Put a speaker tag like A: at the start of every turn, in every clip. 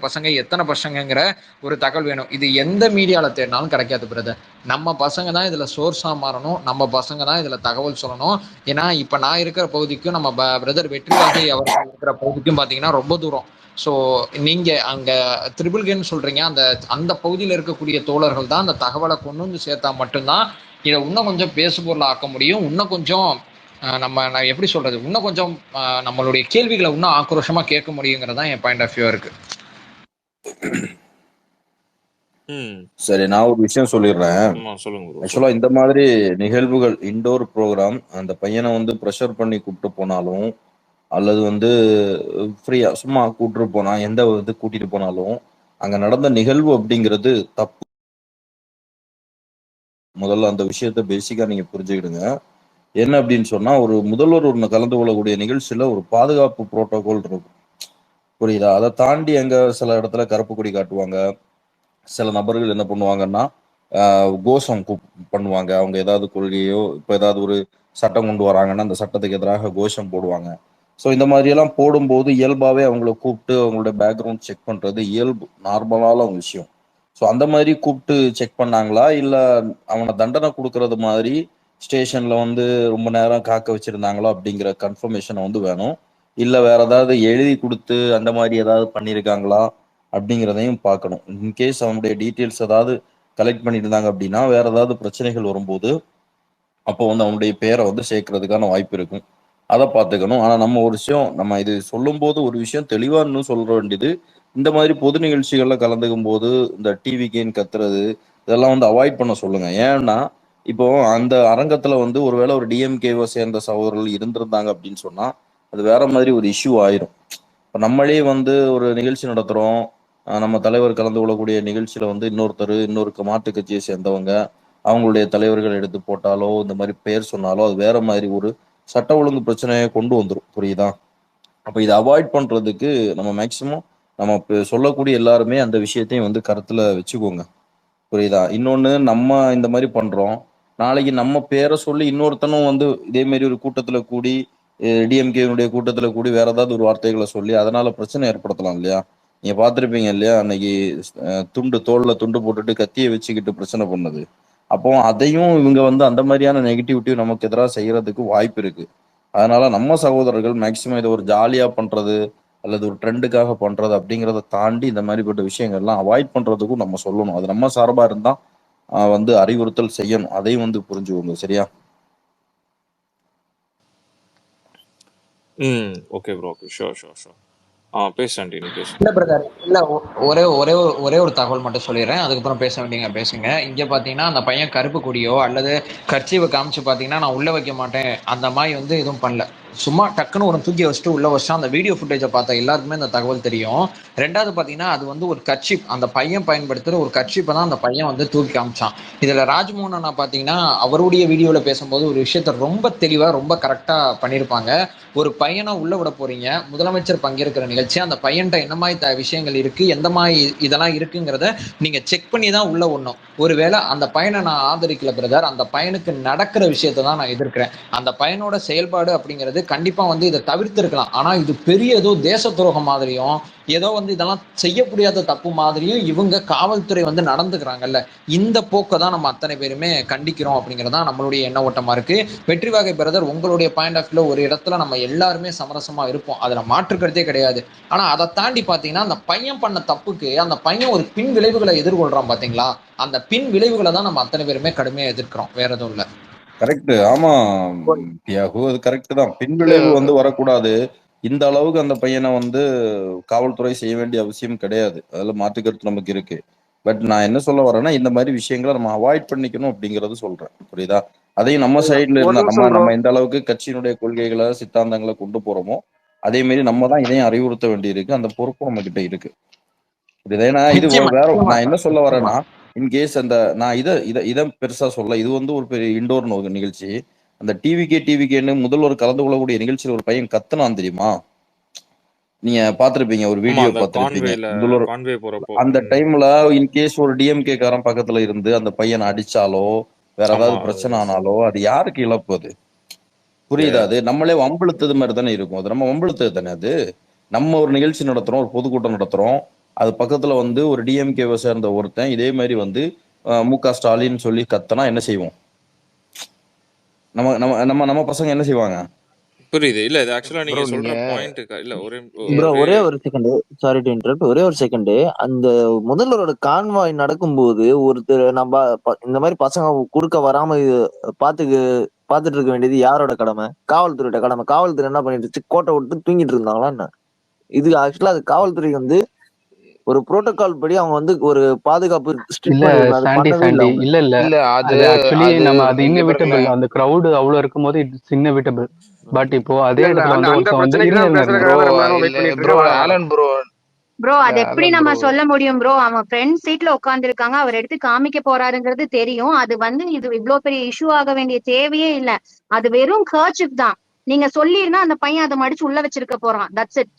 A: பசங்க எத்தனை பசங்கங்கிற ஒரு தகவல் வேணும். இது எந்த மீடியால தேடினாலும் கிடைக்காது பிரதர். நம்ம பசங்க தான் இதுல சோர்ஸா மாறணும். நம்ம பசங்க தான் இதுல தகவல் சொல்லணும். ஏன்னா இப்ப நான் இருக்கிற பகுதிக்கும் நம்ம பிரதர் வெற்றிவாகை அவர்கள் இருக்கிற பகுதிக்கும் பாத்தீங்கன்னா ரொம்ப தூரம். ஸோ நீங்க அங்க ட்ரிபிள் கேன்னு சொல்றீங்க, அந்த அந்த பகுதியில் இருக்கக்கூடிய தோழர்கள் தான் அந்த தகவலை கொண்டு வந்து சேர்த்தா மட்டும்தான் இதை இன்னும் கொஞ்சம் பேசுபொருள் ஆக்க முடியும். இன்னும் கொஞ்சம் நான் எப்படி சொல்றது, இன்னும் கொஞ்சம் நம்மளுடைய கேள்விகளை இன்னும் ஆக்ரோஷமா கேட்க முடியுங்கிறது தான் என் பாயிண்ட் ஆஃப் வியூ இருக்கு.
B: சரி, நான் ஒரு விஷயம் சொல்லிடுறேன். ஆக்சுவலா இந்த மாதிரி நிகழ்வுகள் இன்டோர் ப்ரோக்ராம் அந்த பையனை வந்து ப்ரெஷர் பண்ணி கூப்பிட்டு போனாலும் அல்லது வந்து ஃப்ரீயா சும்மா கூட்டிட்டு போனா எந்த இது கூட்டிட்டு போனாலும் அங்க நடந்த நிகழ்வு அப்படிங்கிறது தப்பு. முதல்ல அந்த விஷயத்த பேசிக்கா நீங்க புரிஞ்சுக்கிடுங்க. என்ன அப்படின்னு சொன்னா, ஒரு முதல்வர் ஒன்று கலந்து கொள்ளக்கூடிய நிகழ்ச்சியில ஒரு பாதுகாப்பு புரோட்டோகால் இருக்கும். புரியுதா? அதை தாண்டி அங்க சில இடத்துல கருப்பு கொடி காட்டுவாங்க. சில நபர்கள் என்ன பண்ணுவாங்கன்னா கோஷம் பண்ணுவாங்க. அவங்க ஏதாவது கொள்கையோ இப்போ ஏதாவது ஒரு சட்டம் கொண்டு வராங்கன்னா அந்த சட்டத்துக்கு எதிராக கோஷம் போடுவாங்க. ஸோ இந்த மாதிரியெல்லாம் போடும்போது இயல்பாகவே அவங்கள கூப்பிட்டு அவங்களோட பேக்ரவுண்ட் செக் பண்ணுறது இயல்பு நார்மலான விஷயம். ஸோ அந்த மாதிரி கூப்பிட்டு செக் பண்ணாங்களா, இல்லை அவனை தண்டனை கொடுக்கறது மாதிரி ஸ்டேஷனில் வந்து ரொம்ப நேரம் காக்க வச்சுருந்தாங்களா அப்படிங்கிற கன்ஃபர்மேஷனை வந்து வேணும். இல்லை வேற ஏதாவது எழுதி கொடுத்து அந்த மாதிரி ஏதாவது பண்ணியிருக்காங்களா அப்படிங்கிறதையும் பார்க்கணும். இன்கேஸ் அவனுடைய டீட்டெயில்ஸ் ஏதாவது கலெக்ட் பண்ணிட்டு இருந்தாங்க அப்படின்னா வேற ஏதாவது பிரச்சனைகள் வரும்போது அப்போ வந்து அவனுடைய பேரை வந்து சேர்க்கறதுக்கான வாய்ப்பு இருக்கும். அதை பார்த்துக்கணும். ஆனால் நம்ம ஒரு விஷயம் நம்ம இது சொல்லும் போது ஒரு விஷயம் தெளிவா இன்னும் சொல்ற வேண்டியது, இந்த மாதிரி பொது நிகழ்ச்சிகள்ல கலந்துக்கும் போது இந்த டிவி கேன் கத்துறது இதெல்லாம் வந்து அவாய்ட் பண்ண சொல்லுங்க. ஏன்னா இப்போ அந்த அரங்கத்துல வந்து ஒருவேளை ஒரு டிஎம்கேவை சேர்ந்த சகோதரர்கள் இருந்திருந்தாங்க அப்படின்னு சொன்னா அது வேற மாதிரி ஒரு இஷ்யூ ஆயிரும். இப்போ நம்மளே வந்து ஒரு நிகழ்ச்சி நடத்துறோம், நம்ம தலைவர் கலந்து கொள்ளக்கூடிய நிகழ்ச்சியில வந்து இன்னொரு மாட்டு கட்சியை சேர்ந்தவங்க அவங்களுடைய தலைவர்கள் எடுத்து போட்டாலோ இந்த மாதிரி பெயர் சொன்னாலோ அது வேற மாதிரி ஒரு சட்ட ஒழுங்கு பிரச்சனையை கொண்டு வந்துடும். புரியுதா? அப்ப இதை அவாய்ட் பண்றதுக்கு நம்ம மேக்சிமம் நம்ம சொல்லக்கூடிய எல்லாருமே அந்த விஷயத்தையும் வந்து கருத்துல வச்சுக்கோங்க. புரியுதா? இன்னொன்னு, நம்ம இந்த மாதிரி பண்றோம், நாளைக்கு நம்ம பேரை சொல்லி இன்னொருத்தனும் வந்து இதே மாதிரி ஒரு கூட்டத்துல கூடி டிஎம்கேனுடைய கூட்டத்துல கூடி வேற ஏதாவது ஒரு வார்த்தைகளை சொல்லி அதனால பிரச்சனை ஏற்படுத்தலாம் இல்லையா? நீங்க பார்த்திருப்பீங்க இல்லையா, அன்னைக்கு தோல்ல துண்டு போட்டுட்டு கத்தியை வச்சுக்கிட்டு பிரச்சனை பண்ணது. அப்போ அதையும் இவங்க வந்து அந்த மாதிரியான நெகட்டிவிட்டி நமக்கு எதிராக செய்யறதுக்கு வாய்ப்பு இருக்கு. அதனால நம்ம சகோதரர்கள் மேக்சிமம் இதை ஒரு ஜாலியா பண்றது அல்லது ஒரு ட்ரெண்டுக்காக பண்றது அப்படிங்கிறத தாண்டி இந்த மாதிரிப்பட்ட விஷயங்கள்லாம் அவாய்ட் பண்றதுக்கும் நம்ம சொல்லணும். அது நம்ம சார்பா இருந்தா வந்து அறிவுறுத்தல் செய்யணும். அதையும் வந்து புரிஞ்சுக்கோங்க. சரியா?
C: Okay bro. Okay, sure sure sure. பேசுறேன்.
A: இல்ல பிரதர், இல்ல ஒரே ஒரு தகவல் மட்டும் சொல்லிடுறேன், அதுக்கப்புறம் பேச வேண்டியங்க பேசுங்க. இங்க பாத்தீங்கன்னா அந்த பையன் கருப்பு கொடியோ அல்லது கர்ச்சீவை காமிச்சு பாத்தீங்கன்னா நான் உள்ள வைக்க மாட்டேன் அந்த மாதிரி வந்து எதுவும் பண்ணல. சும்மா டக்குன்னு ஒரு தூக்கி வச்சுட்டு உள்ள வச்சா அந்த வீடியோ ஃபுட்டேஜை பார்த்தா எல்லாருக்குமே அந்த தகவல் தெரியும். ரெண்டாவது பாத்தீங்கன்னா அது வந்து ஒரு கர்ச்சீப், அந்த பையன் பயன்படுத்துற ஒரு கர்ச்சீப்பை தான் அந்த பையன் வந்து தூக்கி காமிச்சான். இதுல ராஜ்மோகன் பாத்தீங்கன்னா அவருடைய வீடியோல பேசும்போது ஒரு விஷயத்த ரொம்ப தெளிவா ரொம்ப கரெக்டா பண்ணியிருப்பாங்க. ஒரு பையனை உள்ள விட போறீங்க, முதலமைச்சர் பங்கேற்கிற நிகழ்ச்சி, அந்த பையன்ட்ட என்ன மாதிரி விஷயங்கள் இருக்கு, எந்த மாதிரி இதெல்லாம் இருக்குங்கிறத நீங்க செக் பண்ணி தான் உள்ள விடணும். ஒருவேளை அந்த பையனை நான் ஆதரிக்கல பிரதர், அந்த பையனுக்கு நடக்கிற விஷயத்தை தான் நான் எதிர்க்கிறேன். அந்த பையனோட செயல்பாடு அப்படிங்கிறது கண்டிப்பா வந்து இதை தவிர்த்திருக்கலாம். ஆனா இது பெரிய ஏதோ தேச துரோகம் மாதிரியும் ஏதோ வந்து இதெல்லாம் செய்ய முடியாத தப்பு மாதிரியும் இவங்க காவல்துறை வந்து நடந்துக்கிறாங்கல்ல, இந்த போக்கை தான் நம்ம அத்தனை பேருமே கண்டிக்கிறோம் அப்படிங்கிறதா நம்மளுடைய எண்ண ஓட்டமா இருக்கு. வெற்றிவாகை பிரதர், உங்களுடைய பாயிண்ட் ஆஃப் வியூல ஒரு இடத்துல நம்ம எல்லாருமே சமரசமா இருப்போம், அதுல மாற்றுக்கிறதே கிடையாது. ஆனா அதை தாண்டி பாத்தீங்கன்னா அந்த பையன் பண்ண தப்புக்கு அந்த பையன் ஒரு பின் விளைவுகளை எதிர்கொள்றான் பாத்தீங்களா, அந்த பின் விளைவுகளை தான் நம்ம அத்தனை பேருமே கடுமையா எதிர்க்கிறோம், வேற எதுவும் இல்ல.
B: கரெக்ட். ஆமா தியாகு, அது கரெக்ட் தான். பின்விளைவு வந்து வரக்கூடாது. இந்த அளவுக்கு அந்த பையனை வந்து காவல்துறை செய்ய வேண்டிய அவசியம் கிடையாது, அதுல மாற்றுக்கருத்து நமக்கு இருக்கு. பட் நான் என்ன சொல்ல வரேன்னா இந்த மாதிரி விஷயங்களை நம்ம அவாய்ட் பண்ணிக்கணும் அப்படிங்கறது சொல்றேன். புரியுதா? அதையும் நம்ம சைட்ல இருந்தா நம்ம எந்த அளவுக்கு கட்சியினுடைய கொள்கைகளை சித்தாந்தங்களை கொண்டு போறோமோ அதே மாதிரி நம்ம தான் இதையும் அறிவுறுத்த வேண்டி இருக்கு. அந்த பொறுப்பு நம்ம கிட்ட இருக்கு. ஏன்னா இது வேற, நான் என்ன சொல்ல வரேன்னா இன்கேஸ் அந்த நான் இதை பெருசா சொல்ல, இது வந்து ஒரு பெரிய இண்டோர் நிகழ்ச்சி. அந்த டிவிகேன்னு முதல்வர் கலந்து கொள்ளக்கூடிய நிகழ்ச்சியில் ஒரு பையன் கத்துனான் தெரியுமா? நீங்க பாத்திருப்பீங்க, ஒரு வீடியோ பாத்திருப்பீங்க. அந்த டைம்ல இன்கேஸ் ஒரு டிஎம்கே காரன் பக்கத்துல இருந்து அந்த பையனை அடிச்சாலோ வேற ஏதாவது பிரச்சனை ஆனாலோ அது யாருக்கு இழப்பு? அது புரியுதா? அது நம்மளே வம்பிழுத்தது மாதிரி தானே இருக்கும். அது நம்ம வம்பிழுத்தது தானே. அது நம்ம ஒரு நிகழ்ச்சி நடத்துறோம், ஒரு பொதுக்கூட்டம் நடத்துறோம், அது பக்கத்துல வந்து ஒரு டிஎம்கேவை சேர்ந்த ஒருத்தன் இதே மாதிரி வந்து மு.க. ஸ்டாலின் சொல்லி கத்தனா என்ன செய்வோம்? நம்ம நம்ம நம்ம நம்ம பசங்க என்ன செய்வாங்க?
C: புரியுது. இல்ல இது ஆக்சுவலா
D: ப்ரோ
C: நீங்க
D: நீங்க
C: சொல்ற பாயிண்ட் இல்ல ஒரே
E: ப்ரோ
C: ஒரே
E: ஒரே ஒரு செகண்ட், சாரி டு இன்டரப்ட், ஒரே ஒரு செகண்ட். அந்த முதல்வரோட கான்வாய் நடக்கும்போது ஒருத்தர் நம்ம இந்த மாதிரி பசங்க குறுக்க வராம பாத்துட்டு இருக்க வேண்டியது யாரோட கடமை? காவல்துறையோட கடமை. காவல்துறை என்ன பண்ணிட்டு இருந்துச்சு? கோட்டை விட்டு தூங்கிட்டு இருந்தாங்களா என்ன? இது ஆக்சுவலா அது காவல்துறை வந்து ஒரு புரோட்டோகால் படி அவங்க வந்து ஒரு பாதுகாப்பு ஸ்ட்ரிக்ட்
F: இல்ல
E: பண்ணிருக்கணும். அது பண்ணவே இல்லை
F: சாண்டி
E: அவங்க.
F: இல்ல இல்ல
D: இல்ல அது
F: அது ஆக்சுவலி
D: அது
F: நம்ம அது
D: இங்க
F: இன்னவிட்டபிள்.
D: பாருங்களேன்.
F: அந்த கிரௌடு அவ்வளவு இருக்கும்போது இட்ஸ் இன்னவிட்டபிள். பட் இப்போ அதே
G: இல்ல இல்ல
F: இடத்துல
G: அந்த
F: வந்து
G: அந்த
F: ஒருத்தன் வந்து
G: பிரச்சனைக்கு தான்
F: இருங்க
G: பேசுறதுக்காக
D: ப்ரோ
G: தான் ரொம்ப நேரம் வெயிட்
D: இல்ல
G: பண்ணிட்டு
D: ப்ரோ
G: இருக்கேன். வர
D: ஆலன் ப்ரோ
H: ப்ரோ அது எப்படி
D: ஆலன்
H: நம்ம
D: ப்ரோ
H: சொல்ல முடியும் ப்ரோ? அவன் ஃப்ரண்ட் சீட்ல உட்கார்ந்து இருக்காங்க, அவர் எடுத்து காமிக்க போறாருங்கிறது தெரியும். அது வந்து இது இவ்ளோ பெரிய இஷ்யூ ஆக வேண்டிய தேவையே இல்ல. அது வெறும் கர்ச்சிப் தான். நீங்க சொல்லிருந்தா அந்த பையன் அதை மடிச்சு உள்ள வச்சிருக்க போறான். That's it.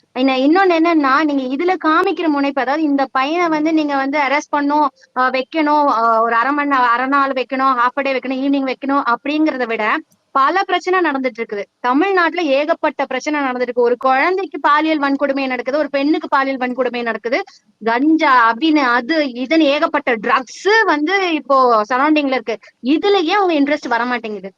H: இன்னொன்னு என்னன்னா, நீங்க இதுல காமிக்கிற முனைப்பு, அதாவது இந்த பையனை வந்து நீங்க வந்து அரெஸ்ட் பண்ணும், வைக்கணும், ஒரு அரை நாள் வைக்கணும், ஹாஃப் டே வைக்கணும், ஈவினிங் வைக்கணும் அப்படிங்கறத விட பல பிரச்சனை நடந்துட்டு இருக்குது. தமிழ்நாட்டுல ஏகப்பட்ட பிரச்சனை நடந்துட்டு இருக்கு. ஒரு குழந்தைக்கு பாலியல் வன்கொடுமை நடக்குது, ஒரு பெண்ணுக்கு பாலியல் வன்கொடுமை நடக்குது, கஞ்சா அபின் அது இதுன்னு ஏகப்பட்ட ட்ரக்ஸ் வந்து இப்போ சரௌண்டிங்ல இருக்கு. இதுலயே அவங்க இன்ட்ரெஸ்ட் வர மாட்டேங்குது.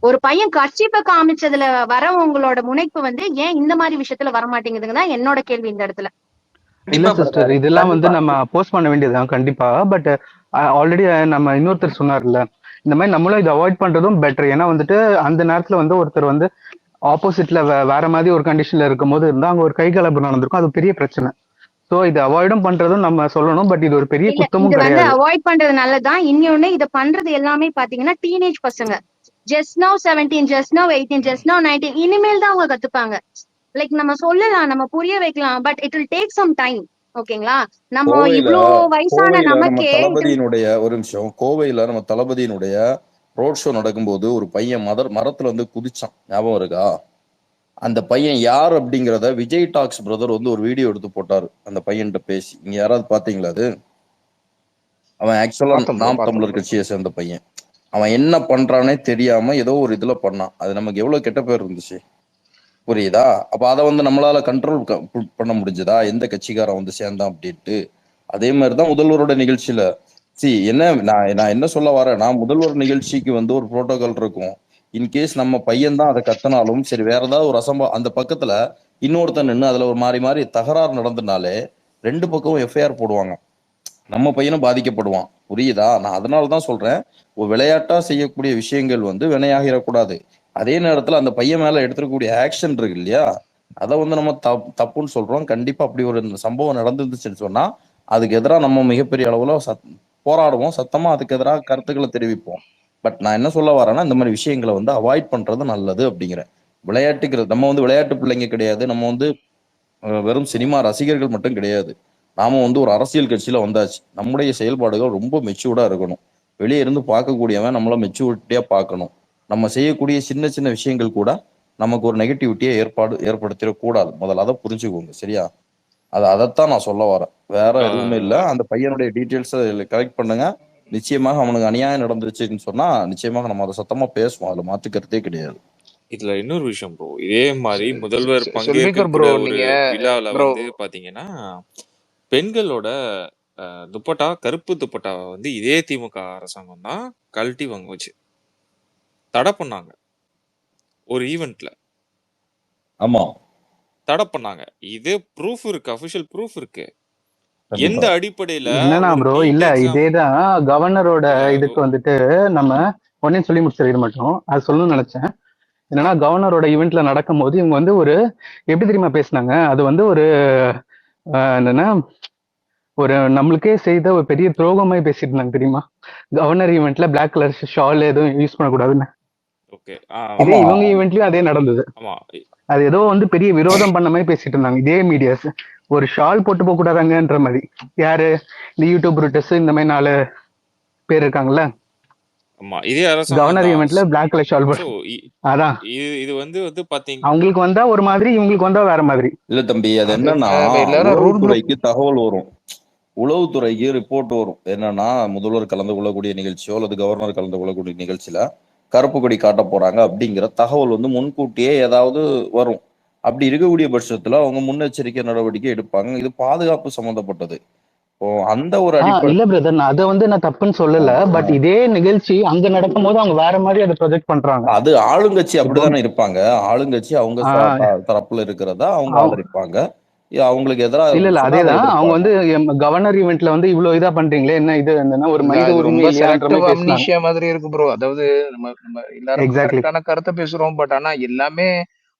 H: ஒரு பையன் கர்ச்சீப்பை காமிச்சதுல வர உங்களோட முனைப்பு வந்து ஏன் இந்த மாதிரி விஷயத்துல வர மாட்டேங்குதுங்க என்னோட கேள்வி இந்த இடத்துல.
F: இல்ல
A: கண்டிப்பா
F: சிஸ்டர்,
A: பிரதர்,
F: இதெல்லாம் வந்து
A: கண்டிப்பா.
F: நம்ம போஸ்ட் பண்ண வேண்டியதுதான் கண்டிப்பா. பட் ஆல்ரெடி நம்ம இன்னொருத்தர் சொன்னார்ல, இந்த மாதிரி நம்மளும் இதை அவாய்ட் பண்றதும் பெட்டர். ஏன்னா வந்துட்டு அந்த நேரத்துல வந்து ஒருத்தர் வந்து ஆப்போசிட்ல வேற மாதிரி ஒரு கண்டிஷன்ல இருக்கும்போது இருந்தா அங்க ஒரு கை கலப்பு நடந்திருக்கும், அது பெரிய பிரச்சனை. சோ இது அவாய்டும் பண்றதும் நம்ம சொல்லணும். பட் இது ஒரு பெரிய
H: இல்ல
F: குத்தமும்
H: இது வந்து
F: கிடையாது.
H: அவாய்ட் பண்றது நல்லதுதான். இன்னொன்னு இதை பண்றது எல்லாமே பாத்தீங்கன்னா டீனேஜ் பசங்க. Just now 17, just now 18, just now 19 இனிமேல் தான் அவங்க கத்துப்பாங்க. லைக் நம்ம சொல்லலாம், நம்ம புரிய வைக்கலாம், but it will take some time. ஓகேங்களா? நம்ம
B: கோவையில
H: இவ்ளோ வயசான
B: கோவையில நம்ம
H: நமக்கே
B: தளபதியினுடைய ஒரு நிமிஷம், கோவையில நம்ம தளபதியினுடைய ரோட் ஷோ நடக்கும்போது ஒரு பையன் மரத்துல வந்து குதிச்சான், ஞாபகம் இருக்கா? அந்த பையன் யார் அப்படிங்கிறத விஜய் டாக்ஸ் பிரதர் வந்து ஒரு வீடியோ எடுத்து போட்டாரு அந்த பையன்கிட்ட பேசி. நீங்க யாராவது பாத்தீங்களா அது? அவன் ஆக்சுவலா
D: பார்த்தோம் ப்ரோ
B: நாம்
D: பார்த்தோம்
B: தமிழர்
D: ப்ரோ.
B: கட்சியை சேர்ந்த பையன். அவன் என்ன பண்றானே தெரியாம ஏதோ ஒரு இதுல பண்ணான். அது நமக்கு எவ்வளவு கெட்ட பேர் இருந்துச்சு, புரியுதா? அப்ப அதை வந்து நம்மளால கண்ட்ரோல் பண்ண முடிஞ்சதா எந்த கட்சிக்காரன் வந்து சேர்ந்தான் அப்படின்ட்டு? அதே மாதிரிதான் முதல்வரோட நிகழ்ச்சியில என்ன நான் என்ன சொல்ல வரேன்னா, முதல்வர் நிகழ்ச்சிக்கு வந்து ஒரு புரோட்டோகால் இருக்கும். இன்கேஸ் நம்ம பையன் தான் அதை கத்தினாலும் சரி, வேற ஏதாவது ஒரு அந்த பக்கத்துல இன்னொருத்தன் நின்று அதுல ஒரு மாறி மாறி தகராறு நடந்தனாலே ரெண்டு பக்கமும் எஃப்ஐஆர் போடுவாங்க, நம்ம பையனும் பாதிக்கப்படுவான். புரியுதா? நான் அதனாலதான் சொல்றேன், ஒரு விளையாட்டா செய்யக்கூடிய விஷயங்கள் வந்து வினையாகிடக்கூடாது. அதே நேரத்துல அந்த பையன் மேல எடுத்துக்கூடிய ஆக்ஷன் இருக்கு இல்லையா, அதை வந்து நம்ம தப்புன்னு சொல்றோம். கண்டிப்பா அப்படி ஒரு சம்பவம் நடந்துருந்துச்சுன்னு சொன்னா அதுக்கு எதிராக நம்ம மிகப்பெரிய அளவுல போராடுவோம், சத்தமா அதுக்கு எதிராக கருத்துக்களை தெரிவிப்போம். பட் நான் என்ன சொல்ல வரேன்னா, இந்த மாதிரி விஷயங்களை வந்து அவாய்ட் பண்றது நல்லது அப்படிங்கிறேன். விளையாட்டுக்கிறது நம்ம வந்து விளையாட்டு பிள்ளைங்க கிடையாது, நம்ம வந்து வெறும் சினிமா ரசிகர்கள் மட்டும் கிடையாது. நாம வந்து ஒரு அரசியல் கட்சியில வந்தாச்சு. நம்முடைய செயல்பாடுகள் ரொம்ப மெச்சூர்டா இருக்கணும். வெளியே இருந்து பார்க்கக்கூடியவன் நம்மள மெச்சூரிட்டியா பார்க்கணும். நம்ம செய்யக்கூடிய சின்ன சின்ன விஷயங்கள் கூட நமக்கு ஒரு நெகட்டிவிட்டியை ஏற்படுத்திடக்கூடாது. முதல்ல அதை புரிஞ்சுக்கோங்க, சரியா? அதைத்தான் நான் சொல்ல வரேன், வேற எதுவுமே இல்ல. அந்த பையனுடைய டீட்டெயில்ஸ் கலெக்ட் பண்ணுங்க. நிச்சயமாக அவனுக்கு அநியாயம் நடந்துருச்சுன்னு சொன்னா நிச்சயமாக நம்ம அதை சத்தமா பேசுவோம், அதுல மாற்றுக்கிறதே கிடையாது.
C: இதுல இன்னொரு விஷயம் ப்ரோ, இதே மாதிரி முதல்வர்
D: சொல்விகர்
C: பங்கேற்கக்கூடிய
D: ப்ரோ
C: ஒரு
D: நீங்க
C: விழாவில்
D: ப்ரோ
C: வந்து பாத்தீங்கன்னா பெண்களோட துப்பட்டா, கருப்பு துப்பட்டாவை வந்து இதே திமுக அரசாங்கம் தான் கழட்டி வாங்க வச்சு தடை பண்ணாங்க. ஒரு ஈவெண்ட்ல
B: ஆமா,
C: தடை பண்ணாங்க. இது ப்ரூஃப் இருக்கு, அபிஷியல் ப்ரூஃப் இருக்கு.
B: கண்டிப்பா.
C: எந்த அடிப்படையில
F: என்னன்னா
C: ஒரு
F: ப்ரோ,
C: நீட்
F: இல்ல
C: எக்ஸாம்
F: இதேதான் கவர்னரோட இதுக்கு வந்துட்டு நம்ம உடனே சொல்லி முடிச்சிருக்க மாட்டோம். அது சொல்லணும்னு நினைச்சேன். என்னன்னா கவர்னரோட ஈவெண்ட்ல நடக்கும் போது இவங்க வந்து ஒரு எப்படி தெரியுமா பேசினாங்க, அது வந்து ஒரு என்னன்னா ஒரு நம்மளுக்கே செய்த ஒரு பெரிய துரோகமாய் பேசிட்டு இருந்தாங்க தெரியுமா? கவர்னர் ஈவெண்ட்ல பிளாக் கலர் ஷால் எதுவும் யூஸ் பண்ணக்கூடாதுன்னு.
C: ஓகே
F: இதே
B: ஆமா,
F: இவங்க ஈவெண்ட்லயும் அதே நடந்தது.
C: ஆமா
F: அது ஏதோ வந்து பெரிய விரோதம் பண்ண மாதிரி பேசிட்டு இருந்தாங்க இதே மீடியாஸ். ஒரு ஷால் போட்டு போக கூடாதாங்கன்ற மாதிரி. யாரு? இந்த யூடியூப் ரூட்டர்ஸ் இந்த மாதிரி 4 பேர் இருக்காங்கல்ல,
C: ஆமா இதே அரசாங்கம்
F: கவர்னர்
C: தான்.
F: ஈவெண்ட்ல பிளாக் கலர் ஷால்
C: ஸோ
F: போட்டு. அதான்
C: இது வந்து பாத்தீங்க,
F: அவங்களுக்கு வந்தா ஒரு மாதிரி, இவங்களுக்கு வந்தா வேற மாதிரி.
B: இல்ல தம்பி, அது
D: அது
B: என்னன்னா
D: எல்லாரும் ரூல் புக்.
B: உளவுத்துறைக்கு தகவல் வரும், உளவுத்துறைக்கு ரிப்போர்ட் வரும். என்னன்னா முதல்வர் கலந்து கொள்ளக்கூடிய நிகழ்ச்சியோ அல்லது கவர்னர் கலந்து கொள்ளக்கூடிய நிகழ்ச்சியில கருப்பு கொடி காட்ட போறாங்க அப்படிங்கிற தகவல் வந்து முன்கூட்டியே ஏதாவது வரும். அப்படி இருக்கக்கூடிய பட்சத்துல அவங்க முன்னெச்சரிக்கை நடவடிக்கை எடுப்பாங்க. இது பாதுகாப்பு சம்பந்தப்பட்டது. இப்போ அந்த ஒரு அடிப்படை
F: இல்ல பிரதர், நான் அதை வந்து நான் தப்புன்னு சொல்லல. பட் இதே நிகழ்ச்சி அங்க நடக்கும்போது அவங்க வேற மாதிரி அதை ப்ரொஜெக்ட் பண்றாங்க.
B: அது ஆளுங்கட்சி
F: இப்போ
B: அப்படித்தானே இருப்பாங்க. ஆளுங்கட்சி அவங்க தரப்புல இருக்கிறதா அவங்க ஆதரிப்பாங்க. அவங்களுக்கு எதிராக
F: இல்ல
B: இருந்துச்சுன்னா அதை
F: அதேதான். அவங்க
B: எதிர்ப்பாங்க.
F: வந்து கவர்னர் ஈவெண்ட்ல வந்து இவ்வளவு இதா பண்றீங்களே, என்ன இது என்னன்னா ஒரு
D: இல்ல
F: மனித
D: அது
F: உரிமை
D: ரொம்ப
F: இல்லையான்ற
D: செலக்டிவ்
F: மாதிரி பேசினாங்க.
D: அம்னீஷியா மாதிரி இருக்கு ப்ரோ. அதாவது நம்ம நம்ம எல்லாரும்
F: எக்ஸாக்ட்லி.
D: கரெக்டான கருத்தை பேசுறோம். பட் ஆனா எல்லாமே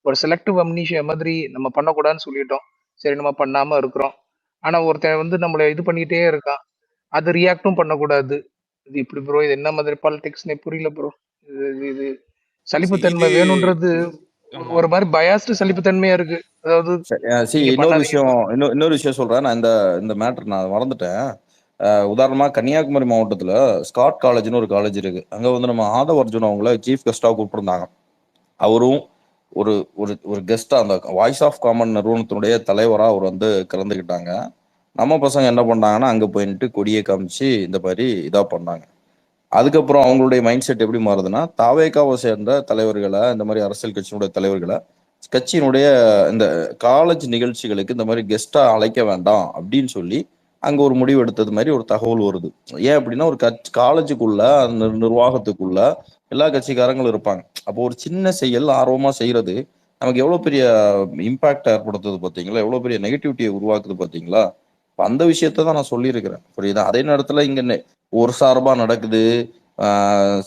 D: ஒரு செலக்டிவ் அம்னீஷியா மாதிரி நம்ம பண்ணக்கூடாதுன்னு சொல்லிட்டோம். சரி நம்ம பண்ணாம இருக்கிறோம். ஆனா ஒருத்தன் வந்து நம்மள இது பண்ணிக்கிட்டே இருக்கான். அது ரியாக்டும் பண்ணக்கூடாது. இது இப்படி ப்ரோ, இது என்ன மாதிரி பாலிடிக்ஸ்னே புரியல ப்ரோ. இது இது இது சலிப்புத்தன்மை
C: இது
D: வேணும்ன்றது
C: ஆமா
D: ஒரு மாதிரி பயாஸ்டு சலிப்புத்தன்மையா இருக்கு. அதாவது நீங்க
B: இன்னொரு
D: பண்ணாதீங்க
B: விஷயம் இன்னொரு விஷயம் சொல்றேன். நான் இந்த மேட்டர் நான் மறந்துட்டேன். உதாரணமா கன்னியாகுமரி மாவட்டத்துல ஸ்காட் காலேஜ்னு ஒரு காலேஜ் இருக்கு. அங்க வந்து நம்ம ஆதவ அர்ஜுன் அவங்கள சீஃப் கெஸ்டா கூப்பிட்டுருந்தாங்க. அவரும் ஒரு ஒரு ஒரு கெஸ்டா அந்த வாய்ஸ் ஆஃப் காமன் நிறுவனத்தினுடைய தலைவரா அவர் வந்து கலந்துக்கிட்டாங்க. நம்ம பசங்க என்ன பண்ணாங்கன்னா அங்க போயிட்டு கொடியை காமிச்சு இந்த மாதிரி இதா பண்ணாங்க. அதுக்கப்புறம் அவங்களுடைய மைண்ட் செட் எப்படி மாறுதுன்னா, தாவேகாவை சேர்ந்த தலைவர்களை, இந்த மாதிரி அரசியல் கட்சியினுடைய தலைவர்களை கட்சியினுடைய இந்த காலேஜ் நிகழ்ச்சிகளுக்கு இந்த மாதிரி கெஸ்டா அழைக்க வேண்டாம் அப்படின்னு சொல்லி அங்க ஒரு முடிவு எடுத்தது மாதிரி ஒரு தகவல் வருது. ஏன் அப்படின்னா ஒரு காலேஜுக்குள்ள அந்த நிர்வாகத்துக்குள்ள எல்லா கட்சிக்காரங்களும் இருப்பாங்க. அப்போ ஒரு சின்ன செயல் ஆர்வமா செய்யறது நமக்கு எவ்வளவு பெரிய இம்பாக்ட் ஏற்படுத்துது பாத்தீங்களா, எவ்வளவு பெரிய நெகட்டிவிட்டியை உருவாக்குது பாத்தீங்களா. அந்த விஷயத்த தான் நான் சொல்லியிருக்கிறேன். புரியுதா? அதே நேரத்துல இங்க ஒரு சார்பா நடக்குது.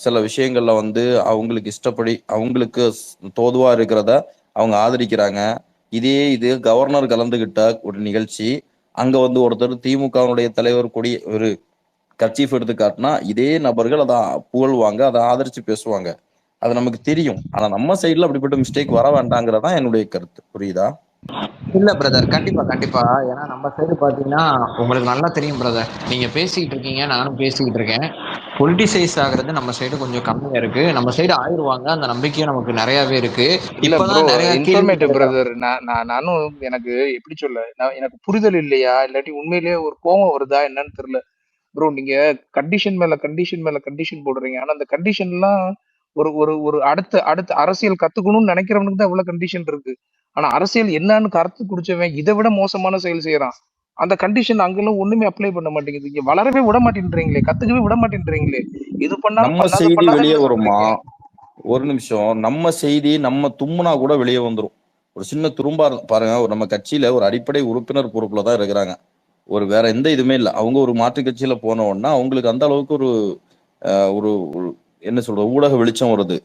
B: சில விஷயங்கள்ல வந்து அவங்களுக்கு இஷ்டப்படி அவங்களுக்கு தோதுவா இருக்கிறத அவங்க ஆதரிக்கிறாங்க. இது கவர்னர் கலந்துகிட்ட ஒரு நிகழ்ச்சி. அங்க வந்து ஒருத்தர் திமுகவுடைய தலைவர் கொடி ஒரு கர்ச்சீஃப் எடுத்து காட்டினா இதே நபர்கள் அதை புகழ்வாங்க, அதை ஆதரிச்சு பேசுவாங்க. அது நமக்கு தெரியும். ஆனா நம்ம சைட்ல அப்படிப்பட்ட மிஸ்டேக் வர வேண்டாங்கிறதான் என்னுடைய கருத்து. புரியுதா?
A: இல்ல பிரதர், கண்டிப்பா கண்டிப்பா. ஏன்னா நம்ம சைடு பாத்தீங்கன்னா உங்களுக்கு நல்லா தெரியும் பிரதர். நீங்க பேசிக்கிட்டு இருக்கீங்க, நானும் பேசிக்கிட்டு இருக்கேன். பொலிட்டிசைஸ் ஆகுறது நம்ம சைடு கொஞ்சம் கம்மியா இருக்கு. நம்ம சைடு ஆயிடுவாங்க, அந்த நம்பிக்கையும் நமக்கு நிறையவே இருக்கு.
D: இல்ல ப்ரோ,
A: இப்பதான் நிறைய கேள்வி
D: இன்ஃபர்மேட்டிவ்
A: கேட்கறோம்.
D: பிரதர். நானும் எனக்கு எப்படி சொல்ல, எனக்கு புரிதல் இல்லையா இல்லாட்டி உண்மையிலேயே ஒரு கோவம் வருதா என்னன்னு தெரியல ப்ரோ. நீங்க கண்டிஷன் மேல கண்டிஷன் மேல கண்டிஷன் போடுறீங்க. ஆனா அந்த கண்டிஷன்லாம் ஒரு ஒரு ஒரு அடுத்த அடுத்த அரசியல் கத்துக்கணும்னு நினைக்கிறவனுக்கு தான் இவ்வளவு கண்டிஷன் இருக்கு. ஆனா அரசியல் என்னன்னு கருத்து குடிச்சவன் இதை விட மோசமான செயல் செய்யறான். அந்த கண்டிஷன் அங்கெல்லாம் ஒண்ணுமே அப்ளை பண்ண மாட்டேங்குது. இங்க வளரவே விட மாட்டேன்றீங்களே, கத்துக்கவே விட மாட்டேன்றீங்களே. எது பண்ணாலும்
B: நம்ம
D: பண்ணாத
B: செய்தி வெளியே
D: பண்ணாதன்னு
B: வருமா?
D: சொல்றீங்க.
B: ஒரு நிமிஷம். நம்ம செய்தி நம்ம தும்முனா கூட வெளியே வந்துரும். ஒரு சின்ன துரும்பா பாருங்க. ஒரு நம்ம கட்சியில ஒரு அடிப்படை உறுப்பினர் பொறுப்புல தான் இருக்கிறாங்க. ஒரு வேற எந்த இதுவுமே இல்லை. அவங்க ஒரு மாற்று கட்சியில போன உடனே அவங்களுக்கு அந்த அளவுக்கு ஒரு ஒரு என்ன சொல்றது ஊடக வெளிச்சம் வருது.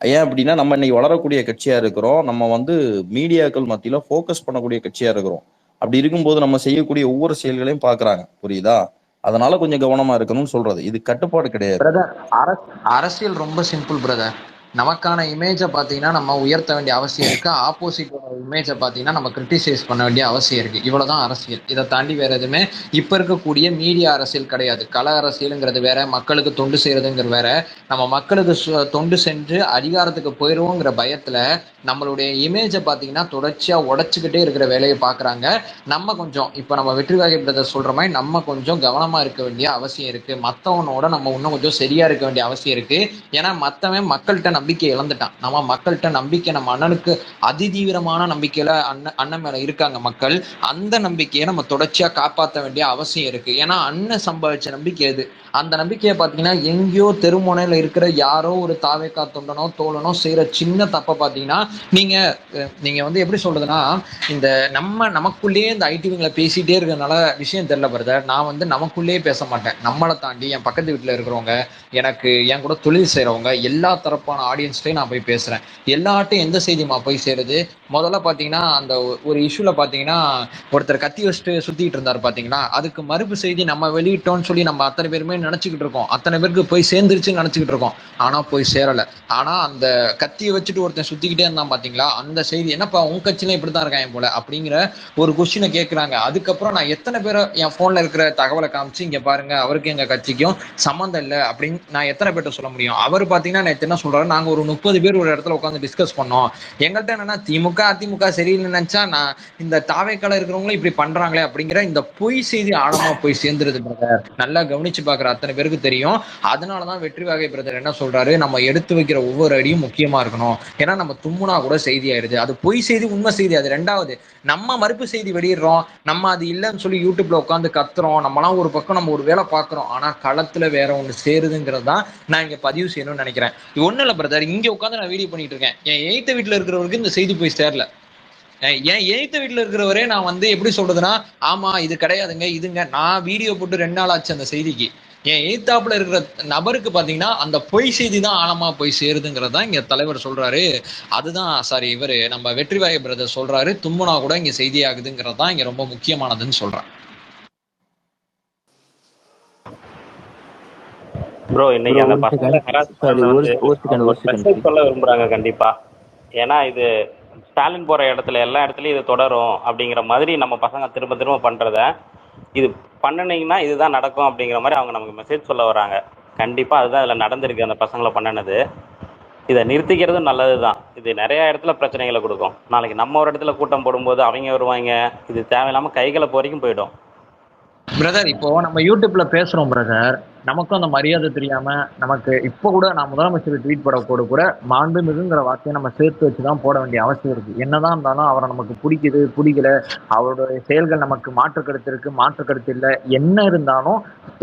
B: ஏன் அப்படின்னா நம்ம இன்னைக்கு வளரக்கூடிய கட்சியா இருக்கிறோம். நம்ம வந்து மீடியாக்கள் மத்தியில ஃபோக்கஸ் பண்ணக்கூடிய கட்சியா இருக்கிறோம். அப்படி இருக்கும்போது நம்ம செய்யக்கூடிய ஒவ்வொரு செயல்களையும் பாக்குறாங்க. புரியுதா? அதனால கொஞ்சம் கவனமா இருக்கணும்னு சொல்றது. இது கட்டுப்பாடு கிடையாது.
A: பிரதர், அரசியல் ரொம்ப சிம்பிள் பிரதர். நமக்கான இமேஜை பார்த்தீங்கன்னா நம்ம உயர்த்த வேண்டிய அவசியம் இருக்கு. ஆப்போசிட்டோட இமேஜை பார்த்தீங்கன்னா நம்ம கிரிட்டிசைஸ் பண்ண வேண்டிய அவசியம் இருக்கு. இவ்வளவுதான் அரசியல். இதை தாண்டி வேற எதுவுமே இப்ப இருக்கக்கூடிய மீடியா அரசியல் கிடையாது. கள அரசியலுங்கிறது வேற, மக்களுக்கு தொண்டு செய்யறதுங்கிற வேற. நம்ம மக்களுக்கு தொண்டு சென்று அதிகாரத்துக்கு போயிடுவோங்கிற பயத்துல நம்மளுடைய இமேஜை பார்த்தீங்கன்னா தொடர்ச்சியா உடைச்சுக்கிட்டே இருக்கிற வேலையை பார்க்குறாங்க. நம்ம கொஞ்சம் இப்போ நம்ம வெற்றிவாகை பிரதர் சொல்ற மாதிரி நம்ம கொஞ்சம் கவனமா இருக்க வேண்டிய அவசியம் இருக்கு. மற்றவனோட நம்ம இன்னும் கொஞ்சம் சரியா இருக்க வேண்டிய அவசியம் இருக்கு. ஏன்னா மற்றவன் மக்கள்கிட்ட நம்பிக்கை இழந்துட்டான். நம்ம மக்கள்கிட்ட நம்பிக்கை, நம்ம அண்ணனுக்கு அதிதீவிரமான நம்பிக்கையில அண்ணன் மேல இருக்காங்க மக்கள். அந்த நம்பிக்கையை நம்ம தொடர்ச்சியா காப்பாற்ற வேண்டிய அவசியம் இருக்கு. ஏன்னா அண்ணன் சம்பாதிச்ச நம்பிக்கை எது? அந்த நம்பிக்கையை பார்த்தீங்கன்னா எங்கேயோ தெருமுனையில இருக்கிற யாரோ ஒரு தாவேக்கா தொண்டனோ தோழனோ செய்யற சின்ன தப்பை பார்த்தீங்கன்னா நீங்க வந்து எப்படி சொல்றதுன்னா, இந்த நமக்குள்ளேயே இந்த ஐடிவிங்களை பேசிட்டே இருக்கிறதுனால விஷயம் தெரியல பிரதர். நான் வந்து நமக்குள்ளேயே பேச மாட்டேன். நம்மளை தாண்டி என் பக்கத்து வீட்டுல இருக்கிறவங்க, எனக்கு என் கூட தொழில் செய்யறவங்க, எல்லா தரப்பான ஆடியன்ஸ்டையும் நான் போய் பேசுறேன். எல்லாட்டையும் எந்த செய்தியுமா போய் சேருது? முதல்ல பாத்தீங்கன்னா அந்த ஒரு இஷ்யூல பாத்தீங்கன்னா ஒருத்தர் கத்தி வச்சுட்டு சுத்திட்டு இருந்தாரு பாத்தீங்களா, அதுக்கு மறுப்பு செய்தி நம்ம வெளியிட்டோம்னு சொல்லி நம்ம அத்தனை பேருமே நினைச்சுக்கிட்டு இருக்கோம். அத்தனை பேருக்கு போய் சேர்ந்துருச்சுன்னு நினைச்சுக்கிட்டு இருக்கோம். ஆனா போய் சேரல. ஆனா அந்த கத்தியை வச்சுட்டு ஒருத்தன் சுத்திக்கிட்டே இருந்தான் பாத்தீங்களா, அந்த செய்தி என்னப்பா உன் கட்சியில இப்படித்தான் இருக்காங்க போல அப்படிங்கிற ஒரு கொஸ்டினை கேட்கிறாங்க. அதுக்கப்புறம் நான் எத்தனை பேரை என் போன்ல இருக்கிற தகவலை காமிச்சு இங்க பாருங்க அவருக்கு எங்க கட்சிக்கும் சம்மந்தம் இல்லை அப்படின்னு நான் எத்தனை பேர்ட்ட சொல்ல முடியும்? அவர் பாத்தீங்கன்னா நேற்று என்ன சொல்றாரு, நாங்க ஒரு 30 பேர் ஒரு இடத்துல உட்காந்து டிஸ்கஸ் பண்ணோம். எங்கள்கிட்ட என்னன்னா திமுக அதிமுக சரியில்லைன்னு நினைச்சா நான் இந்த தாவேக்கால இருக்கிறவங்களும் இப்படி பண்றாங்களே அப்படிங்கிற இந்த பொய் செய்தி ஆழமா போய் சேர்ந்துருது பிரதர். நல்லா கவனிச்சு பாக்குற அத்தனை பேருக்கு தெரியும். அதனாலதான் வெற்றிவாகை பிரதர் என்ன சொல்றாரு, நம்ம எடுத்து வைக்கிற ஒவ்வொரு அடியும் முக்கியமா இருக்கணும். ஏன்னா நம்ம தும்முனா தும்முனா கூட செய்தி ஆயிடுது. அது பொய் செய்தி உண்மை செய்தி அது ரெண்டாவது. நம்ம மறுப்பு செய்தி வெளியிடுறோம், நம்ம அது இல்லைன்னு சொல்லி யூடியூப்ல உட்காந்து கத்துறோம், நம்மளாம் ஒரு பக்கம் நம்ம ஒரு வேலை பார்க்குறோம், ஆனா களத்துல வேற ஒன்று சேருதுங்கிறது தான் நான் இங்க பதிவு செய்யணும்னு நினைக்கிறேன். இது ஒன்றும் இல்லை பிரதர், இங்க உட்காந்து நான் வீடியோ பண்ணிட்டு இருக்கேன், என் எய்த்த வீட்டில் இருக்கிறவருக்கு இந்த செய்தி போய் சேரல. என் எய்த்த வீட்டுல இருக்கிறவரே நான் வந்து எப்படி சொல்றதுன்னா, ஆமா இது கிடையாதுங்க இதுங்க, நான் வீடியோ போட்டு 2 நாள் ஆச்சு அந்த செய்திக்கு. என் எய்த்தாப்புல இருக்கிற நபருக்கு பாத்தீங்கன்னா அந்த பொய் செய்தி தான் ஆழமா போய் சேருதுங்கிறது தான் இங்க தலைவர் சொல்றாரு. அதுதான் சாரி இவரு நம்ம வெற்றிவாய பிரதர் சொல்றாரு, தும்முனா கூட இங்க செய்தி ஆகுதுங்கிறது தான் இங்க ரொம்ப முக்கியமானதுன்னு சொல்றேன்.
G: ப்ரோ இன்னைக்கு அந்த பசங்களை ஹராஸ் பண்ண வந்து ஒரு மெசேஜ் சொல்ல விரும்புறாங்க கண்டிப்பா. ஏன்னா இது ஸ்டாலின் போற இடத்துல எல்லா இடத்துலயும் இது தொடரும் அப்படிங்கிற மாதிரி நம்ம பசங்க திரும்ப திரும்ப பண்றத இது பண்ணினீங்கன்னா இதுதான் நடக்கும் அப்படிங்கிற மாதிரி அவங்க நமக்கு மெசேஜ் சொல்ல வராங்க. கண்டிப்பா அதுதான் இதுல நடந்திருக்கு, அந்த பசங்களை பண்ணினது. இதை நிறுத்திக்கிறதும் நல்லது தான். இது நிறைய இடத்துல பிரச்சனைகளை கொடுக்கும். நாளைக்கு நம்ம ஒரு இடத்துல கூட்டம் போடும்போது அவங்க வருவாங்க, இது தேவையில்லாம கைகளை வரைக்கும் போயிடும்.
A: பிரதர் இப்போ நம்ம யூடியூப்ல பேசுறோம் பிரதர், நமக்கும் அந்த மரியாதை தெரியாம நமக்கு இப்போ கூட நான் முதலமைச்சர் ட்வீட் போட கூட மாண்புமிகுங்கிற வார்த்தையை நம்ம சேர்த்து வச்சுதான் போட வேண்டிய அவசியம் இருக்கு. என்னதான் இருந்தாலும் அவரை நமக்கு பிடிக்குது பிடிக்கல, அவருடைய செயல்கள் நமக்கு மாற்று கருத்து இருக்கு மாற்று கருத்து இல்லை, என்ன இருந்தாலும்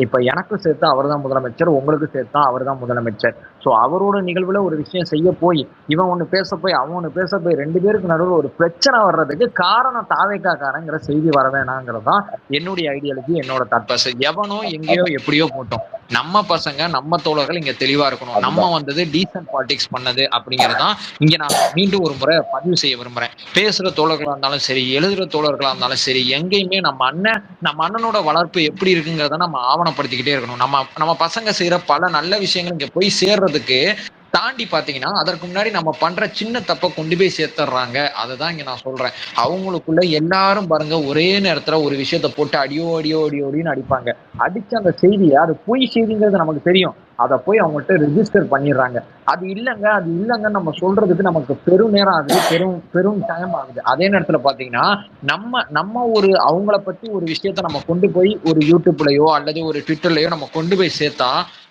A: இப்ப எனக்கும் சேர்த்தா அவர் தான் முதலமைச்சர், உங்களுக்கு சேர்த்தா அவர் தான் முதலமைச்சர். ஸோ அவரோட நிகழ்வுல ஒரு விஷயம் செய்ய போய் இவன் ஒண்ணு பேச போய் அவன் ஒண்ணு பேச போய் 2 பேருக்கு நடுவில் ஒரு பிரச்சனை வர்றதுக்கு காரணம் தாவேக்காரங்கிற செய்தி வர வேணாங்கிறது தான் என்னுடைய ஐடியாலஜி, என்னோட தற்பஸ். எவனோ எங்கேயோ எப்படியோ போட்டோம், நம்ம பசங்க நம்ம தோழர்கள் இங்க தெளிவா இருக்கணும். நம்ம வந்தது டீசன்ட் பாலிடிக்ஸ் பண்ணது அப்படிங்கறதான் இங்க நான் மீண்டும் ஒரு முறை பதிவு செய்ய விரும்புறேன். பேசுற தோழர்களா இருந்தாலும் சரி, எழுதுற தோழர்களா இருந்தாலும் சரி, எங்கேயுமே நம்ம அண்ணனோட வளர்ப்பு எப்படி இருக்குங்கிறத நம்ம ஆவணப்படுத்திக்கிட்டே இருக்கணும். நம்ம பசங்க செய்யற பல நல்ல விஷயங்கள் இங்க போய் சேர்றதுக்கு தாண்டி பாத்தீங்கன்னா அதற்கு முன்னாடி நம்ம பண்ற சின்ன தப்பை கொண்டு போய் சேர்த்துறாங்க. அதுதான் இங்க நான் சொல்றேன். அவங்களுக்குள்ள எல்லாரும் பாருங்க ஒரே நேரத்துல ஒரு விஷயத்த போட்டு அடியோடின்னு அடிப்பாங்க. அடிச்ச அந்த செய்தியை அது பொய் செய்திங்கிறது நமக்கு தெரியும், அதை போய் அவங்கள்ட்ட ரெஜிஸ்டர் பண்ணிடுறாங்க. அது இல்லைங்கன்னு நம்ம சொல்றதுக்கு நமக்கு பெரும் நேரம் ஆகுது, பெரும் டைம் ஆகுது. அதே நேரத்துல பாத்தீங்கன்னா நம்ம ஒரு அவங்கள பத்தி ஒரு விஷயத்த நம்ம கொண்டு போய் ஒரு யூடியூப்லயோ அல்லது ஒரு ட்விட்டர்லயோ நம்ம கொண்டு போய் சேர்த்தா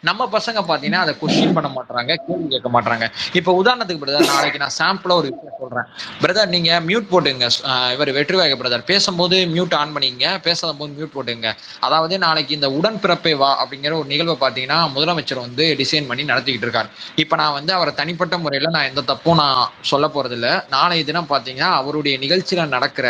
A: நம்ம பசங்க பாத்தீங்கன்னா அதை கொஸ்டின் பண்ண மாட்டாங்க, கேள்வி கேட்க மாட்டாங்க. இப்ப உதாரணத்துக்கு பிரதர், நாளைக்கு நான் சாம்பிளா ஒரு விஷயம் சொல்றேன் பிரதர், நீங்க மியூட் போட்டுங்க. இவர் வெற்றிவாக பிரதர் பேசும்போது மியூட் ஆன் பண்ணிங்க, பேசாத போது மியூட் போட்டுங்க. அதாவது நாளைக்கு இந்த உடன்பிறப்பை வா அப்படிங்கிற ஒரு நிகழ்வை பாத்தீங்கன்னா முதலமைச்சர் வந்து டிசைன் பண்ணி நடத்திக்கிட்டு இருக்காரு. இப்ப நான் வந்து அவரை தனிப்பட்ட முறையில நான் எந்த தப்பும் நான் சொல்ல போறது இல்லை. நாளைய தினம் பாத்தீங்கன்னா அவருடைய நிகழ்ச்சியில நடக்கிற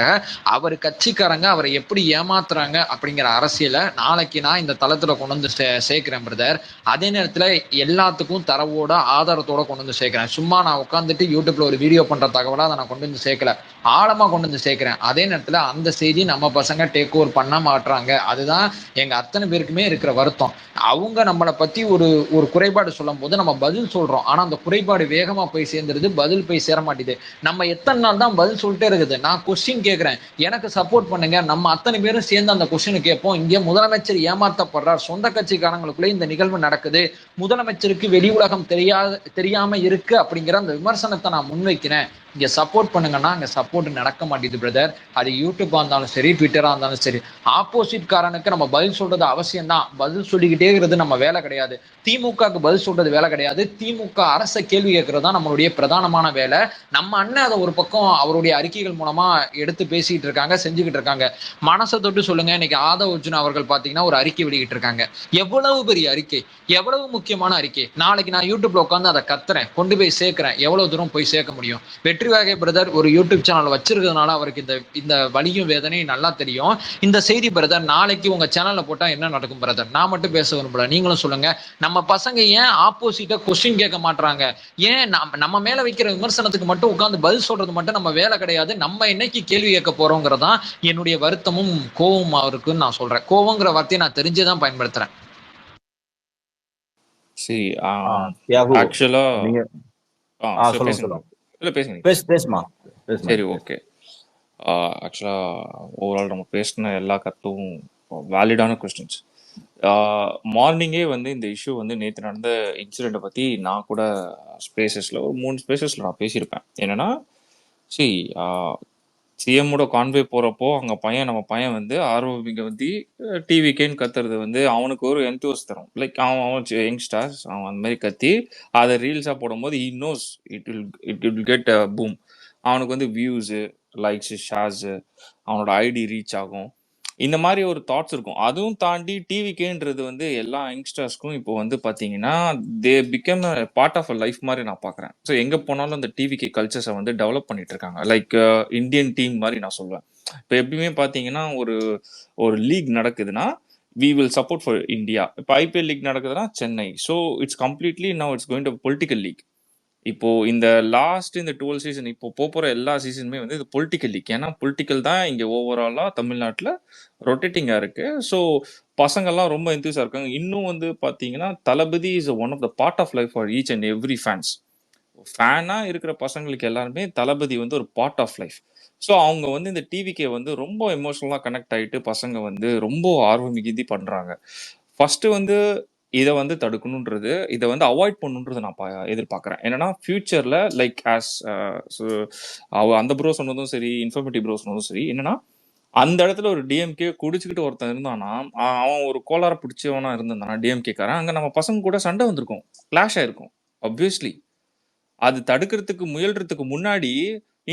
A: அவர் கட்சிக்காரங்க அவரை எப்படி ஏமாத்துறாங்க அப்படிங்கிற அரசியலை நாளைக்கு நான் இந்த தளத்துல கொண்டு வந்து சேர்க்கிறேன் பிரதர். அதே நேரத்துல எல்லாத்துக்கும் தரவோட ஆதாரத்தோட கொண்டு வந்து சேர்க்கிறேன். சும்மா நான் உட்காந்துட்டு யூடியூப்ல ஒரு வீடியோ பண்ற தகவலை அதை நான் கொண்டு வந்து சேர்க்கல, ஆழமா கொண்டு வந்து சேர்க்கிறேன். அதே நேரத்துல அந்த செய்தி நம்ம பசங்க டேக் ஓவர் பண்ண மாட்டாங்க. அதுதான் எங்க அத்தனை பேருக்குமே இருக்கிற வருத்தம். அவங்க நம்மளை பத்தி ஒரு குறைபாடு சொல்லும் போது நம்ம பதில் சொல்றோம், ஆனா அந்த குறைபாடு வேகமா போய் சேர்ந்துருது, பதில் போய் சேர மாட்டேது. நம்ம எத்தனை நாள் தான் பதில் சொல்லிட்டே இருக்குது. நான் கொஸ்டின் கேட்கிறேன், எனக்கு சப்போர்ட் பண்ணுங்க, நம்ம அத்தனை பேரும் சேர்ந்து அந்த கொஸ்டினை கேட்போம். இங்கே முதலமைச்சர் ஏமாற்றப்படுறார், சொந்த கட்சிக்காரங்களுக்குள்ளே இந்த நிகழ்வு நடக்குது, முதலமைச்சருக்கு வெளி உலகம் தெரியாம இருக்கு அப்படிங்கிற அந்த விமர்சனத்தை நான் முன்வைக்கிறேன். இங்க சப்போர்ட் பண்ணுங்கன்னா அங்க சப்போர்ட் நடக்க மாட்டேது பிரதர். அது யூடியூப்பா இருந்தாலும் சரி, ட்விட்டரா இருந்தாலும் சரி. ஆப்போசிட் காரனுக்கு நம்ம பதில் சொல்றது அவசியம் தான், பதில் சொல்லிக்கிட்டே இருக்கிறது நம்ம வேலை கிடையாது. திமுகவுக்கு பதில் சொல்றது வேலை கிடையாது, திமுக அரசை கேள்வி கேட்கறது தான் நம்மளுடைய பிரதானமான வேலை. நம்ம அண்ணன் அதை ஒரு பக்கம் அவருடைய அறிக்கைகள் மூலமா எடுத்து பேசிட்டு இருக்காங்க, செஞ்சுக்கிட்டு இருக்காங்க. மனசை தொட்டு சொல்லுங்க, இன்னைக்கு ஆதவ் அர்ஜுனா அவர்கள் பாத்தீங்கன்னா ஒரு அறிக்கை வெளியிட்டு இருக்காங்க. எவ்வளவு பெரிய அறிக்கை, எவ்வளவு முக்கியமான அறிக்கை. நாளைக்கு நான் யூடியூப்ல உட்காந்து அதை கத்துறேன், கொண்டு போய் சேர்க்கிறேன், எவ்வளவு தூரம் போய் சேர்க்க முடியும்? வெற்றிவாகை பிரதர் ஒரு யூடியூப் சேனல் வச்சிருக்கிறதுனால அவருக்கு இந்த வலியும் வேதனையும் நல்லா தெரியும். இந்த செய்தி பிரதர் நாளைக்கு உங்க சேனல்ல போட்டா என்ன நடக்கும் பிரதர்? நான் மட்டும் பேச விரும்பல, நீங்களும் சொல்லுங்க. நம்ம பசங்க ஏன் ஆப்போசிட்டா கொஸ்டின் கேட்க மாட்டாங்க? ஏன் நம்ம மேல வைக்கிற விமர்சனத்துக்கு மட்டும் உட்கார்ந்து பதில் சொல்றது மட்டும் நம்ம வேலை கிடையாது? நம்ம என்னைக்கு கேள்வி கேட்க போறோங்கிறதான் என்னுடைய வருத்தமும் கோவமும் அவருக்குன்னு நான் சொல்றேன். கோவங்கிற வார்த்தையை நான் தெரிஞ்சுதான் பயன்படுத்துறேன்.
C: சரி
B: தியாகு,
C: ஆக்சுவலா
B: நீங்க
C: பேசுங்க.
B: சொல்லுங்க.
C: இல்ல பேசுங்க.
B: பேசுமா.
C: சரி ஓகே. ஆக்சுவலா ஓவரால் நம்ம பேசின எல்லா கருத்தும் வேலிடான கொஸ்டின்ஸ். மார்னிங்கே வந்து இந்த இஷ்யூ வந்து நேற்று நடந்த இன்சிடெண்ட்டை பற்றி நான் கூட ஸ்பேசஸில் ஒரு 3 ஸ்பேசஸில் நான் பேசியிருப்பேன். என்னென்னா சிஎம்மோட கான்வே போறப்போ அங்க நம்ம பையன் வந்து ஆர்ஓபிங்க வந்து டிவிக்கேன்னு கத்துறது வந்து அவனுக்கு ஒரு எந்தோஸ் தரும். லைக் அவன் யங்ஸ்டர்ஸ் அவன் அந்த மாதிரி கத்தி அதை ரீல்ஸா போடும்போது he knows it will get a boom. அவனுக்கு வந்து வியூஸ், லைக்ஸ், ஷேர்ஸ், அவனோட ஐடி ரீச் ஆகும். இந்த மாதிரி ஒரு தாட்ஸ் இருக்கும். அதுவும் தாண்டி டிவிக்கேன்றது வந்து எல்லா யங்ஸ்டர்ஸ்க்கும் இப்போ வந்து பார்த்தீங்கன்னா they become part of a life மாதிரி நான் பார்க்குறேன். ஸோ எங்கே போனாலும் அந்த டிவிகே கல்ச்சர்ஸை வந்து டெவலப் பண்ணிட்டு இருக்காங்க. லைக் இந்தியன் டீம் மாதிரி நான் சொல்லுவேன். இப்போ எப்பயுமே பார்த்தீங்கன்னா ஒரு லீக் நடக்குதுன்னா we will support for India. இப்போ ஐபிஎல் லீக் நடக்குதுன்னா Chennai. So it's completely now it's going to political league. இப்போ இந்த 12 சீசன் இப்போ போற எல்லா சீசனுமே வந்து இது பொலிட்டிக்கல் லீக். ஏன்னா பொலிட்டிக்கல் தான் இங்க ஓவராலா தமிழ்நாட்டில் ரொட்டேட்டிங்கா இருக்கு. ஸோ பசங்கள்லாம் ரொம்ப எந்தூஸா இருக்காங்க. இன்னும் வந்து பாத்தீங்கன்னா Thalapathy is one of the part of life for each and every fans. ஃபேனா இருக்கிற பசங்களுக்கு எல்லாருமே தளபதி வந்து ஒரு பார்ட் ஆஃப் லைஃப். ஸோ அவங்க வந்து இந்த டிவிக்கே வந்து ரொம்ப எமோஷனலா கனெக்ட் ஆயிட்டு பசங்க வந்து ரொம்ப ஆர்வம் மிகுதி பண்றாங்க. ஃபர்ஸ்ட் வந்து இதை வந்து தடுக்கணுன்றது, இதை வந்து அவாய்ட் பண்ணணுன்றது நான் எதிர்பார்க்குறேன். என்னன்னா ஃபியூச்சர்ல லைக் ஆஸ் அந்த ப்ரோ சொன்னதும் சரி, இன்ஃபர்மேட்டிவ் ப்ரோ சொன்னதும் சரி, என்னன்னா அந்த இடத்துல ஒரு டிஎம்கே குடிச்சுக்கிட்டு ஒருத்தன் இருந்தானா, அவன் ஒரு கோளார பிடிச்சவனா இருந்திருந்தானா டிஎம்கேக்காரன், அங்க நம்ம பசங்க கூட சண்டை வந்திருக்கும், கிளாஷ் ஆயிருக்கும். ஆப்வியஸ்லி அது தடுக்கிறதுக்கு முயல்றதுக்கு முன்னாடி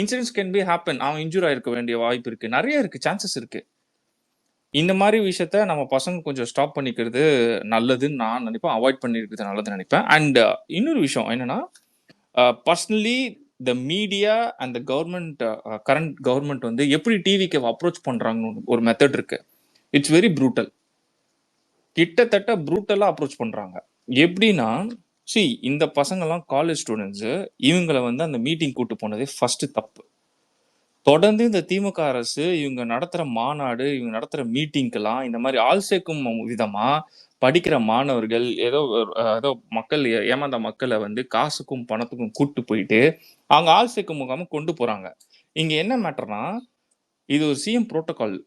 C: இன்சிடென்ட்ஸ் கேன் பி ஹேப்பன். அவன் இன்ஜூர் ஆயிருக்க வேண்டிய வாய்ப்பு இருக்கு, நிறைய இருக்கு, சான்சஸ் இருக்கு. இந்த மாதிரி விஷயத்த நம்ம பசங்க கொஞ்சம் ஸ்டாப் பண்ணிக்கிறது நல்லதுன்னு நான் நினைப்பேன், அவாய்ட் பண்ணிருக்கிறது நல்லதுன்னு நினைப்பேன். அண்ட் இன்னொரு விஷயம் என்னன்னா, personally the media and the government, current government வந்து எப்படி டிவிக்கு அப்ரோச் பண்றாங்கன்னு ஒரு மெத்தட் இருக்கு. It's very brutal. கிட்டத்தட்ட ப்ரூட்டலா அப்ரோச் பண்றாங்க. எப்படின்னா, இந்த பசங்கெல்லாம் காலேஜ் ஸ்டூடெண்ட்ஸ், இவங்களை வந்து அந்த மீட்டிங் கூட்டு போனதே ஃபர்ஸ்ட் தப்பு. தொடர்ந்து இந்த திமுக அரசு இவங்க நடத்துற மாநாடு, இவங்க நடத்துற மீட்டிங்கெல்லாம் இந்த மாதிரி ஆள் சேர்க்கும் விதமா படிக்கிற மாணவர்கள், ஏதோ மக்கள் ஏமாந்த மக்களை வந்து காசுக்கும் பணத்துக்கும் கூட்டு போயிட்டு அவங்க ஆள் சேர்க்கும் முகாம கொண்டு போறாங்க. இங்க என்ன மேட்டர்னா, இது ஒரு சிஎம் புரோட்டோகால்.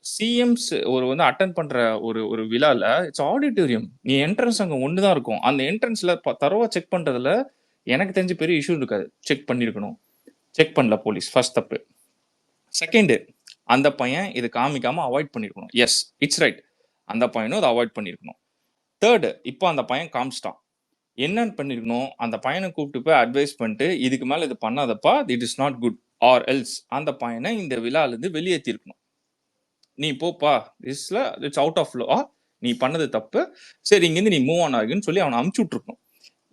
C: சிஎம்ஸ் வந்து அட்டன் பண்ற ஒரு விழால இட்ஸ் ஆடிட்டோரியம். நீ என்ட்ரன்ஸ் அங்க ஒண்ணுதான் இருக்கும். அந்த என்ட்ரன்ஸ்ல தரவா செக் பண்றதுல எனக்கு தெரிஞ்ச பெரிய இஷ்யூ இருக்காது. செக் பண்ணிருக்கணும், செக் பண்ணல போலீஸ், ஃபர்ஸ்ட் தப்பு. செகண்ட், அந்த பையன் இது காமிக்காம அவாய்ட் பண்ணிருக்கணும். எஸ், இட்ஸ் ரைட், அந்த பையனும் அதை அவாய்ட் பண்ணிருக்கணும். தேர்டு, இப்போ அந்த பையன் காமிச்சிட்டான், என்னன்னு பண்ணிருக்கணும், அந்த பையனை கூப்பிட்டு போய் அட்வைஸ் பண்ணிட்டு இதுக்கு மேல இது பண்ணாதப்பா, it is not good, or else அந்த பையனை இந்த விழால இருந்து வெளியேற்றிருக்கணும். நீ போப்பா, இட்ஸ் அவுட் ஆஃப் லா, நீ பண்ணது தப்பு, சரி இங்கிருந்து நீ மூவ் ஆன் ஆகுன்னு சொல்லி அவனை அமுச்சு விட்டுருக்கணும்.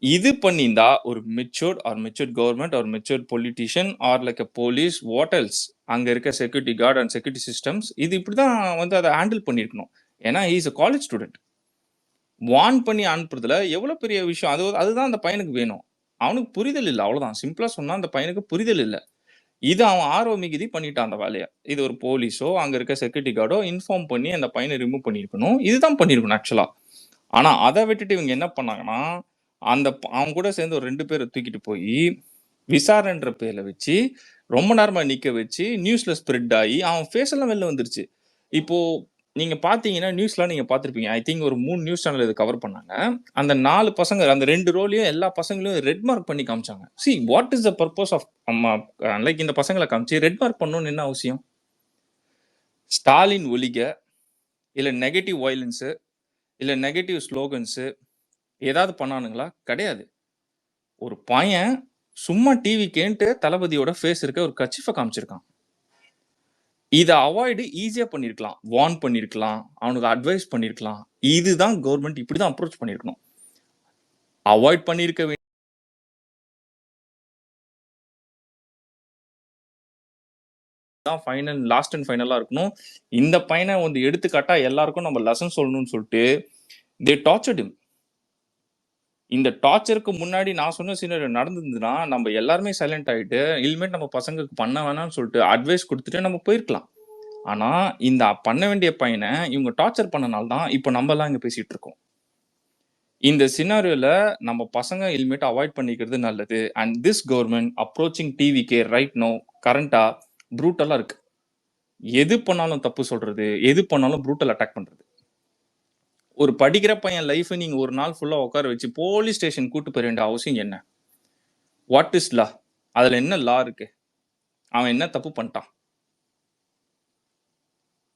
C: இது பண்ணியிருந்தா ஒரு matured government or matured politician or like a police, what else, அங்க இருக்க security guard and security systems இது இப்படிதான் வந்து அதை ஹேண்டில் பண்ணிருக்கணும். ஏன்னா he is a college student. Warn பண்ணி அனுப்புறதுல எவ்வளவு பெரிய விஷயம். அதுதான் அந்த பையனுக்கு வேணும். அவனுக்கு புரிதல் இல்லை, அவ்வளவுதான். சிம்பிளா சொன்னா அந்த பையனுக்கு புரிதல் இல்லை. இது அவன் ஆர்வம் மிகுதி பண்ணிட்டான் அந்த வேலையை. இது ஒரு போலீஸோ அங்க இருக்க செக்யூரிட்டி கார்டோ இன்ஃபார்ம் பண்ணி அந்த பையனை ரிமூவ் பண்ணிருக்கணும். இதுதான் பண்ணிருக்கணும் ஆக்சுவலா. ஆனா அதை விட்டுட்டு இவங்க என்ன பண்ணாங்கன்னா, அவன் கூட சேர்ந்து ஒரு 2 பேரை தூக்கிட்டு போய் விசாரணைன்ற பேர்ல வச்சு ரொம்ப நேரமா நிக்க வச்சு நியூஸ்ல ஸ்ப்ரெட் ஆகி அவன் ஃபேஸ் எல்லாம் வெளில வந்துருச்சு. இப்போ நீங்க பாத்தீங்கன்னா நியூஸ்லாம் நீங்க பாத்திருப்பீங்க. ஐ திங்க் ஒரு 3 நியூஸ் சேனல் இது கவர் பண்ணாங்க. அந்த 4 பசங்க, அந்த 2 ரோலையும் எல்லா பசங்களையும் ரெட் மார்க் பண்ணி காமிச்சாங்க. What is the purpose of like இந்த பசங்களை காமிச்சு ரெட் மார்க் பண்ணணும்னு என்ன அவசியம்? ஸ்டாலின் ஒலிக, இல்ல நெகட்டிவ் வயலன்ஸ், இல்ல நெகட்டிவ் ஸ்லோகன்ஸ் ஏதாவது பண்ணானுங்களா? கிடையாது. ஒரு பையன் சும்மா டிவி கேன்ட்டு தளபதியோட ஃபேஸ் இருக்க ஒரு கச்சிஃபை காமிச்சிருக்கான். இதை அவாய்டு ஈஸியா பண்ணிருக்கலாம், வார்ன் பண்ணிருக்கலாம், அவனுக்கு அட்வைஸ் பண்ணிருக்கலாம். இதுதான் கவர்மெண்ட் இப்படிதான் அப்ரோச் பண்ணிருக்கணும். அவாய்ட் பண்ணிருக்க ஃபைனல், லாஸ்ட் அண்ட் ஃபைனலா இருக்கணும். இந்த பையனை வந்து எடுத்துக்காட்டா எல்லாருக்கும் நம்ம லெசன் சொல்லணும்னு சொல்லிட்டு தே டார்ச்சர்ட் ஹிம். இந்த டார்ச்சருக்கு முன்னாடி நான் சொன்ன சீனரி நடந்திருந்ததுன்னா நம்ம எல்லாருமே சைலண்ட் ஆயிட்டு இனிமேட் நம்ம பசங்களுக்கு பண்ண வேணாம்னு சொல்லிட்டு அட்வைஸ் கொடுத்துட்டு நம்ம போயிருக்கலாம். ஆனா இந்த பண்ண வேண்டிய பையனை இவங்க டார்ச்சர் பண்ணனால தான் இப்போ நம்ம எல்லாம் இங்க பேசிட்டு இருக்கோம். இந்த சினாரியோல நம்ம பசங்க இனிமேட் அவாய்ட் பண்ணிக்கிறது நல்லது. And this government approaching TVK right no கரண்டா ப்ரூட்டலா இருக்கு. எது பண்ணாலும் தப்பு சொல்றது, எது பண்ணாலும் ப்ரூட்டல் அட்டாக் பண்றது. ஒரு படிக்கிற பையன் லைஃப் நீங்க ஒரு நாள் ஃபுல்லா உட்கார வச்சு போலீஸ் ஸ்டேஷன் கூட்டு போய் வேண்டிய அவசியம் என்ன? வாட் இஸ் லா? அதுல என்ன லா இருக்கு? அவன் என்ன தப்பு பண்ணிட்டான்?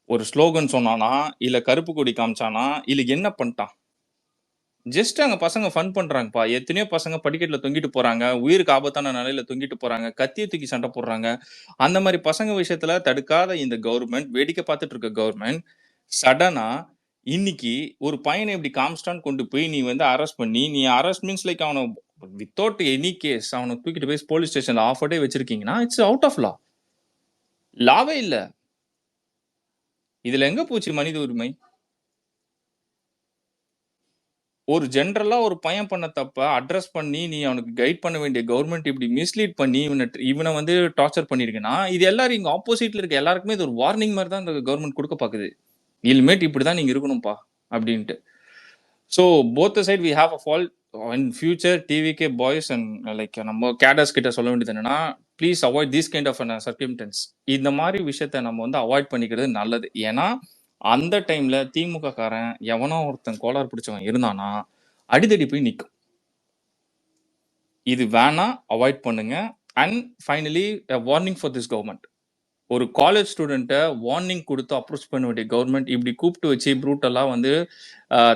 C: ஒரு ஸ்லோகன் சொன்னானா, இல்ல கருப்பு கொடி காமிச்சானா, இல்ல என்ன பண்ணிட்டான்? ஜஸ்ட் அங்க பசங்க ஃபன் பண்றாங்கப்பா. எத்தனையோ பசங்க படிக்கட்டுல தொங்கிட்டு போறாங்க. உயிருக்கு ஆபத்தான நிலையில தொங்கிட்டு போறாங்க. கத்திய தூக்கி சண்டை போடுறாங்க. அந்த மாதிரி பசங்க விஷயத்துல தடுக்காத இந்த கவர்மெண்ட், வேடிக்கை பார்த்துட்டு இருக்க கவர்மெண்ட், சடனா இன்னைக்கு ஒரு பையனை இப்படி காமிச்சிட்டான்னு கொண்டு போய் நீ வந்து அரெஸ்ட் பண்ணி, நீ அரெஸ்ட் மீன்ஸ் லைக் அவனை வித்தவுட் எனி கேஸ் அவனை தூக்கிட்டு போய் போலீஸ் ஸ்டேஷன்ல ஆஃப் டே வச்சிருக்கீங்கன்னா இட்ஸ் அவுட் ஆஃப் லா. லாவே இல்ல. இதுல எங்க போச்சு மனித உரிமை? ஒரு ஜென்ரலா ஒரு பையன் பண்ண தப்ப அட்ரஸ் பண்ணி நீ அவனுக்கு கைட் பண்ண வேண்டிய கவர்மெண்ட் இப்படி மிஸ்லீட் பண்ணி இவனை வந்து டார்ச்சர் பண்ணிருக்குன்னா, இது எல்லாரும் இங்க ஆப்போசிட்ல இருக்க எல்லாருக்குமே இது ஒரு வார்னிங் மாதிரி தான் இந்த கவர்மெண்ட் கொடுக்க பாக்குது. இனிமேட் இப்படிதான் நீங்க இருக்கணும்ப்பா அப்படின்ட்டு. So both side we have a fault in future. TVK boys and like நம்ம கேடர்ஸ் கிட்ட சொல்ல வேண்டியது என்னன்னா, please avoid this kind of circumstance. இந்த மாதிரி விஷயத்த நம்ம வந்து அவாய்ட் பண்ணிக்கிறது நல்லது. ஏன்னா அந்த டைம்ல திமுக காரன் எவனோ ஒருத்தன் கோளாறு பிடிச்சவன் இருந்தானா அடிதடி போய் நிற்கும். இது வேணா அவாய்ட் பண்ணுங்க. And finally warning for this government. ஒரு காலேஜ் ஸ்டூடெண்ட்டை வார்னிங் கொடுத்து அப்ரோச் பண்ண வேண்டிய கவர்மெண்ட் இப்படி கூப்பிட்டு வச்சு ப்ரூட்டெல்லாம் வந்து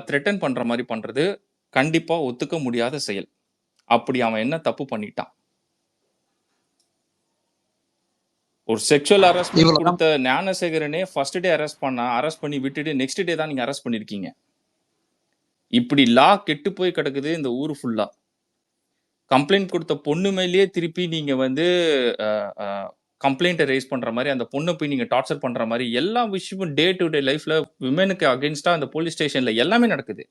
C: த்ரெட்டன் பண்ற மாதிரி பண்றது கண்டிப்பா ஒத்துக்க முடியாத செயல். அப்படி அவன் என்ன தப்பு பண்ணிட்டான்? ஒரு செக்ஷுவல் ஹராஸ்மெண்ட் கொடுத்த ஞானசேகரனே ஃபர்ஸ்ட் டே அரெஸ்ட் பண்ணி விட்டுட்டு நெக்ஸ்ட் டே தான் நீங்க அரெஸ்ட் பண்ணிருக்கீங்க. இப்படி லா கெட்டு போய் கிடக்குது இந்த ஊரு ஃபுல்லா. கம்ப்ளைண்ட் கொடுத்த பொண்ணு மேலேயே திருப்பி நீங்க வந்து கம்ப்ளைண்ட்டை ரைஸ் பண்ற மாதிரி, அந்த பொண்ணை போய் நீங்க டார்ச்சர் பண்ற மாதிரி எல்லா விஷயமும் டே டு டே லைஃப்ல விமெனுக்கு அகேன்ஸ்டா அந்த போலீஸ் ஸ்டேஷன்ல எல்லாமே நடக்குது.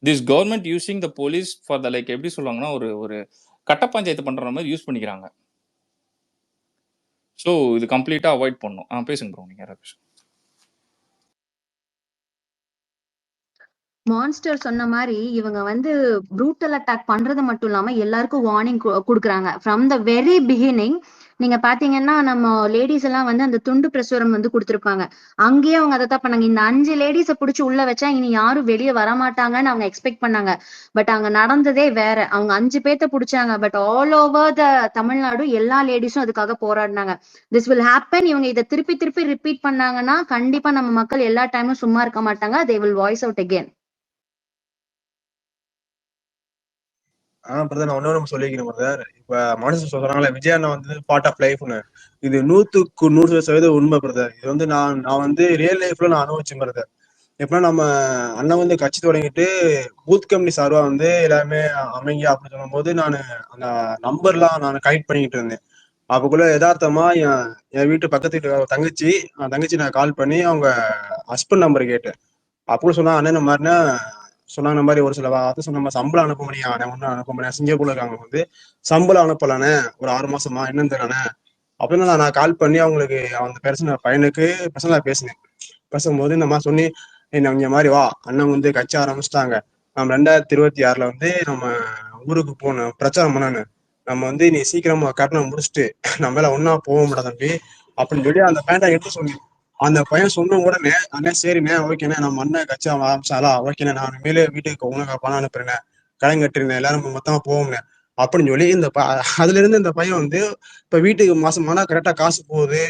C: This government using the police for the like எப்படி சொல்லுவாங்கன்னா ஒரு கட்ட பஞ்சாயத்து பண்ற மாதிரி யூஸ் பண்ணிக்கிறாங்க. ஸோ இது கம்ப்ளீட்டா அவாய்ட் பண்ணும். பேசுங்க ப்ரோ நீங்க யாராவது.
H: மான்ஸ்டர் சொன்ன மாதிரி இவங்க வந்து ப்ரூட்டல் அட்டாக் பண்றது மட்டும் இல்லாம எல்லாருக்கும் வார்னிங் கொடுக்குறாங்க ஃப்ரம் த வெரி பிகினிங். நீங்க பாத்தீங்கன்னா நம்ம லேடிஸ் எல்லாம் வந்து அந்த துண்டு பிரசுரம் வந்து கொடுத்துருப்பாங்க. அங்கேயே அவங்க அதை தான் பண்ணாங்க. இந்த 5 லேடிஸை பிடிச்சி உள்ள வச்சா இனி யாரும் வெளியே வரமாட்டாங்கன்னு அவங்க எக்ஸ்பெக்ட் பண்ணாங்க. பட் அங்க நடந்ததே வேற. அவங்க 5 பேர்த்த பிடிச்சாங்க. But all over the Tamil Nadu எல்லா லேடிஸும் அதுக்காக போராடினாங்க. This will happen. இவங்க இதை திருப்பி திருப்பி ரிப்பீட் பண்ணாங்கன்னா கண்டிப்பா நம்ம மக்கள் எல்லா டைமும் சும்மா இருக்க மாட்டாங்க. They will voice out again.
I: Brother நான் ஒன்னு சொல்லிக்கிறேன் பிரதர். இப்ப மனுஷன் சொல்றாங்களே விஜய் அண்ணா வந்து பார்ட் ஆஃப் லைஃப்னு, இது 100% உண்மை பிரதர். இது வந்து நான் வந்து ரியல் லைஃப்ல நான் அனுபவிச்சேன் பிரதர். எப்படின்னா நம்ம அண்ணன் வந்து கட்சி தொடங்கிட்டு பூத் கமிட்டி சார்பா வந்து எல்லாருமே அமைங்க அப்படின்னு சொல்லும் போது நான் அந்த நம்பர்லாம் நான் கலெக்ட் பண்ணிக்கிட்டு இருந்தேன். அப்பக்குள்ள யதார்த்தமா என் வீட்டு பக்கத்து தங்கச்சி நான் கால் பண்ணி அவங்க ஹஸ்பண்ட் நம்பர் கேட்டேன். அப்போ சொன்னா அண்ணன் இந்த மாதிரினா சொன்னாங்க, இந்த மாதிரி ஒரு சில வார்த்தை சொன்ன சம்பளம் அனுப்ப முடியும், ஒன்னும் அனுப்ப முடியாது, சிங்கப்பூர்ல இருக்காங்க வந்து சம்பளம் அனுப்பலானே ஒரு 6 மாசமா என்னன்னு தெரியலானே அப்படின்னு நான் கால் பண்ணி அவங்களுக்கு அந்த பையனுக்கு பர்சனலா பேசினேன். பேசும்போது இந்த மாதிரி சொன்னி இந்த மாதிரி வா அண்ணன் வந்து கட்சி ஆரம்பிச்சிட்டாங்க, நம்ம 2026 வந்து நம்ம ஊருக்கு போகணும் பிரச்சாரம் பண்ணணும், நம்ம வந்து நீ சீக்கிரமா கட்டணம் முடிச்சுட்டு நம்ம எல்லாம் ஒன்னா போக முடியாது தம்பி அப்படின்னு சொல்லி அந்த பையனை எடுத்து சொன்னேன். அந்த பையன் சொன்ன உடனே அண்ணே சரிண்ணே ஓகேண்ணே நம்ம அண்ணன் கட்சி ஆரம்பிச்சாலா ஓகேண்ணே நான் மேலே வீட்டுக்கு உனக்கு பணம் அனுப்புறேன் கடன் கட்டுறேன் எல்லாரும் மொத்தமா போவோம்னே அப்படின்னு சொல்லி அதுல இருந்து இந்த பையன் வந்து இப்ப வீட்டுக்கு மாசமானா கரெக்டா காசு போகுது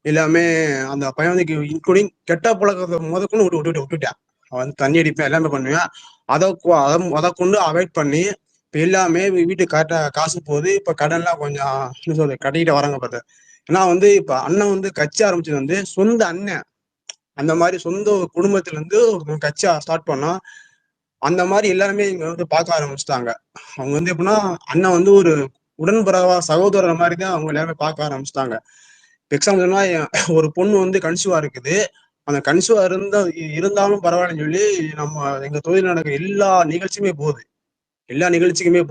I: எல்லாமே. அந்த பையன் வந்து இன்க்ளூடிங் கெட்ட பழக்கத்தை முதற்கொண்டு விட்டுட்டான். அவன் வந்து தண்ணி அடிப்பேன் எல்லாமே பண்ணுவேன். அதை கொண்டு அவாய்ட் பண்ணி இப்ப எல்லாமே வீட்டுக்கு கரெக்டா காசு போகுது. இப்ப கடன்லாம் கொஞ்சம் என்ன சொல்றது கட்டிக்கிட்டு வராங்க பார்த்து. ஏன்னா வந்து இப்ப அண்ணன் வந்து கட்சி ஆரம்பிச்சது வந்து சொந்த அண்ணன் அந்த மாதிரி சொந்த குடும்பத்துல இருந்து கட்சியா ஸ்டார்ட் பண்ணா அந்த மாதிரி எல்லாருமே இங்க வந்து பார்க்க ஆரம்பிச்சுட்டாங்க. அவங்க வந்து எப்படின்னா அண்ணன் வந்து ஒரு உடன்பரவா சகோதரர் மாதிரி தான் அவங்க எல்லாருமே பார்க்க ஆரம்பிச்சுட்டாங்க. எக்ஸாம்பிள் சொன்னா ஒரு பொண்ணு வந்து கன்சியூவா இருக்குது, அந்த கன்சியூவா இருந்தாலும் பரவாயில்லன்னு சொல்லி நம்ம எங்க தொழில் நடக்கிற எல்லா நிகழ்ச்சிக்குமே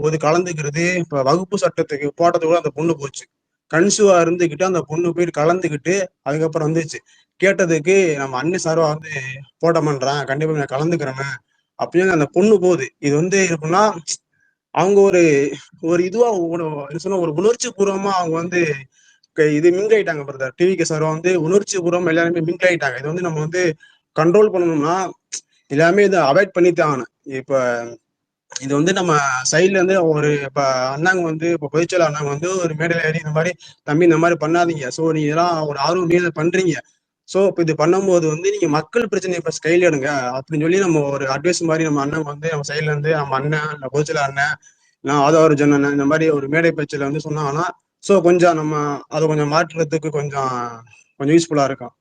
I: போகுது கலந்துக்கிறது. இப்ப வகுப்பு சட்டத்துக்கு போட்டது கூட அந்த பொண்ணு போச்சு, கன்சியூவா இருந்துகிட்டு அந்த பொண்ணு போயிட்டு கலந்துக்கிட்டு அதுக்கப்புறம் வந்துச்சு கேட்டதுக்கு நம்ம அண்ணன் சார்பா வந்து போட்ட பண்றான் கண்டிப்பா நான் கலந்துக்கிறேன் அப்படின்னு அந்த பொண்ணு போகுது. இது வந்து எப்படின்னா அவங்க ஒரு இதுவா சொன்ன ஒரு உணர்ச்சி பூர்வமா அவங்க வந்து இது மிங்காயிட்டாங்க பிரதர். டிவிகே சார்பா வந்து உணர்ச்சி பூர்வமா எல்லாருமே மிங்காயிட்டாங்க. இது வந்து நம்ம வந்து கண்ட்ரோல் பண்ணணும்னா எல்லாமே இதை அவாய்ட் பண்ணித்தான் ஆகணும். இப்ப இது வந்து நம்ம சைட்ல இருந்து இப்ப அண்ணாங்க வந்து இப்ப பொதுச்செயலாளர் அண்ணாங்க வந்து ஒரு மேடையில ஏறி இந்த மாதிரி தம்பி இந்த மாதிரி பண்ணாதீங்க, ஸோ நீங்க இதெல்லாம் ஒரு ஆர்வம் மீது பண்றீங்க, ஸோ இப்போ இது பண்ணும்போது வந்து நீங்க மக்கள் பிரச்சனையை ஃபர்ஸ்ட் கையில் எடுங்க அப்படின்னு சொல்லி நம்ம ஒரு அட்வைஸ் மாதிரி நம்ம அண்ணன் வந்து நம்ம சைட்ல இருந்து நம்ம அண்ணன் பொதுச்செயல அண்ணன் நான் ஆதவர்ஜன் அண்ணன் இந்த மாதிரி ஒரு மேடை பேச்சில் வந்து சொன்னாங்கன்னா ஸோ கொஞ்சம் நம்ம அதை கொஞ்சம் மாற்றுறதுக்கு கொஞ்சம் யூஸ்ஃபுல்லா இருக்கும்.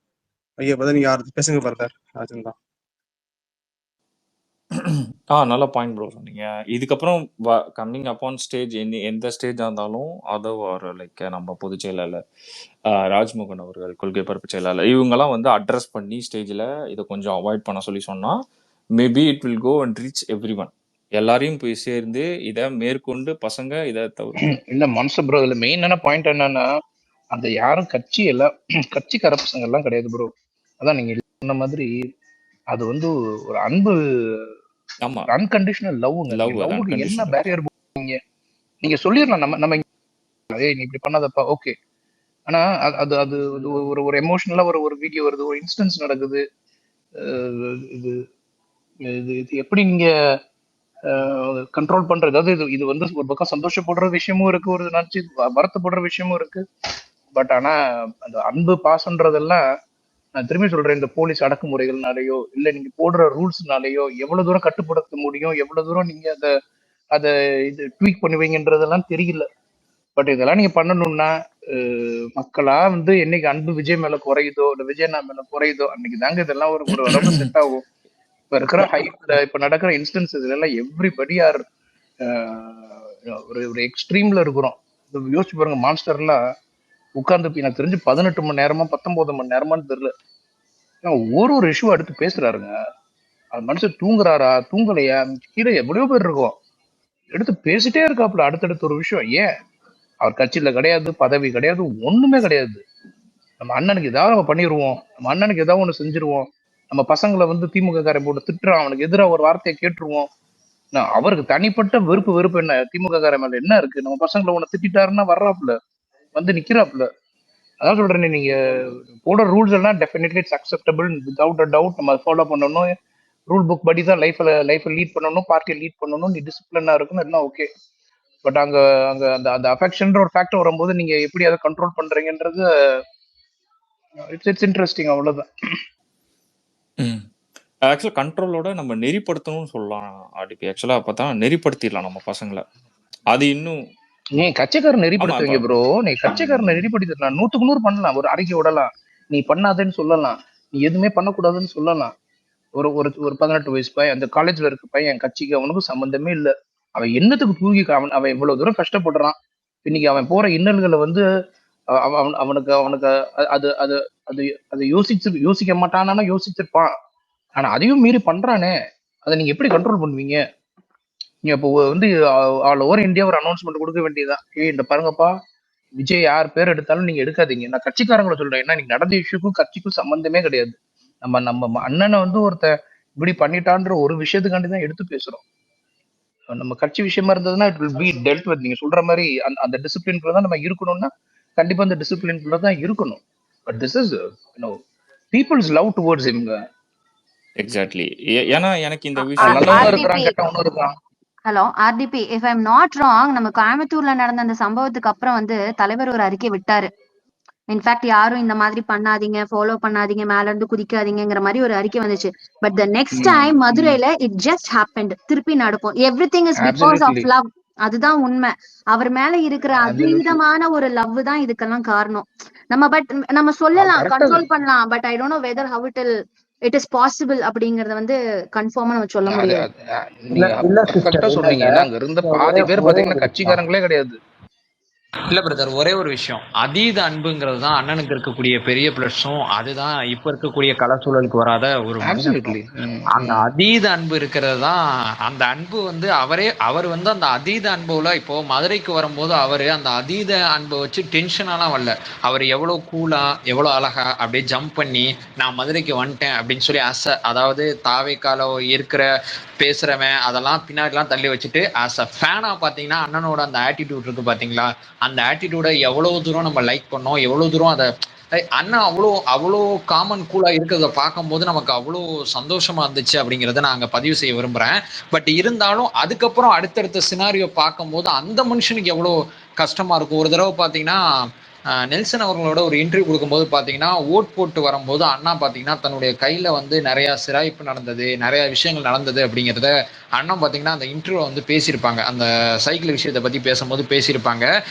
I: ஐயா பதா நீங்க அடுத்து பேசுங்க ஃபர்தர். அதுதான்.
C: நல்ல பாயிண்ட் ப்ரோ சொன்னீங்க. இதுக்கப்புறம் கம்மிங் அப்பான் ஸ்டேஜ் எந்த ஸ்டேஜா இருந்தாலும் அதோ ஒரு லைக் நம்ம பொதுச் செயலாளர் ராஜ்மோகன் அவர்கள், கொள்கை பரப்பு செயலாளர், இவங்கெல்லாம் வந்து அட்ரஸ் பண்ணி ஸ்டேஜில் இதை கொஞ்சம் அவாய்ட் பண்ண சொல்லி சொன்னா maybe it will go and reach everyone. எல்லாரையும் போய் சேர்ந்து இதை மேற்கொண்டு பசங்க இதை தவிர
D: இல்ல மனசு ப்ரோ, இதுல மெயினான பாயிண்ட் என்னன்னா அந்த யாரும் கட்சி எல்லாம் கட்சி கரப்ஷன் எல்லாம் கிடையாது ப்ரோ. அதான் நீங்க சொன்ன மாதிரி அது வந்து ஒரு அன்பு,
C: ஆமா
D: அன்கண்டிஷனல் லவ்ங்க.
C: லவ் அது
D: லவ்வுக்கு என்ன
C: அன்கண்டிஷனல்.
D: பேரியர் நீங்க சொல்லிடலாம். நம்ம ஏய் நீ இப்படி பண்ணாதப்பா ஓகே. ஆனா அது அது அது ஒரு ஒரு எமோஷனலா ஒரு வீடியோ வருது, ஒரு இன்ஸ்டன்ஸ் நடக்குது. இது இது இது எப்படி நீங்க கண்ட்ரோல் பண்றது? அதாவது இது வந்து ஒரு பக்கம் சந்தோஷப்படுற விஷயமும் இருக்கு, ஒரு நினைச்சு வருத்தப்படுற விஷயமும் இருக்கு. பட் ஆனா அந்த அன்பு பாசன்றதெல்லாம் நான் திரும்பி சொல்றேன், இந்த போலீஸ் அடக்குமுறைகள்னாலயோ இல்ல நீங்க போடுற ரூல்ஸ்னாலயோ எவ்வளவு தூரம் கட்டுப்படுத்த முடியும், எவ்வளவு தூரம் நீங்க அதை இது ட்வீக் பண்ணுவீங்கன்றதெல்லாம் தெரியல. பட் இதெல்லாம் நீங்க பண்ணணும்னா மக்களா வந்து என்னைக்கு அன்பு விஜய் மேல குறையுதோ இல்ல விஜய் மேல குறையுதோ அன்னைக்கு தாங்க இதெல்லாம் ஒரு ஒரு அளவு செட் ஆகும். இப்ப இருக்கிற ஹைட்ல இப்ப நடக்கிற இன்ஸ்டன்ஸ் இதுல எல்லாம் எவ்ரிபடி ஆர் ஒரு எக்ஸ்ட்ரீம்ல இருக்கிறோம். யோசிச்சு பாருங்க, மான்ஸ்டர்லாம் உட்கார்ந்து எனக்கு தெரிஞ்சு 18 மணி நேரமா 19 மணி நேரமான்னு தெரியல, ஒரு இஷ்யூ எடுத்து பேசுறாருங்க. அது மனுஷன் தூங்குறாரா தூங்கலையா கீழே எவ்வளவு பேர் இருக்கும், எடுத்து பேசிட்டே இருக்காப்புல அடுத்தடுத்த ஒரு விஷயம். ஏன் அவர் கட்சியில கிடையாது, பதவி கிடையாது, ஒண்ணுமே கிடையாது. நம்ம அண்ணனுக்கு ஏதாவது நம்ம பண்ணிடுவோம், நம்ம அண்ணனுக்கு ஏதாவது ஒண்ணு செஞ்சிருவோம், நம்ம பசங்களை வந்து திமுக காரன் போட்டு திட்டுறான் அவனுக்கு எதிராக ஒரு வார்த்தையை கேட்டுருவோம். அவருக்கு தனிப்பட்ட வெறுப்பு என்ன திமுக காரன் மேல என்ன இருக்கு? நம்ம பசங்களை ஒண்ணு திட்டாருன்னா வர்றாப்புல வந்து நிக்கிறாப்புல. அதான் சொல்றேன், நீங்க போடுற ரூல்ஸ் எல்லாம் definitely it's acceptable without a doubt. நம்ம ஃபாலோ பண்ணணும், ரூல் புக் படி தான் லைஃப் லீட் பண்ணணும், பார்ட்டியை லீட் பண்ணணும், நீ டிசிப்ளினா இருக்கணும், எல்லாம் ஓகே. பட் அங்க அங்க அந்த அந்த அஃபெக்ஷன்ற ஒரு ஃபேக்டர் வரும்போது நீங்க எப்படி அதை கண்ட்ரோல் பண்றீங்கன்றது இட்ஸ் இன்ட்ரெஸ்டிங். அவ்வளவுதான்.
C: ஆக்சுவலாக கண்ட்ரோலோட நம்ம நெறிப்படுத்தணும்னு சொல்லலாம். ஆர்டிபி ஆக்சுவலாக பார்த்தா நெறிப்படுத்திடலாம் நம்ம பசங்களை. அது இன்னும்
D: நீ கட்சிக்காரன் நெறிப்படுத்துவீங்க ப்ரோ, நீ கட்சிக்காரனை நெறிப்படுத்திடலாம், 100க்கு 100 பண்ணலாம். ஒரு அறிக்கை விடலாம், நீ பண்ணாதேன்னு சொல்லலாம், நீ எதுவுமே பண்ணக்கூடாதுன்னு சொல்லலாம். ஒரு ஒரு ஒரு 18 வயசு பையன் அந்த காலேஜ்ல இருக்க பையன், என் கட்சிக்கு அவனுக்கும் சம்பந்தமே இல்லை, அவன் என்னத்துக்கு தூக்கி அவன் இவ்வளவு தூரம் கஷ்டப்படுறான். இன்னைக்கு அவன் போற இன்னல்களை வந்து அவனுக்கு அவனுக்கு அது அது அது அதை யோசிக்க மாட்டானா, யோசிச்சிருப்பான். ஆனா அதையும் மீறி பண்றானே, அதை நீங்க எப்படி கண்ட்ரோல் பண்ணுவீங்க? நீங்க இப்போ வந்து ஆல் ஓவர் இந்தியா ஒரு அனௌன்ஸ்மெண்ட் கொடுக்க வேண்டியதுதான், இந்த பாருங்கப்பா விஜய் யார் பேர் எடுத்தாலும் நீங்க எடுக்காதீங்க. நான் கட்சிக்காரங்களை சொல்றேன், ஏன்னா நீங்க நடந்த இஷ்யூக்கும் கட்சிக்கும் சம்பந்தமே கிடையாது. நம்ம அண்ணனை வந்து ஒருத்த இப்படி பண்ணிட்டான்ற ஒரு விஷயத்துக்காண்டி தான் எடுத்து பேசுறோம். நம்ம கட்சி விஷயமா இருந்ததுன்னா it will be dealt with. நீங்க சொல்ற மாதிரி அந்த டிசிப்ளின்குள்ள தான் நம்ம இருக்கணும்னா கண்டிப்பா அந்த டிசிப்ளின்குள்ள தான் இருக்கணும். But this is people's love towards him.
C: Exactly. ஏன்னா எனக்கு இந்த
D: நல்லவனும் இருக்கிறான், கெட்டவனும் இருக்கான்.
H: Hello RTP, if I am not wrong, நம்ம கோயம்புத்தூர்ல நடந்த அந்த சம்பவத்துக்கு அப்புறம் வந்து தலைவர் ஒரு அறிக்கை விட்டாரு. இன்ஃபேக்ட் யாரும் இந்த மாதிரி பண்ணாதீங்க, ஃபாலோ பண்ணாதீங்க, மேல இருந்து குதிக்காதீங்கிற மாதிரி ஒரு அறிக்கை வந்துச்சு. பட் த நெக்ஸ்ட் டைம் மதுரையில இட் ஜஸ்ட் ஹேப்பன்ட், திருப்பி நடக்கும். Everything is because of love. அதுதான் உண்மை. அவர் மேல இருக்கிற அதீதமான ஒரு லவ் தான் இதுக்கெல்லாம் காரணம். நம்ம சொல்லலாம், கண்ட்ரோல் பண்ணலாம், but I don't know whether how it is possible அப்படிங்கறத வந்து கன்ஃபார்மா நம்ம சொல்ல முடியாது.
D: கரெக்டா சொன்னீங்க. அங்க இருந்த பாதி பேர் பாத்தீங்கன்னா கட்சிக்காரங்களே கிடையாது.
A: இல்ல பிரதர், ஒரே ஒரு விஷயம், அதீத அன்புங்கிறது தான் அண்ணனுக்கு இருக்கக்கூடிய பெரிய பிளஸும், அதுதான் இப்ப இருக்கக்கூடிய கல சூழலுக்கு வராத ஒரு அந்த அதீத அன்பு இருக்கிறது தான். அந்த அன்பு வந்து அவர் வந்து அந்த அதீத அன்புல இப்போ மதுரைக்கு வரும்போது அவரு அந்த அதீத அன்பை வச்சு டென்ஷனாலாம் வரல. அவர் எவ்வளவு கூலா எவ்வளவு அழகா அப்படியே ஜம்ப் பண்ணி நான் மதுரைக்கு வந்துட்டேன் அப்படின்னு சொல்லி அதாவது தாவேக்கால இருக்கிற பேசுறவன் அதெல்லாம் பின்னாடிலாம் தள்ளி வச்சுட்டு ஆஸ் அ ஃபேனா பாத்தீங்கன்னா அண்ணனோட அந்த ஆட்டிடியூட் இருக்கு பாத்தீங்களா, அந்த ஆட்டிடியூட எவ்வளவு தூரம் நம்ம லைக் பண்ணோம், எவ்வளவு தூரம் அதை அண்ணன் அவ்வளோ காமன் கூலா இருக்கிறத பார்க்கும்போது நமக்கு அவ்வளோ சந்தோஷமா இருந்துச்சு அப்படிங்கிறத நான் அங்கே பதிவு செய்ய விரும்புறேன். பட் இருந்தாலும் அதுக்கப்புறம் அடுத்தடுத்த சினாரியோ பார்க்கும்போது அந்த மனுஷனுக்கு எவ்வளோ கஷ்டமா இருக்கும். ஒரு தடவை பார்த்தீங்கன்னா நெல்சன் அவர்களோட ஒரு இன்டர்வியூ கொடுக்கும்போது பாத்தீங்கன்னா ஓட் போட்டு வரும்போது அண்ணா பாத்தீங்கன்னா தன்னுடைய கையில வந்து நிறைய சிராய்ப்பு நடந்தது, நிறைய விஷயங்கள் நடந்தது அப்படிங்கிறத அண்ணன் பாத்தீங்கன்னா அந்த இன்டர்வியூ வந்து பேசியிருப்பாங்க. அந்த சைக்கிள் விஷயத்தை பத்தி பேசும்போது பேசியிருப்பாங்க.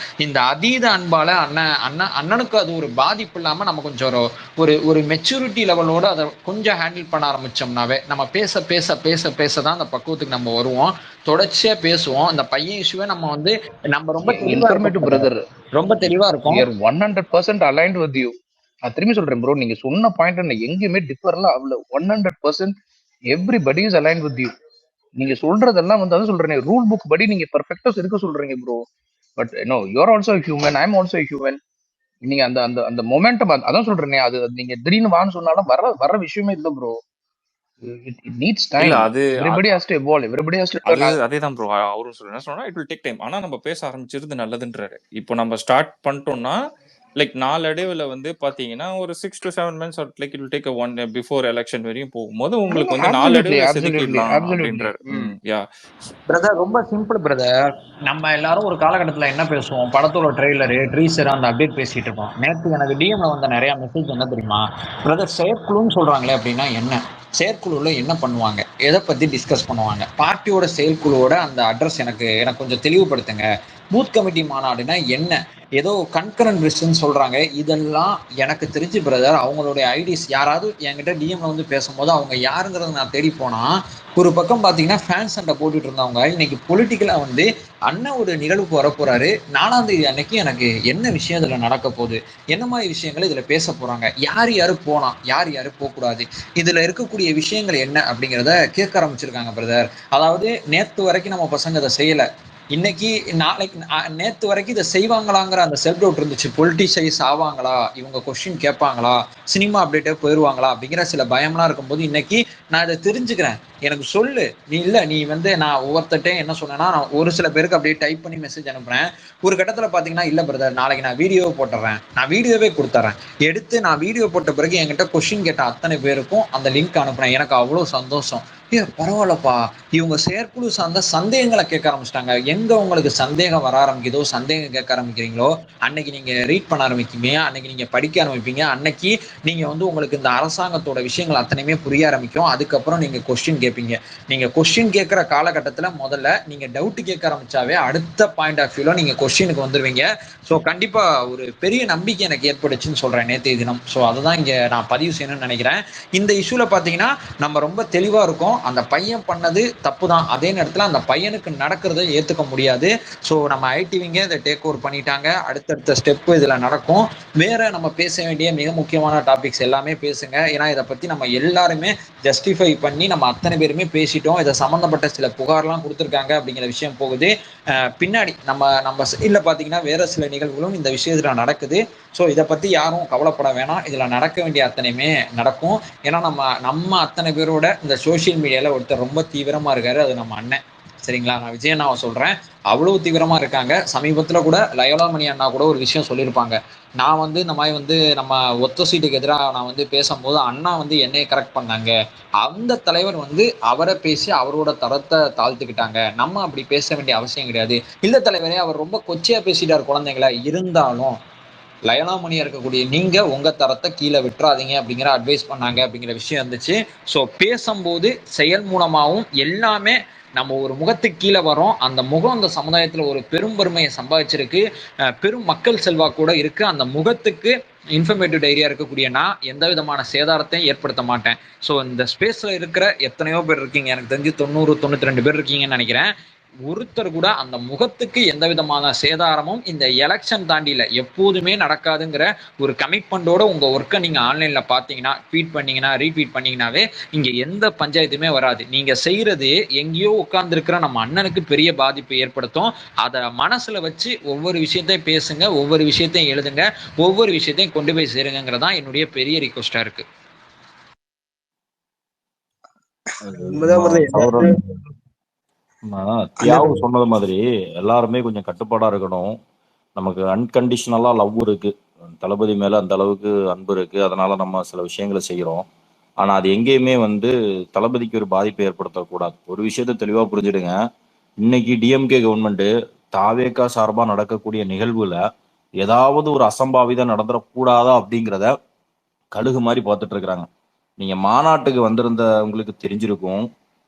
A: இந்த அதீத அன்பால அண்ணனுக்கு அது ஒரு பாதிப்பு இல்லாம நம்ம கொஞ்சம் ஒரு ஒரு மெச்சூரிட்டி லெவலோட அதை கொஞ்சம் ஹேண்டில் பண்ண ஆரம்பிச்சோம்னாவே நம்ம பேச பேச பேச பேச தான் அந்த பக்குவத்துக்கு நம்ம வருவோம். தொடர்ச்சியா பேசுவோம். இந்த பையன் இஷ்யூவை நம்ம வந்து நம்ம ரொம்ப தெளிவா
D: இன்ஃபர்மேட்டிவ்
A: இருக்கும்,
D: பிரதர்,
A: ரொம்ப தெளிவா இருக்கும்.
D: we are 100% aligned with you. நான் திரும்பி சொல்றேன் ப்ரோ, நீங்க சொன்ன பாயிண்ட் எங்கேயுமே டிஃபர்லாம் அவ்வளவு 100% everybody is align with you. நீங்க சொல்றதெல்லாம் வந்து அதான் சொல்றேன், ரூல் புக் படி நீங்க பெர்ஃபெக்டா இருக்க சொல்றீங்க bro. But no, you're also human, I am also human. நீங்க அந்த அந்த அந்த மொமெண்டம் அதான் சொல்றேனே, அது நீங்க திடீர்னு வான்னு சொன்னாலும் வர விஷயமே இல்லை ப்ரோ. It needs
C: இல்ல
D: time.
C: அது
D: Everybody has to evolve. Everybody has to learn.
C: அதேதான் ப்ரோ. அவரும் சொல்ல என்ன சொன்னா, இட் வில் டேக் டைம். ஆனா நம்ம பேச ஆரம்பிச்சிருது நல்லதுன்றாரு. இப்போ நம்ம ஸ்டார்ட் பண்ணிட்டோம்னா லைக் நாளடைவுல வந்து பாத்தீங்கன்னா ஒரு 6 to 7 months or like it will take a one before election வரையும் போகும்போது உங்களுக்கு வந்து
D: Absolutely,
C: நாளடைவுல
D: absolutely,
C: செதுக்கிடலாம்
D: absolutely.
C: அப்படின்றாரு. யா
A: பிரதர் ரொம்ப சிம்பிள் பிரதர். நம்ம எல்லாரும் ஒரு காலகட்டத்தில் என்ன பேசுவோம், படத்தோட ட்ரெய்லரு ட்ரீசர் அந்த அப்டேட் பேசிட்டு இருக்கோம். நேற்று எனக்கு டிஎம்ல வந்த நிறைய மெசேஜ் என்ன தெரியுமா, பிரதர் செயற்குழுன்னு சொல்றாங்களே அப்படின்னா என்ன, செயற்குழுல என்ன பண்ணுவாங்க, எதை பத்தி டிஸ்கஸ் பண்ணுவாங்க, பார்ட்டியோட செயற்குழுவோட அந்த அட்ரஸ் எனக்கு கொஞ்சம் தெளிவுபடுத்துங்க, பூத் கமிட்டி மாநாடுனா என்ன, ஏதோ கன்கரண்ட் லிஸ்ட்னு சொல்றாங்க. இதெல்லாம் எனக்கு தெரிஞ்சு பிரதர் அவங்களுடைய ஐடிஸ் யாராவது என்கிட்ட டிஎம்ல வந்து பேசும்போது அவங்க யாருங்கிறத நான் தேடி போனா ஒரு பக்கம் பாத்தீங்கன்னா ஃபேன்ஸ் சண்டை போட்டுட்டு இருந்தவங்க இன்னைக்கு பொலிட்டிக்கலா வந்து அண்ணன் ஒரு நிகழ்வுக்கு வரப்போறாரு 4ஆம் தேதி அன்னைக்கு எனக்கு என்ன விஷயம் இதுல நடக்க போகுது, என்ன மாதிரி விஷயங்கள் இதுல பேச போறாங்க, யார் யாரு போனா யார் யாரு போகக்கூடாது, இதுல இருக்கக்கூடிய விஷயங்கள் என்ன அப்படிங்கிறத கேட்க ஆரம்பிச்சிருக்காங்க பிரதர். அதாவது நேத்து வரைக்கும் நம்ம பசங்க அதை செய்யல, இன்னைக்கு நாளைக்கு நேத்து வரைக்கும் இதை செய்வாங்களாங்கிற அந்த செல்ஃப் டவுட் இருந்துச்சு. பொலிட்டிசைஸ் ஆவாங்களா, இவங்க கொஸ்டின் கேட்பாங்களா, சினிமா அப்டேட்டே போயிடுவாங்களா அப்படிங்கிற சில பயம்லாம் இருக்கும்போது இன்னைக்கு நான் இதை தெரிஞ்சுக்கிறேன். எனக்கு சொல்லு, நீ இல்லை நீ வந்து நான் ஒவ்வொருத்தட்டையும் என்ன சொன்னேன்னா, நான் ஒரு சில பேருக்கு அப்படியே டைப் பண்ணி மெசேஜ் அனுப்புறேன். ஒரு கட்டத்தில் பார்த்தீங்கன்னா இல்லை பிரதர் நாளைக்கு நான் வீடியோவை போட்டுறேன், நான் வீடியோவே கொடுத்துட்றேன், எடுத்து நான் வீடியோ போட்ட பிறகு என்கிட்ட கொஸ்டின் கேட்ட அத்தனை பேருக்கும் அந்த லிங்க் அனுப்புறேன். எனக்கு அவ்வளோ சந்தோஷம். பரவாயில்லப்பா, இவங்க செயற்குழு சார்ந்த சந்தேகங்களை கேட்க ஆரம்பிச்சிட்டாங்க. எங்க உங்களுக்கு சந்தேகம் வர ஆரம்பிக்குதோ, சந்தேகம் கேட்க ஆரம்பிக்கிறீங்களோ, அன்னைக்கு நீங்க ரீட் பண்ண ஆரம்பிப்பீங்க, அன்னைக்கு நீங்க படிக்க ஆரம்பிப்பீங்க, அன்னைக்கு நீங்க வந்து உங்களுக்கு இந்த அரசாங்கத்தோட விஷயங்கள் அத்தனையுமே புரிய ஆரம்பிக்கும். அதுக்கப்புறம் நீங்க கொஸ்டின் கேட்பீங்க. நீங்க கொஸ்டின் கேட்கிற காலகட்டத்துல முதல்ல நீங்க டவுட் கேட்க ஆரம்பிச்சாவே அடுத்த பாயிண்ட் ஆஃப் வியூல நீங்க கொஸ்டினுக்கு வந்துருவீங்க. ஸோ கண்டிப்பா ஒரு பெரிய நம்பிக்கை எனக்கு ஏற்படுச்சுன்னு சொல்றேன் நேற்றைய தினம். ஸோ அதுதான் இங்க நான் பதிவு செய்யணும்னு நினைக்கிறேன். இந்த இஷ்யூல பாத்தீங்கன்னா நம்ம ரொம்ப தெளிவா இருக்கோம். அந்த பையன் பண்ணது தப்பு தான், அதே நேரத்தில் அந்த பையனுக்கு நடக்கிறத ஏற்றுக்க முடியாது. ஸோ நம்ம ஐடிவிங்க இதை டேக் ஓவர் பண்ணிட்டாங்க. அடுத்தடுத்த ஸ்டெப்பு இதில் நடக்கும். வேற நம்ம பேச வேண்டிய மிக முக்கியமான டாபிக்ஸ் எல்லாமே பேசுங்க. ஏன்னா இதை பற்றி நம்ம எல்லாருமே ஜஸ்டிஃபை பண்ணி நம்ம அத்தனை பேருமே பேசிட்டோம். இதை சம்மந்தப்பட்ட சில புகார்லாம் கொடுத்துருக்காங்க அப்படிங்கிற விஷயம் போகுது. பின்னாடி நம்ம சைடில் பார்த்தீங்கன்னா வேற சில நிகழ்வுகளும் இந்த விஷயத்தில் நடக்குது. ஸோ இதை பற்றி யாரும் கவலைப்பட வேணாம். இதில் நடக்க வேண்டிய அத்தனையுமே நடக்கும். ஏன்னா நம்ம அத்தனை பேரோட இந்த சோசியல் மீடியால ஒருத்தர் ரொம்ப தீவிரமா இருக்காரு, அது நம்ம அண்ணன். சரிங்களா, நான் விஜய் அண்ணாவை சொல்றேன், அவ்வளவு தீவிரமா இருக்காங்க. சமீபத்துல கூட லயோலா மணி அண்ணா கூட ஒரு விஷயம் சொல்லியிருப்பாங்க. நான் வந்து இந்த மாதிரி வந்து நம்ம ஒத்த சீட்டுக்கு எதிராக நான் வந்து பேசும்போது அண்ணா வந்து என்னைய கரெக்ட் பண்ணாங்க, அந்த தலைவர் வந்து அவரை பேசி அவரோட தரத்தை தாழ்த்துக்கிட்டாங்க, நம்ம அப்படி பேச வேண்டிய அவசியம் கிடையாது. இல்ல தலைவரே, அவர் ரொம்ப கொச்சையா பேசிட்டார் குழந்தைங்களா, இருந்தாலும் லயனாமணியா இருக்கக்கூடிய நீங்க உங்க தரத்தை கீழே விட்டுறாதீங்க அப்படிங்கிற அட்வைஸ் பண்ணாங்க அப்படிங்கிற விஷயம் இருந்துச்சு. ஸோ பேசும்போது செயல் மூலமாகவும் எல்லாமே நம்ம ஒரு முகத்துக்கு கீழே வரோம். அந்த முகம் அந்த சமுதாயத்துல ஒரு பெரும் பெருமையை சம்பாதிச்சிருக்கு, பெரும் மக்கள் செல்வாக்கு கூட இருக்கு. அந்த முகத்துக்கு இன்ஃபர்மேட்டிவ் டைரியா இருக்கக்கூடிய நான் எந்த விதமான சேதாரத்தையும் ஏற்படுத்த மாட்டேன். ஸோ இந்த ஸ்பேஸ்ல இருக்கிற எத்தனையோ பேர் இருக்கீங்க, எனக்கு தெரிஞ்சு 92 பேர் இருக்கீங்கன்னு நினைக்கிறேன். ஒருத்தர் கூட அந்த முகத்துக்கு எந்த விதமான சேதாரமும் இந்த எலெக்ஷன் தாண்டியில எப்போதுமே நடக்காதுங்கிற ஒரு கமிட்மெண்டோட உங்க ஒர்க்கை நீங்க ஆன்லைன்ல பாத்தீங்கன்னா, ட்வீட் பண்ணீங்கன்னா, ரீட்வீட் பண்ணீங்கன்னாவே இங்க எந்த பஞ்சாயத்துமே வராது. நீங்க செய்யறது எங்கேயோ உட்கார்ந்து இருக்கிற நம்ம அண்ணனுக்கு பெரிய பாதிப்பை ஏற்படுத்தும். அதை மனசுல வச்சு ஒவ்வொரு விஷயத்தையும் பேசுங்க, ஒவ்வொரு விஷயத்தையும் எழுதுங்க, ஒவ்வொரு விஷயத்தையும் கொண்டு போய் சேருங்கிறதா என்னுடைய பெரிய ரிக்வெஸ்டா இருக்கு.
B: தியாகு சொன்னது மாதிரி எல்லாருமே கொஞ்சம் கட்டுப்பாடா இருக்கணும். நமக்கு அன்கண்டிஷனலா லவ் இருக்கு, தளபதி மேல அந்த அளவுக்கு அன்பு இருக்கு, அதனால நம்ம சில விஷயங்களை செய்யறோம். ஆனா அது எங்கேயுமே வந்து தளபதிக்கு ஒரு பாதிப்பை ஏற்படுத்தக்கூடாது. ஒரு விஷயத்த தெளிவா புரிஞ்சுடுங்க, இன்னைக்கு டிஎம்கே கவர்மெண்ட் தாவேகா சார்பா நடக்கக்கூடிய நிகழ்வுல ஏதாவது ஒரு அசம்பாவிதம் நடந்துடக்கூடாதா அப்படிங்கிறத கழுகு மாதிரி பார்த்துட்டு இருக்கிறாங்க. நீங்க மாநாட்டுக்கு வந்திருந்த உங்களுக்கு தெரிஞ்சிருக்கும்,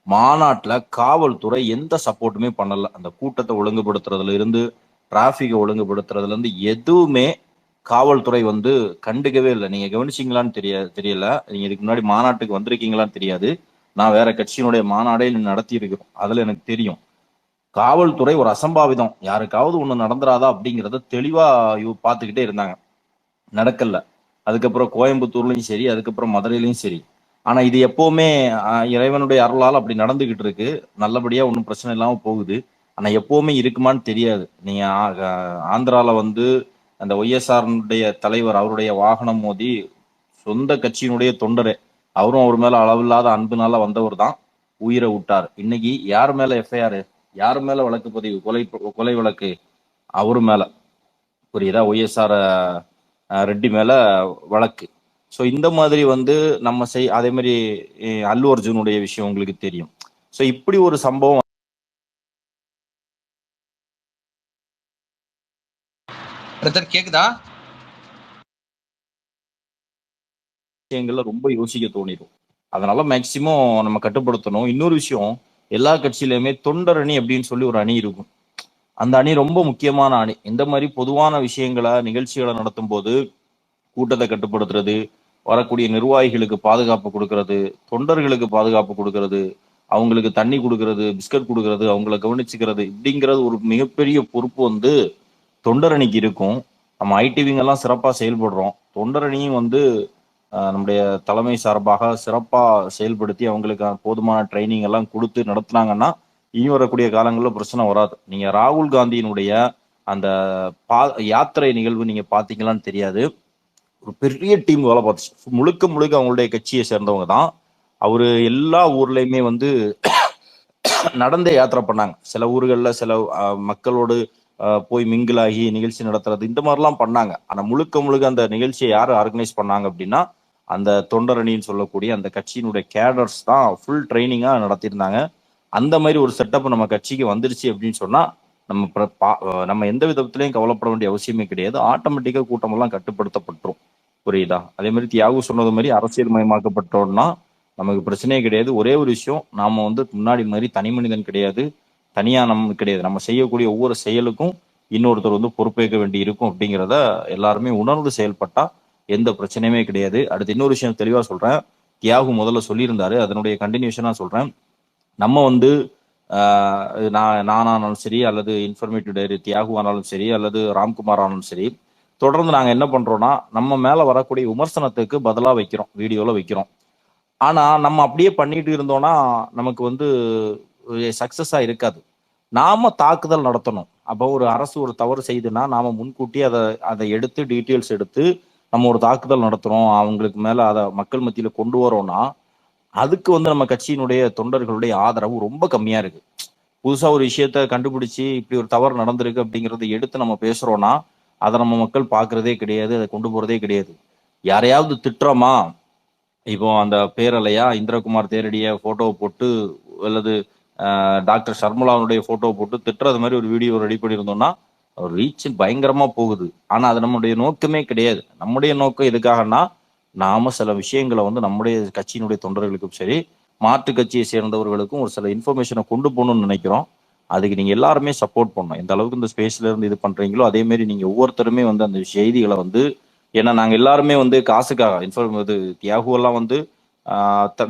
B: மாநாட்டுல காவல்துறை எந்த சப்போர்ட்டுமே பண்ணல. அந்த கூட்டத்தை ஒழுங்குபடுத்துறதுல இருந்து, டிராபிக்கை ஒழுங்குபடுத்துறதுல இருந்து எதுவுமே காவல்துறை வந்து கண்டுக்கவே இல்லை. நீங்க கவனிச்சீங்களான்னு தெரியல. நீங்க இதுக்கு முன்னாடி மாநாட்டுக்கு வந்திருக்கீங்களான்னு தெரியாது. நான் வேற கட்சியினுடைய மாநாடே நடத்தி இருக்கிறோம், அதுல எனக்கு தெரியும். காவல்துறை ஒரு அசம்பாவிதம் யாருக்காவது ஒண்ணு நடந்துராதா அப்படிங்கிறத தெளிவா பார்த்துக்கிட்டே இருந்தாங்க. நடக்கல. அதுக்கப்புறம் கோயம்புத்தூர்லயும் சரி, அதுக்கப்புறம் மதுரையிலயும் சரி. ஆனா இது எப்பவுமே இறைவனுடைய அருளால் அப்படி நடந்துகிட்டு இருக்கு. நல்லபடியா ஒன்றும் பிரச்சனை இல்லாம போகுது. ஆனா எப்பவுமே இருக்குமான்னு தெரியாது. நீங்க ஆந்திரால வந்து அந்த ஒய்எஸ்ஆருடைய தலைவர் அவருடைய வாகனம் மோதி சொந்த கட்சியினுடைய தொண்டரே, அவரும் அவர் மேல அளவில்லாத அன்புனால வந்தவர் தான் உயிரை விட்டார். இன்னைக்கு யார் மேல எஃப்ஐஆர், யார் மேல வழக்கு பதிவு, கொலை வழக்கு அவரு மேல. புரியுதா? ஒய்எஸ்ஆர் ரெட்டி மேல வழக்கு. ஸோ இந்த மாதிரி வந்து நம்ம அதே மாதிரி அல்லு அர்ஜுனுடைய விஷயம் உங்களுக்கு தெரியும். ஸோ இப்படி ஒரு சம்பவம்
A: கேக்குதா?
B: விஷயங்கள்ல ரொம்ப யோசிக்க தோணிடும். அதனால மேக்சிமம் நம்ம கட்டுப்படுத்தணும். இன்னொரு விஷயம், எல்லா கட்சியிலுமே தொண்டர் அணி அப்படின்னு சொல்லி ஒரு அணி இருக்கும். அந்த அணி ரொம்ப முக்கியமான அணி. இந்த மாதிரி பொதுவான விஷயங்களை, நிகழ்ச்சிகளை நடத்தும் போது கூட்டத்தை கட்டுப்படுத்துறது, வரக்கூடிய நிர்வாகிகளுக்கு பாதுகாப்பு கொடுக்கறது, தொண்டர்களுக்கு பாதுகாப்பு கொடுக்கறது, அவங்களுக்கு தண்ணி கொடுக்கறது, பிஸ்கட் கொடுக்கறது, அவங்கள கவனிச்சுக்கிறது, இப்படிங்கிறது ஒரு மிகப்பெரிய பொறுப்பு வந்து தொண்டரணிக்கு இருக்கும். நம்ம ஐடிவிங்கெல்லாம் சிறப்பாக செயல்படுறோம். தொண்டரணியும் வந்து நம்முடைய தலைமை சார்பாக சிறப்பாக செயல்படுத்தி அவங்களுக்கு போதுமான ட்ரைனிங் எல்லாம் கொடுத்து நடத்துனாங்கன்னா இனி வரக்கூடிய காலங்களில் பிரச்சனை வராது. நீங்க ராகுல் காந்தியினுடைய அந்த யாத்திரை நிகழ்வு நீங்க பாத்தீங்களான்னு தெரியாது. ஒரு பெரிய டீம் வேலை பார்த்துச்சு. முழுக்க முழுக்க அவங்களுடைய கட்சியை சேர்ந்தவங்க தான். அவரு எல்லா ஊர்லயுமே வந்து நடந்தே யாத்திரை பண்ணாங்க. சில ஊர்கள்ல சில மக்களோடு போய் மிங்கிளாகி நிகழ்ச்சி நடத்துறது, இந்த மாதிரிலாம் பண்ணாங்க. ஆனா முழுக்க முழுக்க அந்த நிகழ்ச்சியை யாரு ஆர்கனைஸ் பண்ணாங்க அப்படின்னா அந்த தொண்டரணின்னு சொல்லக்கூடிய அந்த கட்சியினுடைய கேடர்ஸ் தான் ஃபுல் ட்ரைனிங்கா நடத்தியிருந்தாங்க. அந்த மாதிரி ஒரு செட்டப் நம்ம கட்சிக்கு வந்துருச்சு அப்படின்னு சொன்னா நம்ம எந்த விதத்திலையும் கவலைப்பட வேண்டிய அவசியமே கிடையாது. ஆட்டோமேட்டிக்கா கூட்டமெல்லாம் கட்டுப்படுத்தப்பட்டுரும். புரியுதா? அதே மாதிரி தியாகு சொன்னது மாதிரி அரசியல் மயமாக்கப்பட்டோம்னா நமக்கு பிரச்சனையே கிடையாது. ஒரே ஒரு விஷயம், நாம வந்து முன்னாடி மாதிரி தனி மனிதன் கிடையாது, தனியா நம்ம கிடையாது. நம்ம செய்யக்கூடிய ஒவ்வொரு செயலுக்கும் இன்னொருத்தர் வந்து பொறுப்பேற்க வேண்டி இருக்கும். அப்படிங்கிறத எல்லாருமே உணர்ந்து செயல்பட்டா எந்த பிரச்சனையுமே கிடையாது. அடுத்து இன்னொரு விஷயம் தெளிவா சொல்றேன். தியாகு முதல்ல சொல்லியிருந்தாரு, அதனுடைய கண்டினியூஷனா சொல்றேன். நம்ம வந்து நானானாலும் சரி, அல்லது இன்ஃபர்மேட்டிவ் டைரி தியாகு ஆனாலும் சரி, அல்லது ராம்குமார் ஆனாலும் சரி, தொடர்ந்து நாங்க என்ன பண்றோம்னா நம்ம மேல வரக்கூடிய விமர்சனத்துக்கு பதிலா வைக்கிறோம், வீடியோல வைக்கிறோம். ஆனா நம்ம அப்படியே பண்ணிட்டு இருந்தோம்னா நமக்கு வந்து சக்சஸா இருக்காது. நாம தாக்குதல் நடத்தணும். அப்போ ஒரு அரசு ஒரு தவறு செய்துன்னா நாம முன்கூட்டி அதை எடுத்து டீட்டெயில்ஸ் எடுத்து நம்ம ஒரு தாக்குதல் நடத்துறோம், அவங்களுக்கு மேல அதை மக்கள் மத்தியில கொண்டு வரோம்னா அதுக்கு வந்து நம்ம கட்சியினுடைய தொண்டர்களுடைய ஆதரவு ரொம்ப கம்மியா இருக்கு. புதுசா ஒரு விஷயத்த கண்டுபிடிச்சு இப்படி ஒரு தவறு நடந்திருக்கு அப்படிங்கறத எடுத்து நம்ம பேசுறோம்னா அதை நம்ம மக்கள் பாக்குறதே கிடையாது, அதை கொண்டு போறதே கிடையாது. யாரையாவது திட்டுறோமா, இப்போ அந்த பேரலையா இந்திரகுமார் தேரடிய போட்டோவை போட்டு அல்லது டாக்டர் ஷர்மிளாவுடைய போட்டோவை போட்டு திட்டுறது மாதிரி ஒரு வீடியோ ரெடி பண்ணியிருந்தோம்னா ரீச் பயங்கரமா போகுது. ஆனா அது நம்முடைய நோக்கமே கிடையாது. நம்முடைய நோக்கம் எதுக்காகனா நாம சில விஷயங்களை வந்து நம்முடைய கட்சியினுடைய தொண்டர்களுக்கும் சரி, மாற்று கட்சியை சேர்ந்தவர்களுக்கும் ஒரு சில இன்ஃபர்மேஷனை கொண்டு போகணும்னு நினைக்கிறோம். அதுக்கு நீங்க எல்லாருமே சப்போர்ட் பண்ணணும். எந்த அளவுக்கு இந்த ஸ்பேஸ்ல இருந்து இது பண்றீங்களோ அதே மாதிரி நீங்க ஒவ்வொருத்தருமே வந்து அந்த செய்திகளை வந்து, ஏன்னா நாங்க எல்லாருமே வந்து காசுக்காக இது தியாகு எல்லாம் வந்து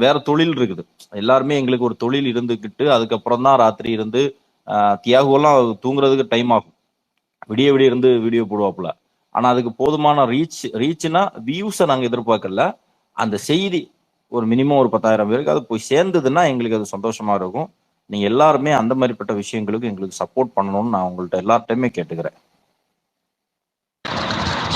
B: வேற தொழில் இருக்குது. எல்லாருமே எங்களுக்கு ஒரு தொழில் இருந்துக்கிட்டு அதுக்கப்புறம் தான் ராத்திரி இருந்து தியாகு எல்லாம் தூங்குறதுக்கு டைம் ஆகும், விடிய விடிய இருந்து வீடியோ போடுவாப்புல. ஆனா அதுக்கு போதுமான ரீச்னா வியூஸை நாங்க எதிர்பார்க்கல. அந்த செய்தி ஒரு மினிமம் ஒரு 10,000 பேருக்கு அது போய் சேர்ந்ததுன்னா எங்களுக்கு அது சந்தோஷமா இருக்கும். நீங்க எல்லாருமே அந்த மாதிரிப்பட்ட விஷயங்களுக்கு எங்களுக்கு சப்போர்ட் பண்ணணும்னு நான் உங்கள்ட்ட எல்லார்ட்டையுமே கேட்டுக்கிறேன்.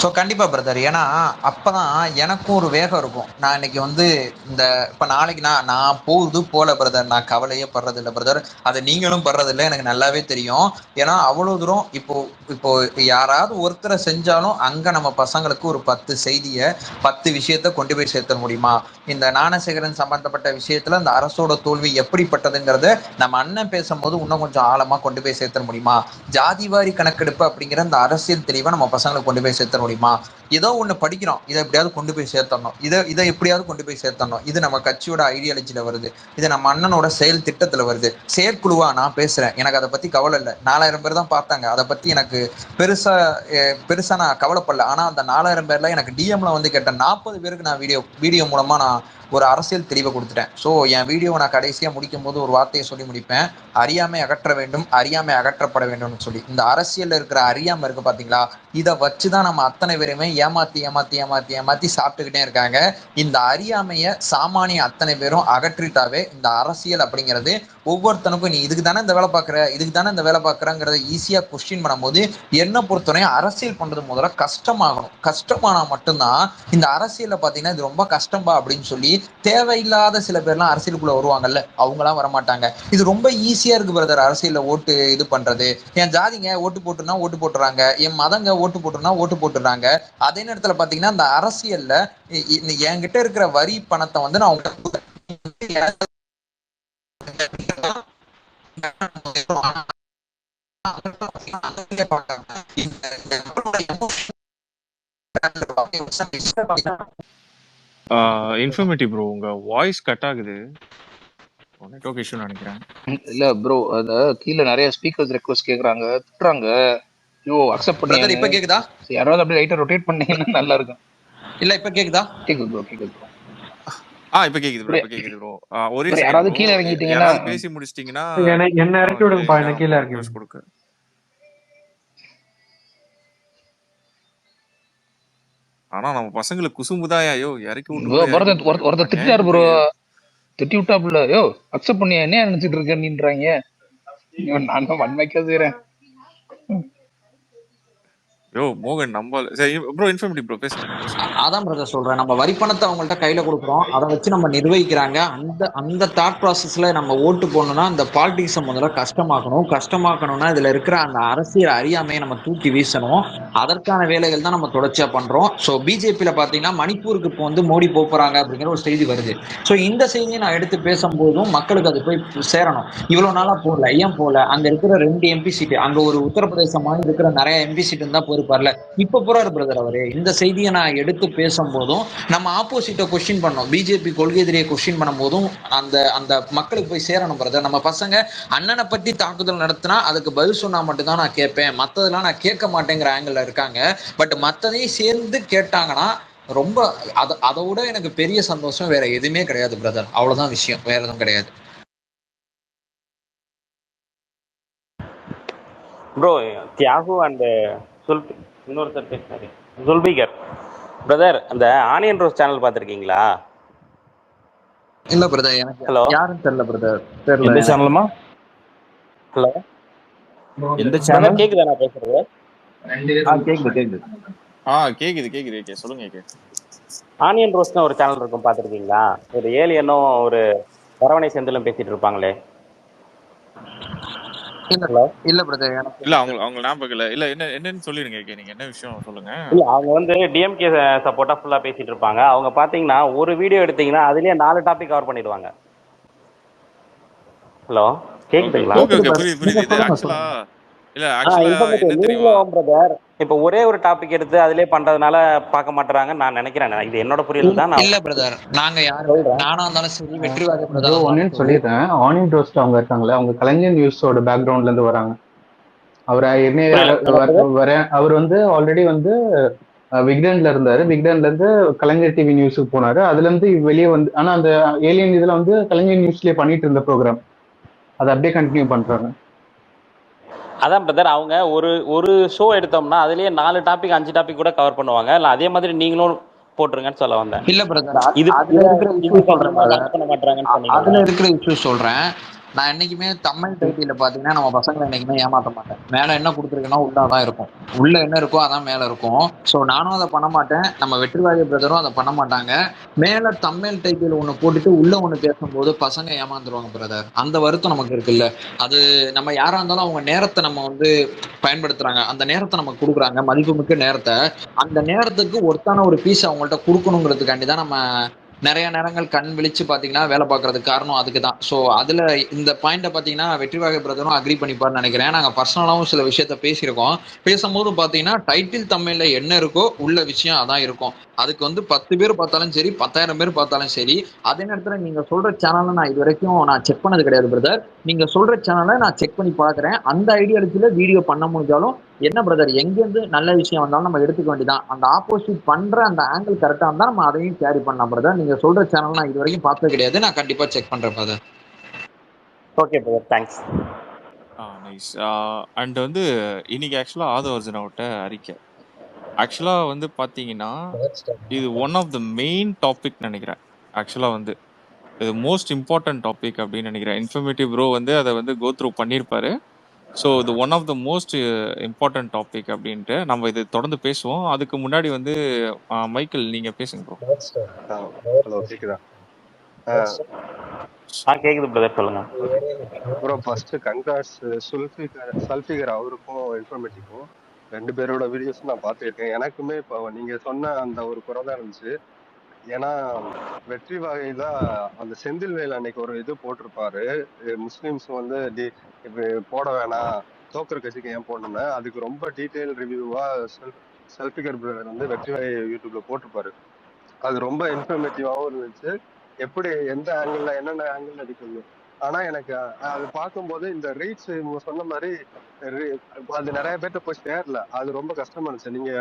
A: ஸோ கண்டிப்பா பிரதர். ஏன்னா அப்பதான் எனக்கும் ஒரு வேகம் இருக்கும். நான் இன்னைக்கு வந்து இந்த இப்ப நாளைக்கு நான் போகுது போல பிரதர், நான் கவலையே படுறது இல்லை பிரதர். அதை நீங்களும் படுறதில்லை, எனக்கு நல்லாவே தெரியும். ஏன்னா அவ்வளவு தூரம் இப்போ இப்போ யாராவது ஒருத்தரை செஞ்சாலும் அங்க நம்ம பசங்களுக்கு ஒரு 10 செய்தியை 10 விஷயத்த கொண்டு போய் சேர்த்த முடியுமா? இந்த ஞானசேகரன் சம்பந்தப்பட்ட விஷயத்துல இந்த அரசோட தோல்வி எப்படிப்பட்டதுங்கிறத நம்ம அண்ணன் பேசும்போது இன்னும் கொஞ்சம் ஆழமா கொண்டு போய் சேர்த்த முடியுமா? ஜாதிவாரி கணக்கெடுப்பு அப்படிங்கிற இந்த அரசியல் தெளிவை நம்ம பசங்களுக்கு கொண்டு போய் சேர்த்த முடியுமா? ஏதோ ஒண்ணு படிக்கிறோம், இதை எப்படியாவது கொண்டு போய் சேர்த்தணும், இதை எப்படியாவது கொண்டு போய் சேர்த்தணும். இது நம்ம கட்சியோட ஐடியாலஜில வருது, இது நம்ம அண்ணனோட செயல் திட்டத்துல வருது. செயற்குழுவா நான் பேசுறேன், எனக்கு அதை பத்தி கவலை இல்லை. 4000 பேர் தான் பார்த்தாங்க, அதை பத்தி எனக்கு பெருசா நான் கவலைப்படல. ஆனா அந்த 4000 பேர்ல எனக்கு டிஎம்ல வந்து கேட்ட 40 பேருக்கு நான் வீடியோ மூலமா நான் ஒரு அரசியல் தெளிவை கொடுத்துட்டேன். ஸோ என் வீடியோவை நான் கடைசியா முடிக்கும் போது ஒரு வார்த்தையை சொல்லி முடிப்பேன், அறியாமை அகற்ற வேண்டும், அறியாமை அகற்றப்பட வேண்டும்னு சொல்லி. இந்த அரசியல்ல இருக்கிற அறியாமை இருக்கு பாத்தீங்களா, இதை வச்சுதான் நம்ம அத்தனை பேருமே ஏமாத்தி சாப்பிட்டுக்கிட்டே இருக்காங்க. இந்த அறியாமைய சாமானிய அத்தனை பேரும் அகற்றிட்டாவே இந்த அரசியல் அப்படிங்கிறது ஒவ்வொருத்தனுக்கும் நீ இதுக்கு தானே இந்த வேலை பார்க்குற, இதுக்கு தானே இந்த வேலை பார்க்குறங்கிறத ஈஸியா கொஸ்டின் பண்ணும்போது என்ன பொறுத்தவரையும் அரசியல் பண்றது முதல்ல கஷ்டமாகணும். கஷ்டமானா மட்டும்தான் இந்த அரசியல்ல பாத்தீங்கன்னா இது ரொம்ப கஷ்டம்பா அப்படின்னு சொல்லி தேவையில்லாத சில பேர்லாம் அரசியலுக்குள்ள வருவாங்கல்ல, அவங்களாம் வரமாட்டாங்க. இது ரொம்ப ஈஸியா இருக்கு பிரதர் அரசியல்ல ஓட்டு இது பண்றது. என் ஜாதிங்க ஓட்டு போட்டுனா ஓட்டு போட்டுறாங்க, என் மதங்க ஓட்டு போட்டுனா ஓட்டு போட்டுறாங்க. அதே நேரத்துல பாத்தீங்கன்னா இந்த அரசியல்ல என்கிட்ட இருக்கிற வரி பணத்தை வந்து நான்
C: இன்ஃபர்மேட்டிவ் ப்ரோ, உங்க வாய்ஸ் கட் ஆகுது, நெட்வொர்க் இஷ்யூ நினைக்கிறேன்.
D: இல்ல ப்ரோ, அத கீழே நிறைய ஸ்பீக்கர்ஸ் ரெக்வஸ்ட் கேக்குறாங்க, திட்டுறாங்க. ஐயோ அக்செப்ட்
A: பிரதர். இப்ப
D: பண்ணியாங்க.
A: கேக்குதா?
D: யாராவது அப்படியே லைட்டா ரொட்டேட் பண்ணீங்கன்னா நல்லா இருக்கும்.
A: இல்ல இப்ப கேக்குதா?
D: கேக்குது ப்ரோ, கேக்குது ப்ரோ.
C: இப்ப கேக்குது ப்ரோ, இப்ப கேக்குது ப்ரோ. ஒரே
D: யாராவது
C: செகண்ட்
D: கீழே
C: ப்ரோ,
D: இறங்கிட்டீங்கன்னா
C: யாராவது பேசி முடிச்சிட்டீங்கன்னா
J: என்ன இறக்கி விடுங்கப்பா, என்ன கீழே இறக்கி
C: ரிக்வெஸ்ட் கொடுக்க. ஆனா நம்ம பசங்களுக்கு குசும்புதான், ஐயோ இறக்கி விட்டு
D: ஒருத்தர் திட்டாரு ப்ரோ, திட்டி விட்டாப்புல, யோ அக்செப்ட் பண்ணியா, என்ன நினைச்சிட்டு இருக்கேன்றாங்க. நான் வன்மைக்கா செய்யறேன்.
C: யோ மோகன் நம்ப சரி ப்ரோ, இன்ஃபர்மேட்டிவ் ப்ரோ, பேசுங்க.
A: அதான் பிரதர் சொல்றேன், நம்ம வரி பணத்தை அவங்கள்ட்ட கையில கொடுக்குறோம், அதை வச்சு நம்ம நிர்வகிக்கிறாங்க. அந்த தாட் ப்ராசஸ்ல நம்ம ஓட்டு போடணும்னா அந்த பாலிடிக்ஸை முதல்ல கஷ்டமாக்கணும்னா இதுல இருக்கிற அந்த அரசியல் அறியாமையை நம்ம தூக்கி வீசணும். அதற்கான வேலைகள் தான் நம்ம தொடர்ச்சியா பண்றோம். ஸோ பிஜேபியில பாத்தீங்கன்னா மணிப்பூருக்கு இப்போ வந்து மோடி போறாங்க அப்படிங்கிற ஒரு செய்தி வருது. ஸோ இந்த செய்தியை நான் எடுத்து பேசும்போதும் மக்களுக்கு அது போய் சேரணும். இவ்வளவு நாளா போகல, ஏன் போகல? அங்க இருக்கிற 2 எம்பி சீட்டு, அங்க ஒரு உத்தரப்பிரதேச மாநிலம் இருக்கிற நிறைய எம்பி சீட்டு தான் போயிருப்பார்ல, இப்ப போறாரு பிரதர் அவரு. இந்த செய்தியை நான் எடுத்து பேசும் போதும் நம்ம ஆப்போசிட்ட கொஸ்டின் பண்ணோம், பிஜேபி கொள்கை எதிரியை கொஸ்டின் பண்ணும் போதும் அந்த மக்களுக்கு போய் சேரணும் பிரதர். நம்ம பசங்க அண்ணனை பத்தி தாக்குதல் நடத்தினா அதுக்கு பதில் சொன்னா மட்டும்தான் நான் கேட்பேன், மத்ததெல்லாம் நான் கேட்க மாட்டேங்கிற ஆங்கிள் இருக்காங்க. பட் மத்ததையும் சேர்ந்து கேட்டாங்கன்னா ரொம்ப அதை விட எனக்கு பெரிய சந்தோஷம் வேற எதுவுமே கிடையாது பிரதர். அவ்வளவுதான் விஷயம், வேற எதுவும் கிடையாது.
G: ப்ரோ தியாகு அண்ட் இன்னொருத்தர் பேசினாரு, சுல்பிகர் பிரதர். அந்த ஆனியன் ரோஸ் சேனல் பார்த்துருக்கீங்களா?
A: இல்ல பிரதர், எனக்கு
G: ஹலோ
A: யாரும் தெரியல பிரதர். தெரியல.
B: எந்த சேனலுமா?
G: ஹலோ
B: எந்த
G: பிரதர்,
B: சேனல்?
G: கேக்குதா நான் பேசுறது?
B: கேக்குது.
C: கேக்குது சொல்லுங்க.
G: ஆனியன் ரோஸ்னு ஒரு சேனல் இருக்கும், பார்த்துருக்கீங்களா? ஒரு ஏலியனும் ஒரு வரவணை செந்திலும் பேசிட்டு இருப்பாங்களே. ஹலோ
A: இல்ல பிரதர்,
C: இல்ல அவங்க ஞாபகம் இல்ல என்னன்னு சொல்லிடுங்க. நீங்க என்ன விஷயம் சொல்லுங்க.
G: இல்ல, அவங்க வந்து டிஎம்கே சப்போர்ட்டா ஃபுல்லா பேசிட்டு இருப்பாங்க. அவங்க பாத்தீங்கன்னா ஒரு வீடியோ எடுத்தீங்கன்னா அதுலயே 4 டாபிக் கவர் பண்ணிடுவாங்க. ஹலோ கேக்குதுங்களா?
C: புரியுது. இது ஆக்சுவலா என்ன தெரியுமா
G: பிரதர், இப்ப ஒரே ஒரு டாபிக் எடுத்து அதிலே பண்றதுனால பார்க்க மாட்டறாங்கன்னு நான் நினைக்கிறேன். இது என்னோட புரியல தான்.
A: இல்ல பிரதர், நாங்க யாரும் நானா இருந்தாலும் சரி, வெற்றிவாக பிரதர்
F: ஒன்னு சொல்லிடுறேன். ஆனியன் ரோஸ்ட் அவங்க இருக்காங்களே, அவங்க கலைஞர் நியூஸோட பேக்ரவுண்ட்ல இருந்து வராங்க. அவர் வந்து ஆல்ரெடி வந்து விக்டன்ல இருந்தாரு. விக்டன்ல இருந்து கலைஞர் டிவி நியூஸுக்கு போனாரு. அதுல இருந்து வெளியே வந்து, ஆனா அந்த ஏலியன் இதுல வந்து கலைஞர் நியூஸ்லயே பண்ணிட்டு இருந்த ப்ரோக்ராம் அதை அப்படியே கண்டினியூ பண்றாங்க.
G: அதான் பிரதர், அவங்க ஒரு ஷோ எடுத்தோம்னா அதுலயே 4 டாபிக் 5 டாபிக் கூட கவர் பண்ணுவாங்க. இல்ல அதே மாதிரி நீங்களும் போட்டுருங்கன்னு சொல்ல வந்தேன்.
A: இல்ல பிரதர்,
G: இது
A: அதுல இருக்கிற இஷ்யூ சொல்றேன். நான் என்னைக்குமே தமிழ் டைட்டில பாத்தீங்கன்னா நம்ம பசங்களை என்னைக்குமே ஏமாத்த மாட்டேன். மேல என்ன கொடுத்துருக்கேன்னா உள்ளதான் இருக்கும், உள்ள என்ன இருக்கோ அதான் மேல இருக்கும். ஸோ நானும் அதை பண்ண மாட்டேன், நம்ம வெற்றிவாகை பிரதரும் அதை பண்ண மாட்டாங்க. மேல தமிழ் டைட்டில் ஒண்ணு போட்டுட்டு உள்ள ஒண்ணு பேசும்போது பசங்க ஏமாந்துருவாங்க பிரதர். அந்த வருத்தம் நமக்கு இருக்குல்ல. அது நம்ம யாரா இருந்தாலும் அவங்க நேரத்தை நம்ம வந்து பயன்படுத்துறாங்க, அந்த நேரத்தை நமக்கு கொடுக்குறாங்க, மதிப்புமிக்க நேரத்தை. அந்த நேரத்துக்கு ஒருத்தான ஒரு பீஸ் அவங்கள்ட்ட கொடுக்கணுங்கிறதுக்காண்டி தான் நம்ம நிறைய நேரங்கள் கண் விழிச்சு பாத்தீங்கன்னா வேலை பார்க்கறதுக்கு காரணம் அதுக்கு தான். ஸோ அதுல இந்த பாயிண்ட பாத்தீங்கன்னா வெற்றிவாகை பிரதரும் அக்ரி பண்ணிப்பாருன்னு நினைக்கிறேன். நாங்க பர்சனலாவும் சில விஷயத்த பேசியிருக்கோம். பேசும்போது பாத்தீங்கன்னா டைட்டில் தமிழ்ல என்ன இருக்கோ உள்ள விஷயம் அதான் இருக்கும். அதுக்கு வந்து 10 பேர் பார்த்தாலும் சரி, 10,000 பேர் பார்த்தாலும் சரி. அதே நேரத்துல நீங்க சொல்ற சேனலை நான் இது வரைக்கும் நான் செக் பண்ணது கிடையாது பிரதர். நீங்க சொல்ற சேனலை நான் செக் பண்ணி பாக்குறேன். அந்த ஐடியாலஜில வீடியோ பண்ண முடிஞ்சாலும் என்ன பிரதர், எங்கேருந்து நல்ல விஷயம் வந்தாலும் நம்ம எடுத்துக்க வேண்டியதான். அந்த ஆப்போசிட் பண்ற அந்த ஆங்கிள் கரெக்டா இருந்தா நம்ம அதையும் கேரி பண்ணலாம் பிரதர். நீங்க சொல்ற சேனல் நான் இது வரைக்கும் பார்த்தது கிடையாது, நான் கண்டிப்பா செக் பண்றேன் brother.
G: Okay brother, thanks.
C: Nice. And வந்து இன்னைக்கு ஆக்சுவலாக ஆதவர்ஜனாவிட்ட அறிக்கை ஆக்சுவலாக வந்து பார்த்தீங்கன்னா இது one of the main topic நினைக்கிறேன். ஆக்சுவலாக வந்து இது மோஸ்ட் இம்பார்ட்டன்ட் டாபிக் அப்படின்னு நினைக்கிறேன். இன்ஃபர்மேட்டிவ் ப்ரோ வந்து அதை வந்து கோ த்ரூ பண்ணியிருப்பாரு. ஸோ இது one of the most important topic அப்படின்ட்டு நம்ம இது தொடர்ந்து பேசுவோம். அதுக்கு முன்னாடி வந்து மைக்கேல் நீங்கள் பேசுங்க ப்ரோ.
K: ஹலோ, கேக்குதா?
G: கேக்குது பிரதர், சொல்லுங்க
K: ப்ரோ. ஃபர்ஸ்ட் கங்க்ராட்ஸ் சல்ஃபிகர் அவருக்கும் இன்ஃபர்மேட்டிக்கும். 2 பேரோட வீடியோஸ் நான் பார்த்துருக்கேன். எனக்குமே இப்போ நீங்க சொன்ன அந்த ஒரு குறை தான் இருந்துச்சு. ஏன்னா வெற்றி வகையில அந்த செந்தில்வேல் அன்னைக்கு ஒரு இது போட்டிருப்பாரு, முஸ்லிம்ஸ் வந்து போட வேணாம், தோக்குற கட்சிக்கு ஏன் போடணும்னு. அதுக்கு ரொம்ப டீட்டெயில் ரிவ்யூவா சல்ஃபிகர் பிரதர் வந்து வெற்றி வகை யூடியூப்ல போட்டிருப்பாரு. அது ரொம்ப இன்ஃபர்மேட்டிவாகவும் இருந்துச்சு, எப்படி எந்த ஆங்கிள் என்னென்ன ஆங்கிள் எடுக்கணும். ஆனா எனக்கு அது பார்க்கும்போது இந்த ரீச் இவங்க சொன்ன மாதிரி அது நிறைய பேர்ட்ட போய் சேரல. அது ரொம்ப கஷ்டமா இருந்துச்சு. நீங்க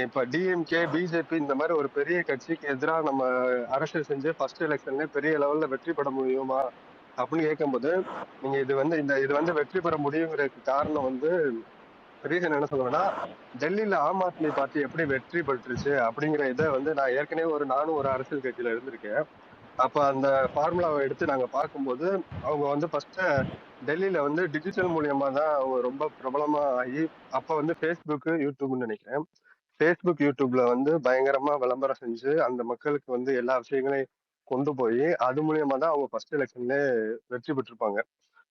K: இப்ப டிஎம்கே பிஜேபி இந்த மாதிரி ஒரு பெரிய கட்சிக்கு எதிராக நம்ம அரசியல் செஞ்சு ஃபர்ஸ்ட் எலெக்ஷன்ல பெரிய லெவல்ல வெற்றி பெற முடியுமா அப்படின்னு கேட்கும்போது, நீங்க இது வந்து வெற்றி பெற முடியுங்கிறதுக்கு காரணம் வந்து ரீசன் என்ன சொல்லுவேன்னா, டெல்லியில ஆம் ஆத்மி பார்ட்டி எப்படி வெற்றி பெற்றுச்சு அப்படிங்கிற இதை வந்து நான் ஏற்கனவே நானும் ஒரு அரசியல் கட்சியில இருந்திருக்கேன். அப்ப அந்த ஃபார்முலாவை எடுத்து நாங்க பார்க்கும்போது அவங்க வந்து ஃபர்ஸ்ட் டெல்லியில வந்து டிஜிட்டல் மூலியமா தான் அவங்க ரொம்ப பிரபலமா ஆகி, அப்ப வந்து ஃபேஸ்புக் யூடியூப்னு நினைக்கிறேன். ஃபேஸ்புக் யூடியூப்ல வந்து பயங்கரமா விளம்பரம் செஞ்சு அந்த மக்களுக்கு வந்து எல்லா விஷயங்களையும் கொண்டு போய் அது மூலியமா தான் அவங்க ஃபர்ஸ்ட் எலெக்ஷன்ல வெற்றி பெற்றிருப்பாங்க.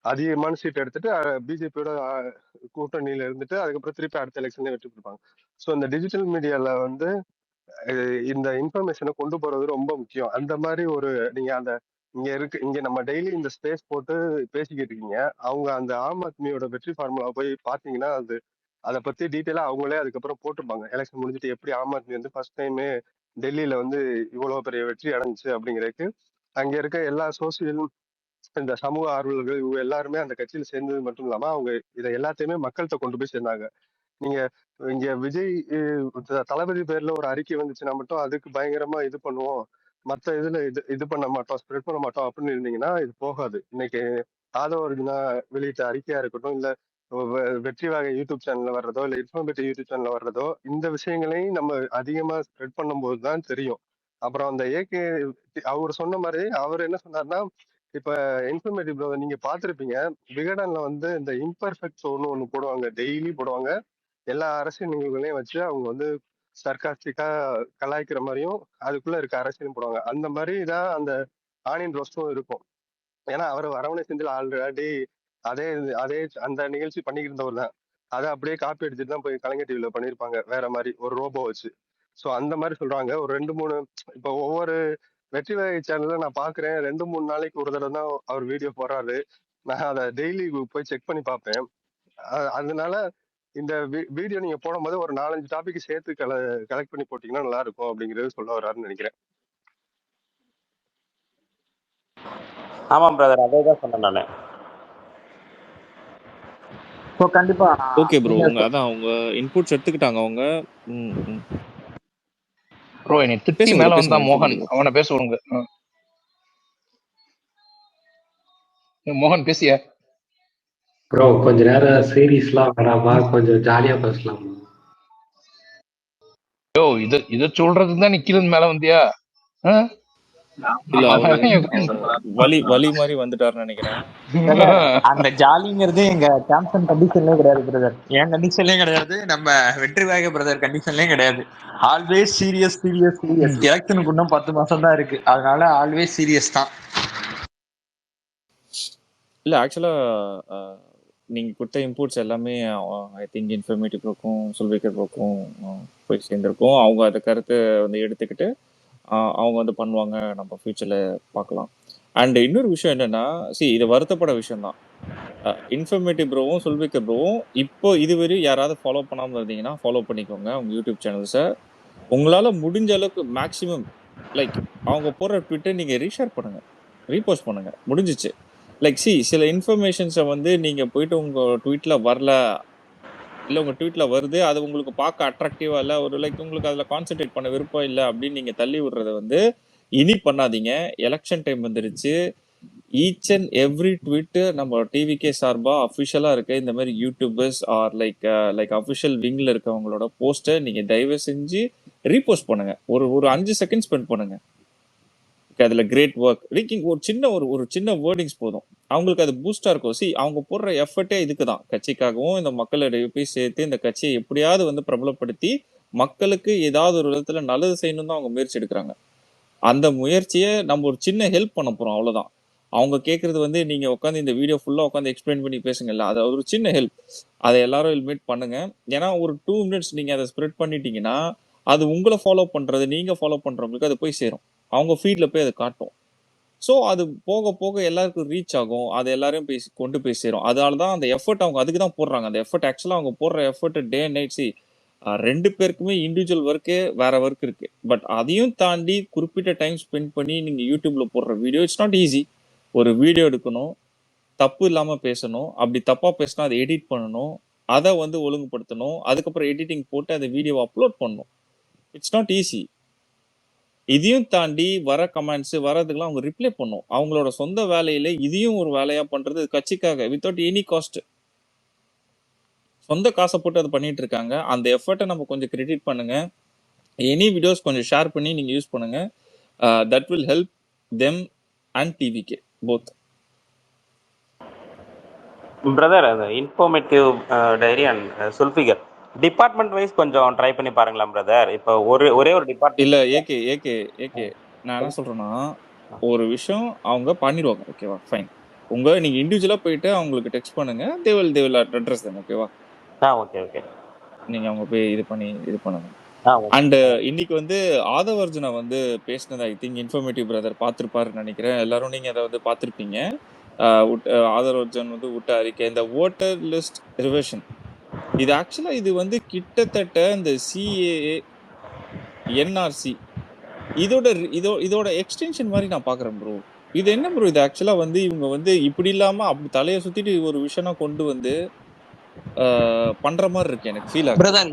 K: அதிகமான சீட் எடுத்துட்டு பிஜேபியோட கூட்டணியில இருந்துட்டு அதுக்கப்புறம் திருப்பி அடுத்த எலெக்ஷன்ல வெற்றி பெற்றிருப்பாங்க. ஸோ இந்த டிஜிட்டல் மீடியால வந்து இந்த இன்ஃபர்மேஷனை கொண்டு போறது ரொம்ப முக்கியம். அந்த மாதிரி ஒரு நீங்க இங்க நம்ம டெய்லி இந்த ஸ்பேஸ் போட்டு பேசிக்கிட்டு இருக்கீங்க. அவங்க அந்த ஆம் ஆத்மியோட வெற்றி ஃபார்முலா போய் பாத்தீங்கன்னா அதை பத்தி டீட்டெயிலா அவங்களே அதுக்கப்புறம் போட்டிருப்பாங்க. எலெக்ஷன் முடிஞ்சிட்டு எப்படி ஆம் ஆத்மி வந்து ஃபர்ஸ்ட் டைமே டெல்லியில வந்து இவ்வளவு பெரிய வெற்றி அடைஞ்சிச்சு அப்படிங்கிறதுக்கு அங்க இருக்க எல்லா சோசியல் இந்த சமூக ஆர்வலர்கள் இவங்க எல்லாருமே அந்த கட்சியில சேர்ந்தது மட்டும் இல்லாம அவங்க இதை எல்லாத்தையுமே மக்கள்கிட்ட கொண்டு போய் சேர்ந்தாங்க. நீங்க இங்க விஜய் தளபதி பேர்ல ஒரு அறிக்கை வந்துச்சுன்னா மட்டும் அதுக்கு பயங்கரமா இது பண்ணுவோம், மத்த இதுல இது பண்ண மாட்டோம், ஸ்ப்ரெட் பண்ண மாட்டோம் அப்படின்னு இருந்தீங்கன்னா இது போகாது. இன்னைக்கு ஆதவர்ஜுனா வெளியிட்ட அறிக்கையா இருக்கட்டும், இல்ல வெற்றி வகை யூடியூப் சேனல்ல வர்றதோ, இல்ல இன்ஃபர்மேட்டிவ் யூடியூப் சேனல்ல வர்றதோ, இந்த விஷயங்களையும் நம்ம அதிகமா ஸ்ப்ரெட் பண்ணும்போது தான் தெரியும். அப்புறம் அந்த ஏகே அவர் சொன்ன மாதிரி அவர் என்ன சொன்னார்னா, இப்ப இன்ஃபர்மேட்டிவ் நீங்க பாத்திருப்பீங்க, விகடன்ல வந்து இந்த இம்பர்ஃபெக்ட் ஷோன்னு ஒண்ணு போடுவாங்க, டெய்லி போடுவாங்க. எல்லா அரசியல் நிகழ்வுகளையும் வச்சு அவங்க வந்து சர்காஸ்டிக்கா கலாய்க்கிற மாதிரியும் அதுக்குள்ள இருக்க அரசியலும் போடுவாங்க. அந்த மாதிரி தான் அந்த ஆனியன் ரோஸ்டும் இருக்கும். ஏன்னா அவர் அரவணை செந்தில் ஆல்ரெடி அதே அதே அந்த நிகழ்ச்சி பண்ணிக்கிட்டு இருந்தவர் தான். அதை அப்படியே காப்பி அடிச்சுட்டு தான் போய் கலைஞர் டிவில பண்ணியிருப்பாங்க, வேற மாதிரி ஒரு ரோபோ வச்சு. ஸோ அந்த மாதிரி சொல்றாங்க. ஒரு 2-3 இப்போ ஒவ்வொரு வெற்றி வகை சேனல்ல நான் பாக்குறேன், 2-3 நாளைக்கு ஒரு தடவை தான் அவர் வீடியோ போடுறாரு. நான் அதை டெய்லி போய் செக் பண்ணி பார்ப்பேன். அதனால இந்த வீடியோ நீங்க போடும்போது ஒரு 4-5 டாபிக் சேர்த்து கலெக்ட் பண்ணி போட்டீங்கன்னா நல்லா இருக்கும் அப்படிங்கறது சொல்ல வர்றாருன்னு நினைக்கிறேன்.
G: ஆமா பிரதர், அதே தான் சொன்னேன் நானு.
A: கண்டிப்பா
C: ஓகே ப்ரோ, அதான் அவங்க இன்புட்ஸ் எடுத்துக்கிட்டாங்க அவங்க.
D: ப்ரோ என்னை திட்டி மேல வந்தா மோகன், அவனை பேச விடுங்க. மோகன் பேசிய
J: ப்ரோ கொஞ்ச நேரம் சீரியஸ்லாம் வேணாமா, கொஞ்சம் ஜாலியா பேசலாம்.
D: இத சொல்றதுக்கு தான் நிக்கிறது மேல வந்தியா?
C: இல்ல அவரு
D: அதான் என் friend.
C: வலி மாதிரி வந்துட்டாருன்னு நினைக்கிறேன்.
A: பிரதர் அந்த ஜாலிங்கிறது எங்க சாம்சங் கண்டிஷன்லயே கிடையாது பிரதர், என் கண்டிஷன்லயும் கிடையாது, நம்ம வெற்றிவேக பிரதர் கண்டிஷன்லயும் கிடையாது. Always serious serious serious. எலெக்ஷனுக்கு இன்னும் 10 மாசம் தான் இருக்கு, அதனால ஆல்வேஸ் சீரியஸ் தான்.
C: இல்ல ஆக்சுவலா நீங்க கொடுத்த இன்புட்ஸ் எல்லாமே ஐ திங்க் இன்ஃபர்மேட்டிவ் ப்ரோக்கும் சொல்விக்கர் ப்ரோக்கும் போய் சேர்ந்திருக்கும். அவங்க அந்த கருத்தை வந்து எடுத்துக்கிட்டு அவங்க வந்து பண்ணுவாங்க, நம்ம ஃபியூச்சர்ல பார்க்கலாம். அண்ட் இன்னொரு விஷயம் என்னன்னா, இது வருத்தப்பட விஷயம் தான். இன்ஃபர்மேட்டிவ் ப்ரோவும் சொல்விக்கர் ப்ரோவும் இப்போ இதுவரை யாராவது ஃபாலோ பண்ணாமல் இருந்தீங்கன்னா ஃபாலோ பண்ணிக்கோங்க உங்க யூடியூப் சேனல்ஸை. உங்களால முடிஞ்ச அளவுக்கு மேக்ஸிமம் லைக் அவங்க போடுற ட்விட்டை நீங்க ரீஷேர் பண்ணுங்க, ரீபோஸ்ட் பண்ணுங்க, முடிஞ்சிச்சு. லைக் சில இன்ஃபர்மேஷன்ஸை வந்து நீங்க போயிட்டு உங்க ட்வீட்ல வரல, இல்லை உங்க ட்வீட்ல வருது, அது உங்களுக்கு பார்க்க அட்ராக்டிவா இல்லை, ஒரு லைக் உங்களுக்கு அதில் கான்சென்ட்ரேட் பண்ண விருப்பம் இல்லை அப்படின்னு நீங்க தள்ளி விடுறத வந்து இனி பண்ணாதீங்க. எலெக்ஷன் டைம் வந்துருச்சு. ஈச் அண்ட் எவ்ரி ட்வீட் நம்ம டிவிகே சார்பா அஃபிஷியலா இருக்க இந்த மாதிரி யூடியூபர்ஸ் ஆர் லைக் அஃபிஷியல் விங்ல இருக்கவங்களோட போஸ்ட்டை நீங்க தயவு செஞ்சு ரீபோஸ்ட் பண்ணுங்க. ஒரு 5 செகண்ட் ஸ்பெண்ட் பண்ணுங்க. அதுல கிரேட் ஒர்க் லிங்கிங் ஒரு சின்ன வேர்டிங்ஸ் போதும், அவங்களுக்கு அது பூஸ்டா இருக்கும். அவங்க போடுற எஃபர்ட்டே இதுக்கு தான், கட்சிக்காகவும் இந்த மக்களை போய் சேர்த்து இந்த கட்சியை எப்படியாவது வந்து பிரபலப்படுத்தி மக்களுக்கு ஏதாவது ஒரு விதத்துல நல்லது செய்யணும் தான் அவங்க முயற்சி எடுக்கிறாங்க. அந்த முயற்சியை நம்ம ஒரு சின்ன ஹெல்ப் பண்ண போறோம், அவ்வளவுதான். அவங்க கேட்கறது வந்து நீங்க உட்காந்து இந்த வீடியோ ஃபுல்லா உட்காந்து எக்ஸ்பிளைன் பண்ணி பேசுங்கல்ல, அது ஒரு சின்ன ஹெல்ப். அதை எல்லாரும் ஹெல்மெட் பண்ணுங்க. ஏன்னா ஒரு 2 மினிட்ஸ் நீங்க அதை ஸ்ப்ரெட் பண்ணிட்டீங்கன்னா அது உங்களை ஃபாலோ பண்றது, நீங்க ஃபாலோ பண்றவங்களுக்கு அது போய் சேரும், அவங்க ஃபீட்ல போய் அதை காட்டும். ஸோ அது போக போக எல்லாருக்கும் ரீச் ஆகும், அது எல்லாரையும் கொண்டு போய் சேரும். அதனால தான் அந்த எஃபர்ட் அவங்க அதுக்கு தான் போடுறாங்க. அந்த எஃபர்ட் ஆக்சுவலாக அவங்க போடுற எஃபர்ட் டே அண்ட் நைட். 2 பேருக்குமே இண்டிவிஜுவல் ஒர்க்கே வேற ஒர்க் இருக்கு. பட் அதையும் தாண்டி குறிப்பிட்ட டைம் ஸ்பெண்ட் பண்ணி நீங்க யூடியூப்ல போடுற வீடியோ இட்ஸ் நாட் ஈஸி. ஒரு வீடியோ எடுக்கணும், தப்பு இல்லாம பேசணும், அப்படி தப்பா பேசினா அதை எடிட் பண்ணணும், அதை வந்து ஒழுங்குபடுத்தணும், அதுக்கப்புறம் எடிட்டிங் போட்டு அதை வீடியோவை அப்லோட் பண்ணணும். It's not easy. இதையும் தாண்டி வர கமெண்ட்ஸ் வரதுக்கெல்லாம் அவங்க ரிப்ளை பண்ணும். அவங்களோட சொந்த வேலையில இதையும் ஒரு வேலையா பண்றது கட்சிக்காக வித்தவுட் எனி காஸ்ட். சொந்த காசை போட்டு அதை பண்ணிட்டு இருக்காங்க. அந்த எஃபர்ட்டை நம்ம கொஞ்சம் கிரெடிட் பண்ணுங்க. எனி வீடியோஸ் கொஞ்சம் ஷேர் பண்ணி நீங்க யூஸ் பண்ணுங்க. That will help them and TVK both.
G: Brother, அந்த informative diary and Zulfikar department wise கொஞ்சம் ட்ரை பண்ணி பாருங்களா பிரதர். இப்போ ஒரே ஒரு டிபார்ட்மெண்ட்
C: இல்ல ஏகே நான் என்ன சொல்றேன்னா, ஒரு விஷயம் அவங்க பண்ணிடுவாங்க, ஓகேவா, ஃபைன். நீங்க இண்டிவிஜுவலா போயிட்டு அவங்களுக்கு டெக்ஸ்ட் பண்ணுங்க, தே வில் அட்ரஸ் them, ஓகேவா.
G: ஓகே
C: நீங்க அவங்க போய் இது பண்ணுங்க. அண்ட் இன்னைக்கு வந்து ஆதவர்ஜுனா வந்து பேசினது ஐ திங்க் இன்ஃபர்மேட்டிவ் பிரதர் பார்த்துருப்பாருன்னு நினைக்கிறேன். எல்லாரும் நீங்க அதை வந்து பார்த்துருப்பீங்க. ஆதவர்ஜன் வந்து விட்ட அறிக்கை, இந்த ஓட்டர் லிஸ்ட் ரிவிஷன், இது ஆக்சுவலா இது வந்து கிட்டத்தட்ட இந்த சிஏஏ என்ஆர்சி இதோட எக்ஸ்டென்ஷன் மாதிரி நான் பாக்குறேன் ப்ரோ. இது என்ன ப்ரோ, இது ஆக்சுவலா வந்து இவங்க வந்து இப்படி இல்லாம அப்படி தலையை சுத்திட்டு ஒரு விஷயமா கொண்டு வந்து பண்ற மாதிரி இருக்கு, எனக்கு ஃபீல் ஆகுது.
A: பிரதர்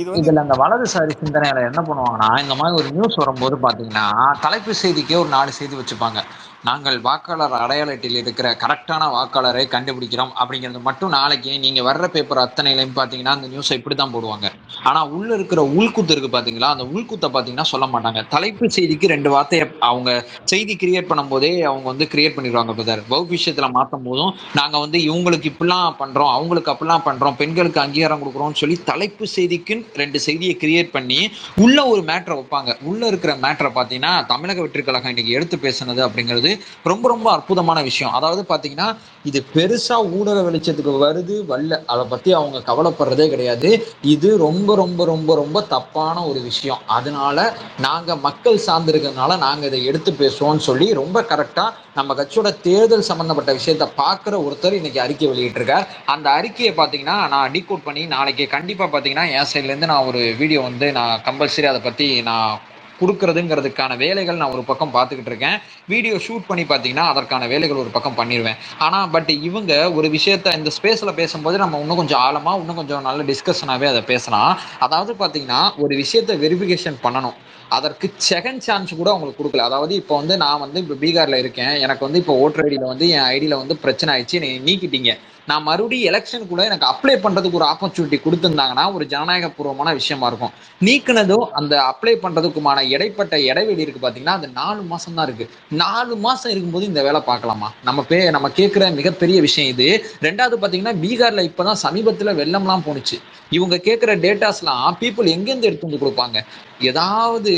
A: இதுல அந்த வலதுசாரி சிந்தனையால என்ன பண்ணுவாங்கன்னா, இந்த மாதிரி ஒரு நியூஸ் வரும்போது பாத்தீங்கன்னா தலைப்பு செய்திக்கே ஒரு 4 செய்தி வச்சுப்பாங்க. நாங்கள் வாக்காளர் அடையாள அட்டையில் இருக்கிற கரெக்டான வாக்காளரை கண்டுபிடிக்கிறோம் அப்படிங்கிறது மட்டும் நாளைக்கு நீங்க வர்ற பேப்பர் அத்தனையிலையும் பாத்தீங்கன்னா அந்த நியூஸை இப்படித்தான் போடுவாங்க. ஆனா உள்ள இருக்கிற உள்குத்து இருக்கு பாத்தீங்களா, அந்த உள்குத்தை பாத்தீங்கன்னா சொல்ல மாட்டாங்க. தலைப்பு செய்திக்கு 2 வார்த்தையை அவங்க செய்தி கிரியேட் பண்ணும் போதே அவங்க வந்து கிரியேட் பண்ணிடுவாங்க பிரதர். விஷயத்துல மாற்றும் போதும் நாங்க வந்து இவங்களுக்கு இப்படிலாம் பண்றோம், அவங்களுக்கு அப்படிலாம் பண்றோம், பெண்களுக்கு அங்கீகாரம் கொடுக்குறோம்னு சொல்லி தலைப்பு செய்திக்குன்னு 2 செய்தியை கிரியேட் பண்ணி உள்ள ஒரு மேட்டரை வைப்பாங்க. உள்ள இருக்கிற மேட்டரை பாத்தீங்கன்னா தமிழக வெற்றி கழகம் இன்னைக்கு எடுத்து பேசுனது அப்படிங்கிறது ரொம்ப ரொம்ப அற்புதமான விஷயம். அதாவது பாத்தீங்கன்னா இது பெருசா ஊடக வெளிச்சத்துக்கு வருது வரல, அதை பத்தி அவங்க கவலைப்படுறதே கிடையாது. இது ரொம்ப ரொம்ப ரொம்ப ரொம்ப தப்பான ஒரு விஷயம். அதனால நாங்க மக்கள் சார்ந்திருக்கிறதுனால நாங்க இதை எடுத்து பேசுவோம்னு சொல்லி ரொம்ப கரெக்டா நம்ம கட்சியோட தேர்தல் சம்பந்தப்பட்ட விஷயத்த பாக்குற ஒருத்தர் இன்னைக்கு அறிக்கை வெளியிட்டிருக்கார். அந்த அறிக்கையை பாத்தீங்கன்னா நான் டீகோட் பண்ணி நாளைக்கு கண்டிப்பா பாத்தீங்கன்னா என் சைட்ல இருந்து நான் ஒரு வீடியோ வந்து நான் கம்பல்சரி அதை பத்தி நான் கொடுக்கறதுங்கிறதுக்கான வேலைகள் நான் ஒரு பக்கம் பார்த்துக்கிட்டு இருக்கேன். வீடியோ ஷூட் பண்ணி பார்த்தீங்கன்னா அதற்கான வேலைகள் ஒரு பக்கம் பண்ணிடுவேன். ஆனால் பட் இவங்க ஒரு விஷயத்த இந்த ஸ்பேஸில் பேசும்போது நம்ம இன்னும் கொஞ்சம் ஆழமாக இன்னும் கொஞ்சம் நல்ல டிஸ்கஷனாகவே அதை பேசலாம். அதாவது பார்த்தீங்கன்னா ஒரு விஷயத்த வெரிஃபிகேஷன் பண்ணணும். அதற்கு செகண்ட் சான்ஸ் கூட அவங்களுக்கு கொடுக்கல. அதாவது இப்போ வந்து நான் வந்து இப்போ பீகார்ல இருக்கேன், எனக்கு வந்து இப்போ ஓட்டர் ஐடியில வந்து என் ஐடியில வந்து பிரச்சனை ஆயிடுச்சு, என்னை நீக்கிட்டீங்க. நான் மறுபடியும் எலெக்ஷன் கூட எனக்கு அப்ளை பண்றதுக்கு ஒரு ஆப்பர்ச்சுனிட்டி கொடுத்துருந்தாங்கன்னா ஒரு ஜனநாயக பூர்வமான விஷயமா இருக்கும். நீக்கினதும் அந்த அப்ளை பண்றதுக்குமான இடைப்பட்ட இடைவெளி இருக்கு பாத்தீங்கன்னா, அது 4 மாசம் தான் இருக்கு. 4 மாசம் இருக்கும்போது இந்த வேலை பார்க்கலாமா? நம்ம கேட்கிற மிகப்பெரிய விஷயம் இது. ரெண்டாவது பாத்தீங்கன்னா, பீகார்ல இப்பதான் சமீபத்துல வெள்ளம்லாம் போணுச்சு. இவங்க கேட்கிற டேட்டாஸ்லாம் பீப்புள் எங்கேருந்து எடுத்து வந்து கொடுப்பாங்க? எதையாவது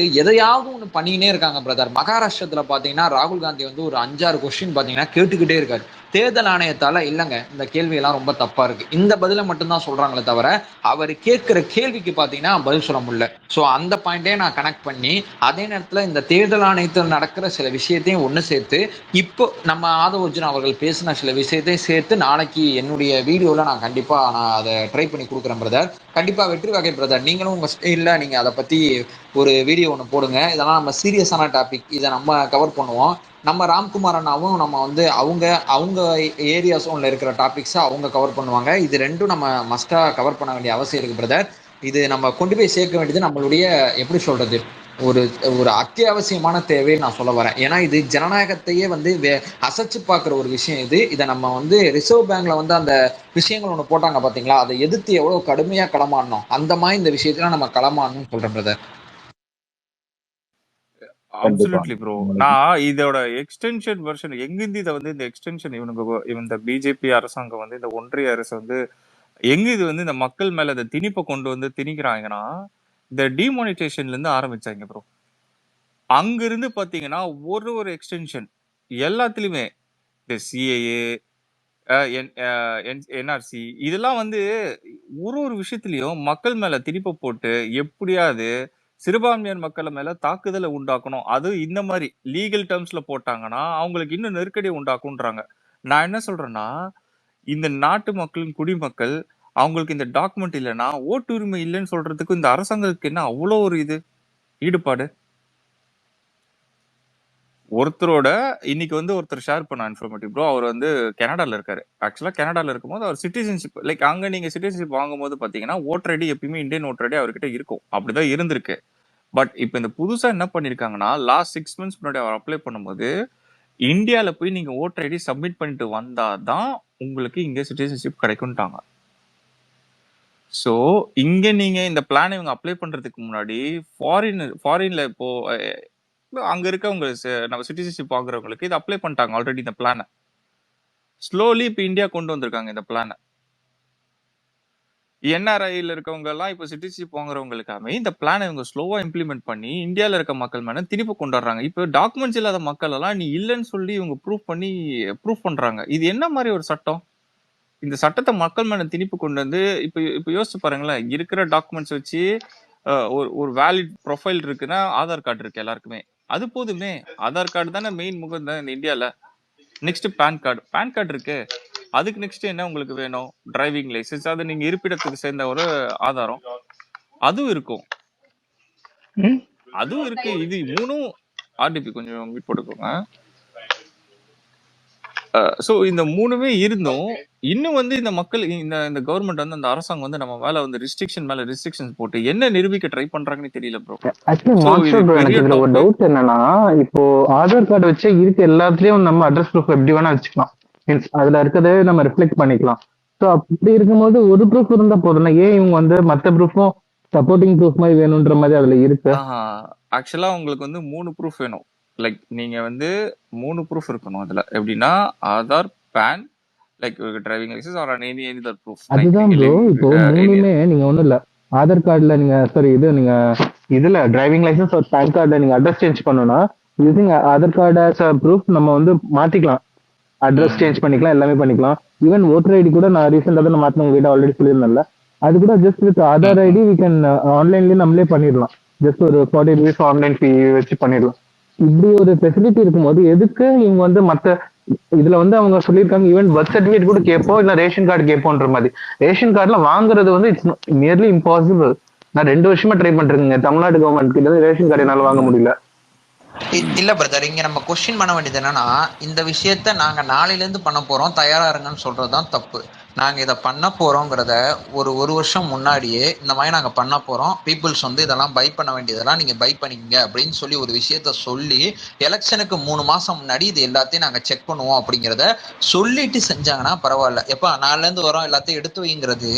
A: ஒண்ணு பண்ணிக்கினே இருக்காங்க பிரதர். மகாராஷ்டிரத்துல பாத்தீங்கன்னா ராகுல் காந்தி வந்து ஒரு 5-6 கொஸ்டின் பாத்தீங்கன்னா கேட்டுக்கிட்டே இருக்காரு. தேர்தல் ஆணையத்தால இல்லைங்க இந்த கேள்வி எல்லாம் ரொம்ப தப்பா இருக்கு, இந்த பதில மட்டும்தான் சொல்றாங்களே தவிர அவர் கேட்கிற கேள்விக்கு பாத்தீங்கன்னா பதில் சொல்ல முடியல. ஸோ அந்த பாயிண்டே நான் கனெக்ட் பண்ணி அதே நேரத்துல இந்த தேர்தல் ஆணையத்தில் நடக்கிற சில விஷயத்தையும் ஒண்ணு சேர்த்து இப்போ நம்ம ஆதவ் அர்ஜுன் அவர்கள் பேசின சில விஷயத்தையும் சேர்த்து நாளைக்கு என்னுடைய வீடியோல நான் கண்டிப்பா அதை ட்ரை பண்ணி கொடுக்குறேன் பிரதர். கண்டிப்பா வெற்றி வகை பிரதர், நீங்களும் உங்க ஸ்டைல்ல நீங்க அதை பத்தி ஒரு வீடியோ ஒன்று போடுங்க. இதெல்லாம் நம்ம சீரியஸான டாபிக், இதை நம்ம கவர் பண்ணுவோம். நம்ம ராம்குமார் அண்ணாவும் நம்ம வந்து அவங்க ஏரியாஸும் இருக்கிற டாபிக்ஸை அவங்க கவர் பண்ணுவாங்க. இது ரெண்டும் நம்ம மஸ்டா கவர் பண்ண வேண்டிய அவசியம் இருக்கு பிரதர். இது நம்ம கொண்டு போய் சேர்க்க வேண்டியது நம்மளுடைய எப்படி சொல்றது ஒரு ஒரு அத்தியாவசியமான தேவையை நான் சொல்ல வரேன். ஏன்னா இது ஜனநாயகத்தையே வந்து அசைச்சு பார்க்குற ஒரு விஷயம் இது. இதை நம்ம வந்து ரிசர்வ் பேங்க்ல வந்து அந்த விஷயங்கள் ஒன்று போட்டாங்க பாத்தீங்களா, அதை எதிர்த்து எவ்வளவு கடுமையா களமாடணும், அந்த மாதிரி இந்த விஷயத்துல நம்ம களமாடணும்னு சொல்றேன் பிரதர்.
C: Absolutely bro. நான் இதோட எக்ஸ்டென்ஷன் வெர்ஷன் எங்கிருந்து இதை வந்து இந்த எக்ஸ்டென்ஷன் இந்த பிஜேபி அரசாங்கம் வந்து இந்த ஒன்றிய அரசு வந்து எங்க இது வந்து இந்த மக்கள் மேல இந்த திணிப்பை கொண்டு வந்து திணிக்கிறாங்கன்னா இந்த டிமானிட்டேஷன்ல இருந்து ஆரம்பிச்சாங்க ப்ரோ. அங்க இருந்து பாத்தீங்கன்னா ஒரு எக்ஸ்டென்ஷன் எல்லாத்துலயுமே இந்த சிஏஏ என்ஆர்சி இதெல்லாம் வந்து ஒரு விஷயத்திலயும் மக்கள் மேல திணிப்பை போட்டு எப்படியாவது சிறுபான்மையர் மக்கள் மேல தாக்குதலை உண்டாக்கணும். அது இந்த மாதிரி லீகல் டேர்ம்ஸ்ல போட்டாங்கன்னா அவங்களுக்கு இன்னும் நெருக்கடியை உண்டாக்குன்றாங்க. நான் என்ன சொல்றேன்னா, இந்த நாட்டு மக்களின் குடிமக்கள் அவங்களுக்கு இந்த டாக்குமெண்ட் இல்லைன்னா ஓட்டு உரிமை இல்லைன்னு சொல்றதுக்கு இந்த அரசாங்கத்துக்கு என்ன அவ்வளோ ஒரு ஈடுபாடு? ஒருத்தரோட இன்னைக்கு வந்து ஒருத்தர் ஷேர் பண்ண இன்ஃபர்மேட்டிவ் ப்ரோ. அவர் வந்து கனடால இருக்காரு. ஆக்சுவலா கனடால இருக்கும்போது அவர் சிட்டிசன்ஷிப் லைக் அங்க நீங்க சிட்டிசன்ஷிப் வாங்கும்போது பாத்தீங்கன்னா ஓட்டர் ஐடி எப்பயுமே இந்தியன் ஓட்டர் ஐடி அவர்கிட்ட இருக்கும், அப்படிதான் இருந்திருக்கு. பட் இப்போ இந்த புதுசா என்ன பண்ணிருக்காங்கன்னா லாஸ்ட் 6 months முன்னாடி அவர் அப்ளை பண்ணும்போது இந்தியால போய் நீங்க ஓட்டர் ஐடி சப்மிட் பண்ணிட்டு வந்தாதான் உங்களுக்கு இங்க சிட்டிசன்ஷிப் கிடைக்கும்ட்டாங்க. ஸோ இங்க நீங்க இந்த பிளான் இவங்க அப்ளை பண்றதுக்கு முன்னாடி ஃபாரின்ல இப்போ அங்க இருக்கவங்க நம்ம சிட்டிசன்ஷிப் வாங்குறவங்களுக்கு இது அப்ளை பண்ணிட்டாங்க ஆல்ரெடி இந்த பிளானை. ஸ்லோலி இப்போ இந்தியா கொண்டு வந்திருக்காங்க இந்த பிளானை. என்ஆர்ஐல இருக்கவங்க எல்லாம் இப்போ சிட்டிசன்ஷிப் வாங்குறவங்களுக்காக இந்த பிளானை இவங்க ஸ்லோவா இம்ப்ளிமெண்ட் பண்ணி இந்தியால இருக்க மக்கள் மேல திருப்பி கொண்டு வர்றாங்க. இப்போ டாக்குமெண்ட்ஸ் இல்லாத மக்கள் எல்லாம் நீ இல்லைன்னு சொல்லி இவங்க ப்ரூஃப் பண்றாங்க. இது என்ன மாதிரி ஒரு சட்டம்? இந்த சட்டத்தை மக்கள் மேல திணிப்பு கொண்டு வந்து இப்போ யோசிச்சு பாருங்களேன். இருக்கிற டாக்குமெண்ட்ஸ் வச்சு ஒரு வேலிட் ப்ரொஃபைல் இருக்குன்னா ஆதார் கார்டு இருக்கு எல்லாருக்குமே, அது போதுமே. ஆதார் கார்டு தானே மெயின் முகம் தான் இந்த இந்தியால. நெக்ஸ்ட் பேன் கார்டு இருக்கு. அதுக்கு நெக்ஸ்ட் என்ன உங்களுக்கு வேணும்? டிரைவிங் லைசன்ஸ், அது நீங்க இருப்பிடத்துக்கு சேர்ந்த ஒரு ஆதாரம், அதுவும் இருக்கும். அதுவும் இருக்கு. இது மூணும் ஆர்டிபி கொஞ்சம் மீட் போட்டுக்கோங்க. சோ இந்த மூணுமே இருந்தும் இன்னும் வந்து இந்த மக்கள் இந்த கவர்மெண்ட் வந்து அந்த அரசாங்கம் வந்து நம்ம மேல வந்து ரெஸ்ட்ரிக்ஷன் போட்டு என்ன நிரூபிக்க ட்ரை பண்றாங்கன்னு தெரியல ப்ரோ.
F: எனக்கு இதுல ஒரு டவுட் என்னன்னா, இப்போ ஆதார் கார்டு வச்சு இருக்கு எல்லாத்துலயும் நம்ம அட்ரஸ் ப்ரூஃப் எப்படி வேணா வச்சுக்கலாம். மீன்ஸ் அதுல இருக்கிறதே நம்ம ரிஃப்ளெக்ட் பண்ணிக்கலாம். ஸோ அப்படி இருக்கும்போது ஒரு ப்ரூஃப் இருந்தா போதும். ஏன் இவங்க வந்து மற்ற ப்ரூஃபும் சப்போர்ட்டிங் ப்ரூஃப் மாதிரி வேணும்ன்ற மாதிரி அதுல இருக்கு?
C: ஆக்சுவலா உங்களுக்கு வந்து 3 ப்ரூஃப் வேணும். லைக் நீங்க வந்து 3 ப்ரூஃப் இருக்கணும் அதுல. எப்படின்னா Aadhaar, PAN, like driving license or any other proof.
F: அதுதான் ப்ரோ. இப்போ மூணுமே நீங்க ஒண்ணும் இல்ல, ஆதார் கார்டுல நீங்க நீங்க இதுல டிரைவிங் லைசன்ஸ் ஒரு பேன் கார்டுல நீங்க அட்ரஸ் சேஞ்ச் பண்ணணும்னா using Aadhaar card as a proof நம்ம வந்து மாத்திக்கலாம், அட்ரஸ் சேஞ்ச் பண்ணிக்கலாம், எல்லாமே பண்ணிக்கலாம். ஈவன் ஓட்டர் ஐடி கூட நான் ரீசெண்டா தான் மாத்தின உங்ககிட்ட ஆல்ரெடி சொல்லியிருந்தேன்ல, அது கூட just with Aadhaar ID we can ஆன்லைன்லயே நம்மளே பண்ணிடலாம். ஜஸ்ட் ஒரு 40 rupees ஆன்லைன் ஃபீ வச்சு பண்ணிடலாம். இப்படி ஒரு ஃபெசிலிட்டி இருக்கும்போது எதுக்கு இவங்க வந்து மத்த இதுல வந்து அவங்க சொல்லியிருக்காங்க ஈவன் பர்த் சர்டிஃபிகேட் கூட கேட்போம், இல்ல ரேஷன் கார்டு கேட்போன்ற மாதிரி. ரேஷன் கார்டுல வாங்குறது வந்து இட்ஸ் நியர்லி இம்பாசிபிள். நான் 2 வருஷமா ட்ரை பண்றேங்க தமிழ்நாடு கவர்மெண்ட் கிட்ட ரேஷன் கார்டு என்னால வாங்க முடியல.
A: இல்ல பிரதர், இங்க நம்ம கொஸ்டின் பண்ண வேண்டியது என்னன்னா, இந்த விஷயத்த நாங்க நாளையில இருந்து பண்ண போறோம், தயாரா இருங்கன்னு சொல்றதுதான் தப்பு. நாங்க இதை பண்ண போறோங்கிறத ஒரு வருஷம் முன்னாடியே இந்த மாதிரி நாங்க பண்ண போறோம், பீப்புள்ஸ் வந்து இதெல்லாம் பை பண்ண வேண்டியதெல்லாம் நீங்க பை பண்ணிக்கங்க அப்படின்னு சொல்லி ஒரு விஷயத்த சொல்லி எலெக்ஷனுக்கு 3 மாசம் முன்னாடி இது எல்லாத்தையும் நாங்க செக் பண்ணுவோம் அப்படிங்கிறத சொல்லிட்டு செஞ்சாங்கன்னா பரவாயில்ல. எப்ப நாலுல இருந்து வரோம் எல்லாத்தையும் எடுத்து வைங்கிறது,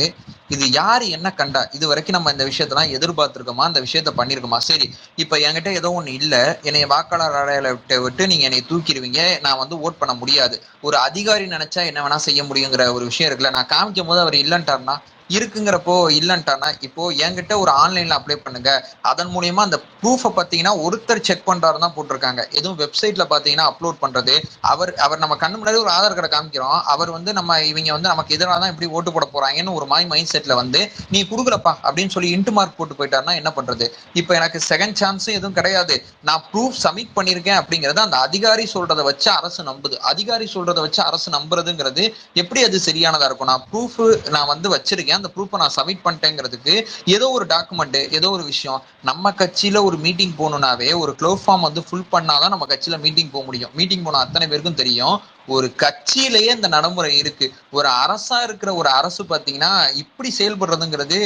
A: இது யாரு என்ன கண்டா? இது வரைக்கும் நம்ம இந்த விஷயத்தெல்லாம் எதிர்பார்த்திருக்கோமா? இந்த விஷயத்த பண்ணிருக்கோமா? சரி, இப்ப என்கிட்ட ஏதோ ஒண்ணு இல்ல, என்னைய வாக்காளர் அடையாள விட்டு நீங்க என்னை தூக்கிடுவீங்க, நான் வந்து ஓட் பண்ண முடியாது. ஒரு அதிகாரி நினைச்சா என்ன வேணா செய்ய முடியுங்கிற ஒரு விஷயம் இருக்குல்ல. நான் காமிக்கும் போது அவர் இல்லன்ட்டாருன்னா, இருக்குங்கிறப்போ இல்லன்ட்டானா, இப்போ என்கிட்ட ஒரு ஆன்லைன்ல அப்ளை பண்ணுங்க, அதன் மூலியமா அந்த ப்ரூஃபை பாத்தீங்கன்னா ஒருத்தர் செக் பண்றாரு தான் போட்டிருக்காங்க. எதுவும் வெப்சைட்ல பாத்தீங்கன்னா அப்லோட் பண்றது, அவர் நம்ம கண்ணு முன்னாடி ஒரு ஆதார் கார்டை காமிக்கிறோம், அவர் வந்து இவங்க வந்து நமக்கு எதிராக தான் இப்படி ஓட்டு போட போறாங்கன்னு ஒரு மைண்ட் செட்ல வந்து நீ குடுக்கலப்பா அப்படின்னு சொல்லி இன்ட் மார்க் போட்டு போயிட்டாருன்னா என்ன பண்றது? இப்ப எனக்கு செகண்ட் சான்ஸும் எதுவும் கிடையாது, நான் ப்ரூஃப் சப்மிட் பண்ணிருக்கேன் அப்படிங்கறது அந்த அதிகாரி சொல்றதை வச்சு அரசு நம்புது. அதிகாரி சொல்றதை வச்சு அரசு நம்புறதுங்கிறது எப்படி அது சரியானதா இருக்கும்? நான் ப்ரூஃப் நான் வந்து வச்சிருக்கேன், அந்த ப்ரூஃபை நான் சப்மிட் பண்ணிட்டேங்கிறதுக்கு ஏதோ ஒரு டாக்குமெண்ட், ஏதோ ஒரு விஷயம். நம்ம கட்சியில ஒரு மீட்டிங் போகணும்னாவே ஒரு க்ளோஸ் ஃபார்ம் வந்து ஃபுல் பண்ணாதான் நம்ம கட்சியில மீட்டிங் போக முடியும். மீட்டிங் போன அத்தனை பேருக்கும் தெரியும், ஒரு கட்சியிலேயே இந்த நடைமுறை இருக்கு. ஒரு அரசா இருக்கிற ஒரு அரசு பாத்தீங்கன்னா இப்படி செயல்படுறதுங்கிறது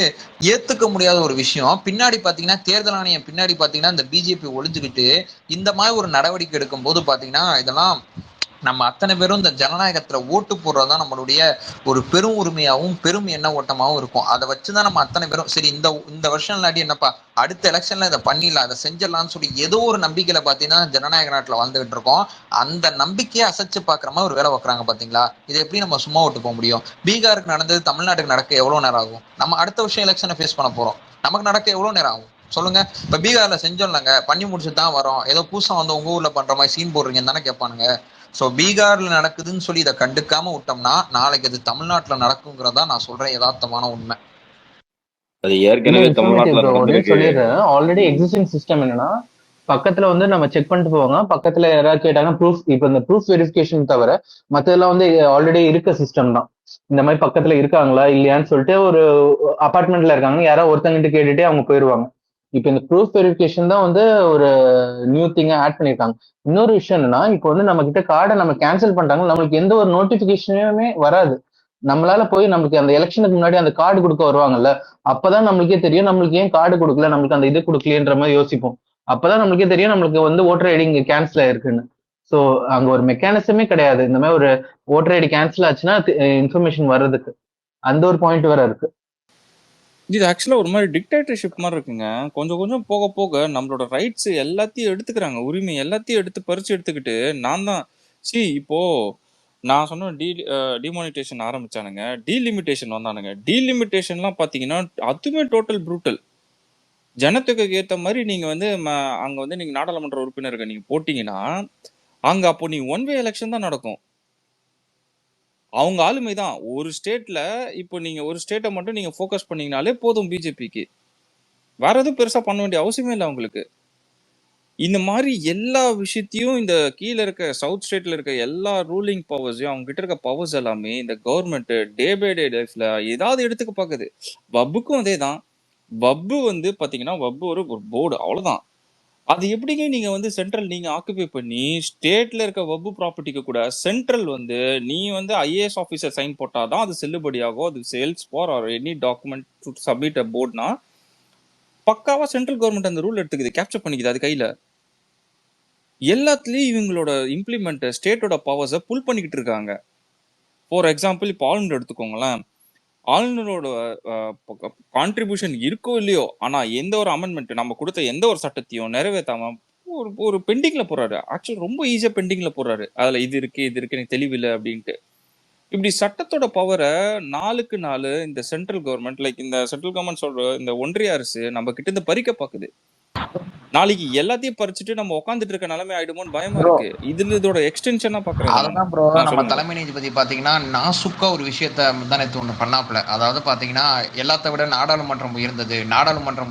A: ஏத்துக்க முடியாத ஒரு விஷயம். பின்னாடி பாத்தீங்கன்னா தேர்தல் ஆணையம் பின்னாடி பாத்தீங்கன்னா இந்த பிஜேபி ஒளிஞ்சுக்கிட்டு இந்த மாதிரி ஒரு நடவடிக்கை எடுக்கும் போது பாத்தீங்கன்னா இதெல்லாம் நம்ம அத்தனை பேரும் இந்த ஜனநாயகத்துல ஓட்டு போடுறதுதான் நம்மளுடைய ஒரு பெரும் உரிமையாகவும் பெரும் எண்ண ஓட்டமாகவும் இருக்கும். அதை வச்சுதான் நம்ம அத்தனை பேரும் சரி இந்த வருஷம் இல்லாட்டி என்னப்பா அடுத்த எலெக்ஷன்ல இதை பண்ணிடலாம், அதை செஞ்சிடலாம்னு சொல்லி ஏதோ ஒரு நம்பிக்கையில பாத்தீங்கன்னா ஜனநாயக நாட்டுல வாழ்ந்துகிட்டு இருக்கோம். அந்த நம்பிக்கையை அசைச்சு பாக்குற மாதிரி ஒரு வேலை வைக்கிறாங்க பாத்தீங்களா? இதை எப்படி நம்ம சும்மா விட்டு போக முடியும்? பீகாருக்கு நடந்தது தமிழ்நாட்டுக்கு நடக்க எவ்வளவு நேரம் ஆகும்? நம்ம அடுத்த வருஷம் எலெக்ஷனை ஃபேஸ் பண்ண போறோம், நமக்கு நடக்க எவ்வளவு நேரம் ஆகும் சொல்லுங்க? இப்ப பீகார்ல செஞ்சோம்லங்க, பண்ணி முடிச்சுட்டு தான் வரோம், ஏதோ புதுசா வந்து உங்க ஊர்ல பண்ற மாதிரி சீன் போடுறீங்கன்னு தானே கேட்பானுங்க. ஸோ பீகார்ல நடக்குதுன்னு சொல்லி இதை கண்டுக்காம விட்டோம்னா நாளைக்கு அது தமிழ்நாட்டுல நடக்குங்கிறதா நான் சொல்றேன் யதார்த்தமான உண்மை.
B: அது ஏற்கனவே தமிழ்நாட்டுல நடந்திருக்கு.
F: சொல்லிடுறேன், ஆல்ரெடி எக்ஸிஸ்டிங் சிஸ்டம் என்னன்னா பக்கத்துல வந்து நம்ம செக் பண்ணிட்டு போவாங்க, பக்கத்துல யாராவது கேட்டாங்கன்னா ப்ரூஃப், இப்ப இந்த ப்ரூஃப் வெரிஃபிகேஷன் தவிர மத்ததெல்லாம் வந்து ஆல்ரெடி இருக்க சிஸ்டம் தான். இந்த மாதிரி பக்கத்துல இருக்காங்களா இல்லையான்னு சொல்லிட்டு ஒரு அபார்ட்மெண்ட்ல இருக்காங்க, யாராவது ஒருத்தங்கிட்ட கேட்டுட்டே அவங்க போயிருவாங்க. இப்ப இந்த ப்ரூஃப் வெரிஃபிகேஷன் தான் வந்து ஒரு நியூ திங்கா ஆட் பண்ணிருக்காங்க. இன்னொரு விஷயம் என்னன்னா, இப்போ வந்து நம்ம கிட்ட கார்டை நம்ம கேன்சல் பண்ணிட்டாங்க, நம்மளுக்கு எந்த ஒரு நோட்டிபிகேஷனுமே வராது. நம்மளால போய் நம்மளுக்கு அந்த எலெக்ஷனுக்கு முன்னாடி அந்த கார்டு கொடுக்க வருவாங்கல்ல, அப்பதான் நம்மளுக்கே தெரியும் நம்மளுக்கு ஏன் கார்டு கொடுக்கல, நம்மளுக்கு அந்த இது கொடுக்கலன்ற மாதிரி யோசிப்போம். அப்பதான் நம்மளுக்கே தெரியும் நம்மளுக்கு வந்து ஓட்டர் ஐடி இங்க கேன்சல் ஆயிருக்குன்னு. சோ அங்க ஒரு மெக்கானிசமே கிடையாது இந்த மாதிரி ஒரு ஓட்டர் ஐடி கேன்சல் ஆச்சுன்னா இன்ஃபர்மேஷன் வர்றதுக்கு. அந்த ஒரு பாயிண்ட் வேற இருக்கு.
C: இது ஆக்சுவலா ஒரு மாதிரி டிக்டேட்டர்ஷிப் மாதிரி இருக்குங்க. கொஞ்சம் கொஞ்சம் போக போக நம்மளோட ரைட்ஸ் எல்லாத்தையும் எடுத்துக்கிறாங்க, உரிமை எல்லாத்தையும் எடுத்து பறிச்சு எடுத்துக்கிட்டு நான் தான் இப்போ நான் சொன்ன டிமானிட்டேஷன் ஆரம்பிச்சானுங்க, டீலிமிட்டேஷன் வந்தானுங்க. டீலிமிட்டேஷன்லாம் பாத்தீங்கன்னா அதுவுமே டோட்டல் ப்ரூட்டல். ஜனத்தொகைக்கு ஏற்ற மாதிரி நீங்க வந்து அங்க வந்து நீங்க நாடாளுமன்ற உறுப்பினர்கள் நீங்க போட்டீங்கன்னா அங்க அப்போ நீ ஒன் வே எலெக்ஷன் தான் நடக்கும். அவங்க ஆளுமை தான் ஒரு ஸ்டேட்ல. இப்போ நீங்க ஒரு ஸ்டேட்டை மட்டும் நீங்க ஃபோக்கஸ் பண்ணீங்கனாலே போதும் பிஜேபிக்கு, வேற எதுவும் பெருசா பண்ண வேண்டிய அவசியமே இல்லை அவங்களுக்கு. இந்த மாதிரி எல்லா விஷயத்தையும் இந்த கீழே இருக்க சவுத் ஸ்டேட்ல இருக்க எல்லா ரூலிங் பவர்ஸையும் அவங்க கிட்ட இருக்க பவர்ஸ் எல்லாமே இந்த கவர்மெண்ட் டே பை டே லைஃப்ல ஏதாவது எடுத்துக்க பாக்குது. வப்புக்கும் அதே தான். வப்பு வந்து பாத்தீங்கன்னா வப்பு ஒரு போர்டு அவ்வளவுதான். அது எப்படிங்க நீங்க வந்து சென்ட்ரல் நீங்க ஆக்குபை பண்ணி ஸ்டேட்ல இருக்க வப்பு ப்ராப்பர்ட்டிக்கு கூட சென்ட்ரல் வந்து நீ வந்து ஐஏஎஸ் ஆஃபீஸர் சைன் போட்டாதான் அது செல்லுபடியாகும், அது sales for or any document to submit a போர்ட்னா பக்காவா சென்ட்ரல் கவர்மெண்ட் அந்த ரூல் எடுத்துக்குது, கேப்சர் பண்ணிக்குது. அது கையில எல்லாத்துலயும் இவங்களோட இம்ப்ளிமெண்ட் ஸ்டேட்டோட பவர்ஸை புல் பண்ணிக்கிட்டு இருக்காங்க. ஃபார் எக்ஸாம்பிள் இப்போ ஆளுநர் எடுத்துக்கோங்களேன், ஆளுநரோட கான்ட்ரிபியூஷன் இருக்கோ இல்லையோ, ஆனா எந்த ஒரு அமெண்ட்மெண்ட் நம்ம கொடுத்த எந்த ஒரு சட்டத்தையும் நிறைவேற்றாம ஒரு பெண்டிங்ல போறாரு. ஆக்சுவலி ரொம்ப ஈஸியா பெண்டிங்ல போறாரு. அதுல இது இருக்கு எனக்கு தெளிவில்லை அப்படின்ட்டு. இப்படி சட்டத்தோட பவரை நாளுக்கு நாள் இந்த சென்ட்ரல் கவர்மெண்ட் இந்த சென்ட்ரல் கவர்மெண்ட் சொல்ற இந்த ஒன்றிய அரசு நம்ம கிட்ட இருந்து பறிக்க பாக்குது. நாளைக்கு எல்லாத்தையும் பறிச்சுட்டு நம்ம உட்காந்துட்டு இருக்க நிலைமை ஆயிடுமோன்னு பயமா இருக்கு. இதுல இதோட எக்ஸ்டென்ஷனா பாக்குறேன்.
A: அதுதான் ப்ரோ, நம்ம தலைமை நீதிபதி பாத்தீங்கன்னா நாசுக்கா ஒரு விஷயத்த முந்தானத்து ஒண்ணு பண்ணாப்புல. அதாவது பாத்தீங்கன்னா எல்லாத்த விட நாடாளுமன்றம்